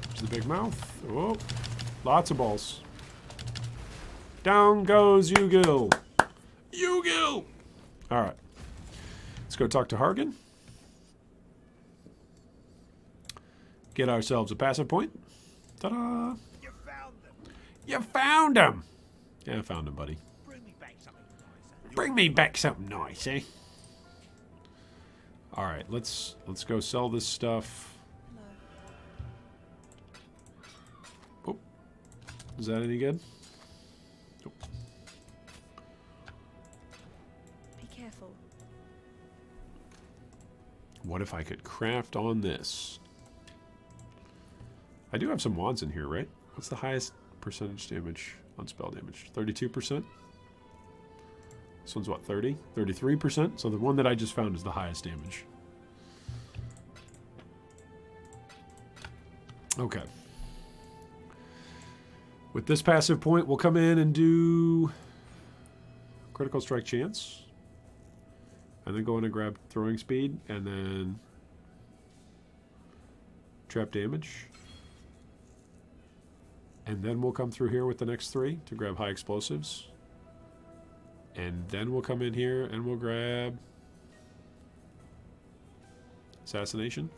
There's the big mouth. Oh, lots of balls. Down goes Yu-Gil. Yu-Gil! Alright. Let's go talk to Hargan. Get ourselves a passive point. Ta-da! You found them. You found him! Yeah, I found him, buddy. Bring me back something nice. Bring me back something nice, eh? Alright, let's go sell this stuff. Oh. Is that any good? Nope. Be careful. What if I could craft on this? I do have some wands in here, right? What's the highest percentage damage on spell damage? 32%? This one's what, 30? 33%? So the one that I just found is the highest damage. Okay. With this passive point, we'll come in and do critical strike chance. And then go in and grab throwing speed, and then trap damage. And then we'll come through here with the next 3 to grab high explosives. And then we'll come in here and we'll grab assassination.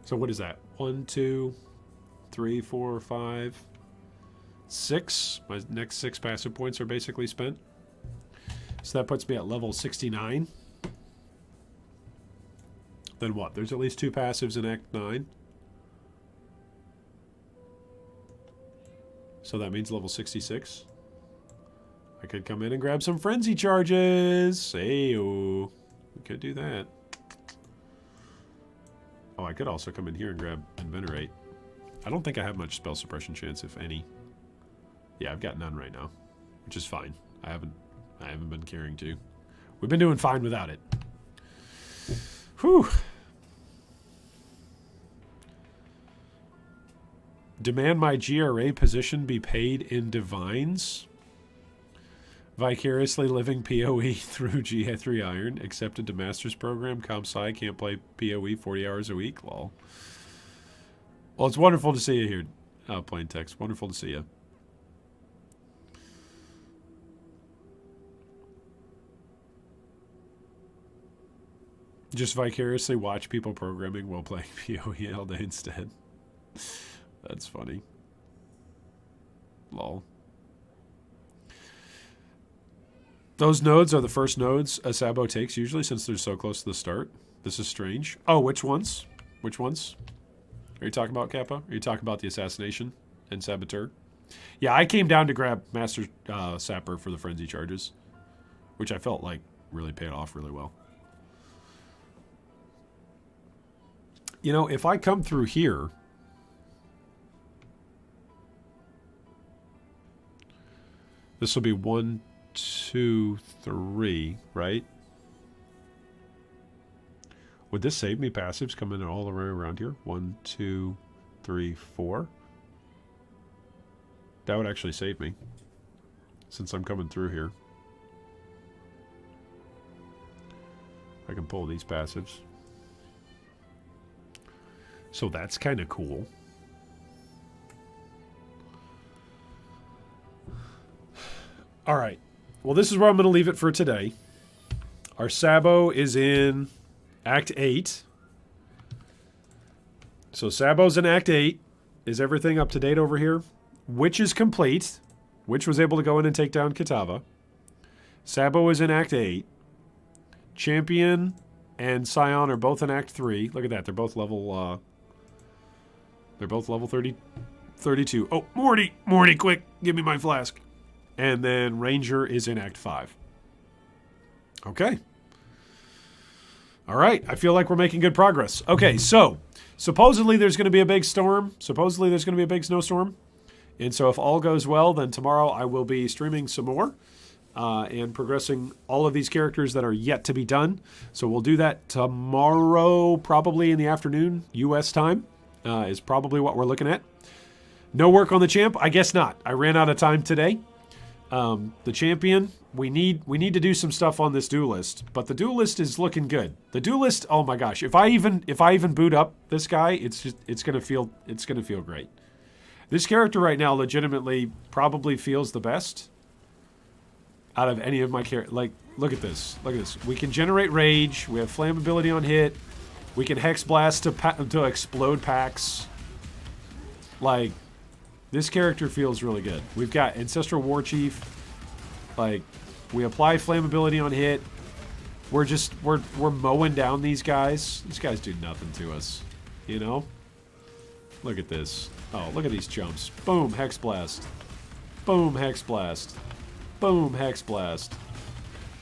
So what is that? 1, 2, 3, 4, 5, 6. My next 6 passive points are basically spent. So that puts me at level 69. Then what? There's at least 2 passives in Act 9. So that means level 66. I could come in and grab some frenzy charges. Ayo. We could do that. Oh, I could also come in here and grab Invenerate. I don't think I have much spell suppression chance, if any. Yeah, I've got none right now, which is fine. I haven't been caring to. We've been doing fine without it. Whew. Demand my GRA position be paid in divines. Vicariously living PoE through G3 Iron. Accepted to Master's Program. ComSci can't play PoE 40 hours a week. Lol. Well, it's wonderful to see you here. Plain text. Wonderful to see you. Just vicariously watch people programming while playing PoE all day instead. That's funny. Lol. Those nodes are the first nodes a Sabo takes usually since they're so close to the start. This is strange. Oh, which ones? Which ones? Are you talking about, Kappa? Are you talking about the assassination and saboteur? Yeah, I came down to grab Master Sapper for the frenzy charges, which I felt like really paid off really well. You know, if I come through here, this will be 1, 2, 3, right? Would this save me passives coming all the way around here? 1, 2, 3, 4. That would actually save me, since I'm coming through here. I can pull these passives. So that's kind of cool. All right. Well, this is where I'm going to leave it for today. Our Sabo is in Act 8. So Sabo's in Act 8. Is everything up to date over here? Witch is complete. Witch was able to go in and take down Kitava. Sabo is in Act 8. Champion and Scion are both in Act 3. Look at that. They're both level 32. Oh, Morty! Morty, quick! Give me my flask. And then Ranger is in Act 5. Okay. All right. I feel like we're making good progress. Okay, so supposedly there's going to be a big storm. Supposedly there's going to be a big snowstorm. And so if all goes well, then tomorrow I will be streaming some more and progressing all of these characters that are yet to be done. So we'll do that tomorrow, probably in the afternoon, U.S. time, is probably what we're looking at. No work on the champ? I guess not. I ran out of time today. the champion. We need to do some stuff on this duelist, but the duelist is looking good. The duelist, oh my gosh, if I even boot up this guy, it's gonna feel great. This character right now legitimately probably feels the best out of any of my characters. Like, look at this. Look at this. We can generate rage. We have flammability on hit. We can hex blast to explode packs. Like, this character feels really good. We've got Ancestral War Chief. Like, we apply flammability on hit. We're mowing down these guys. These guys do nothing to us, you know? Look at this. Oh, look at these jumps. Boom, hex blast. Boom, hex blast. Boom, hex blast.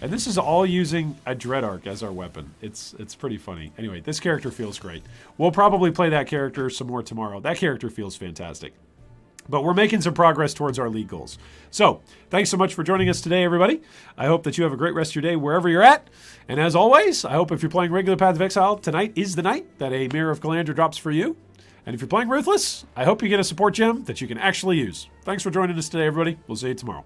And this is all using a Dread Arc as our weapon. It's pretty funny. Anyway, this character feels great. We'll probably play that character some more tomorrow. That character feels fantastic. But we're making some progress towards our league goals. So, thanks so much for joining us today, everybody. I hope that you have a great rest of your day wherever you're at. And as always, I hope if you're playing regular Path of Exile, tonight is the night that a Mirror of Galandra drops for you. And if you're playing Ruthless, I hope you get a support gem that you can actually use. Thanks for joining us today, everybody. We'll see you tomorrow.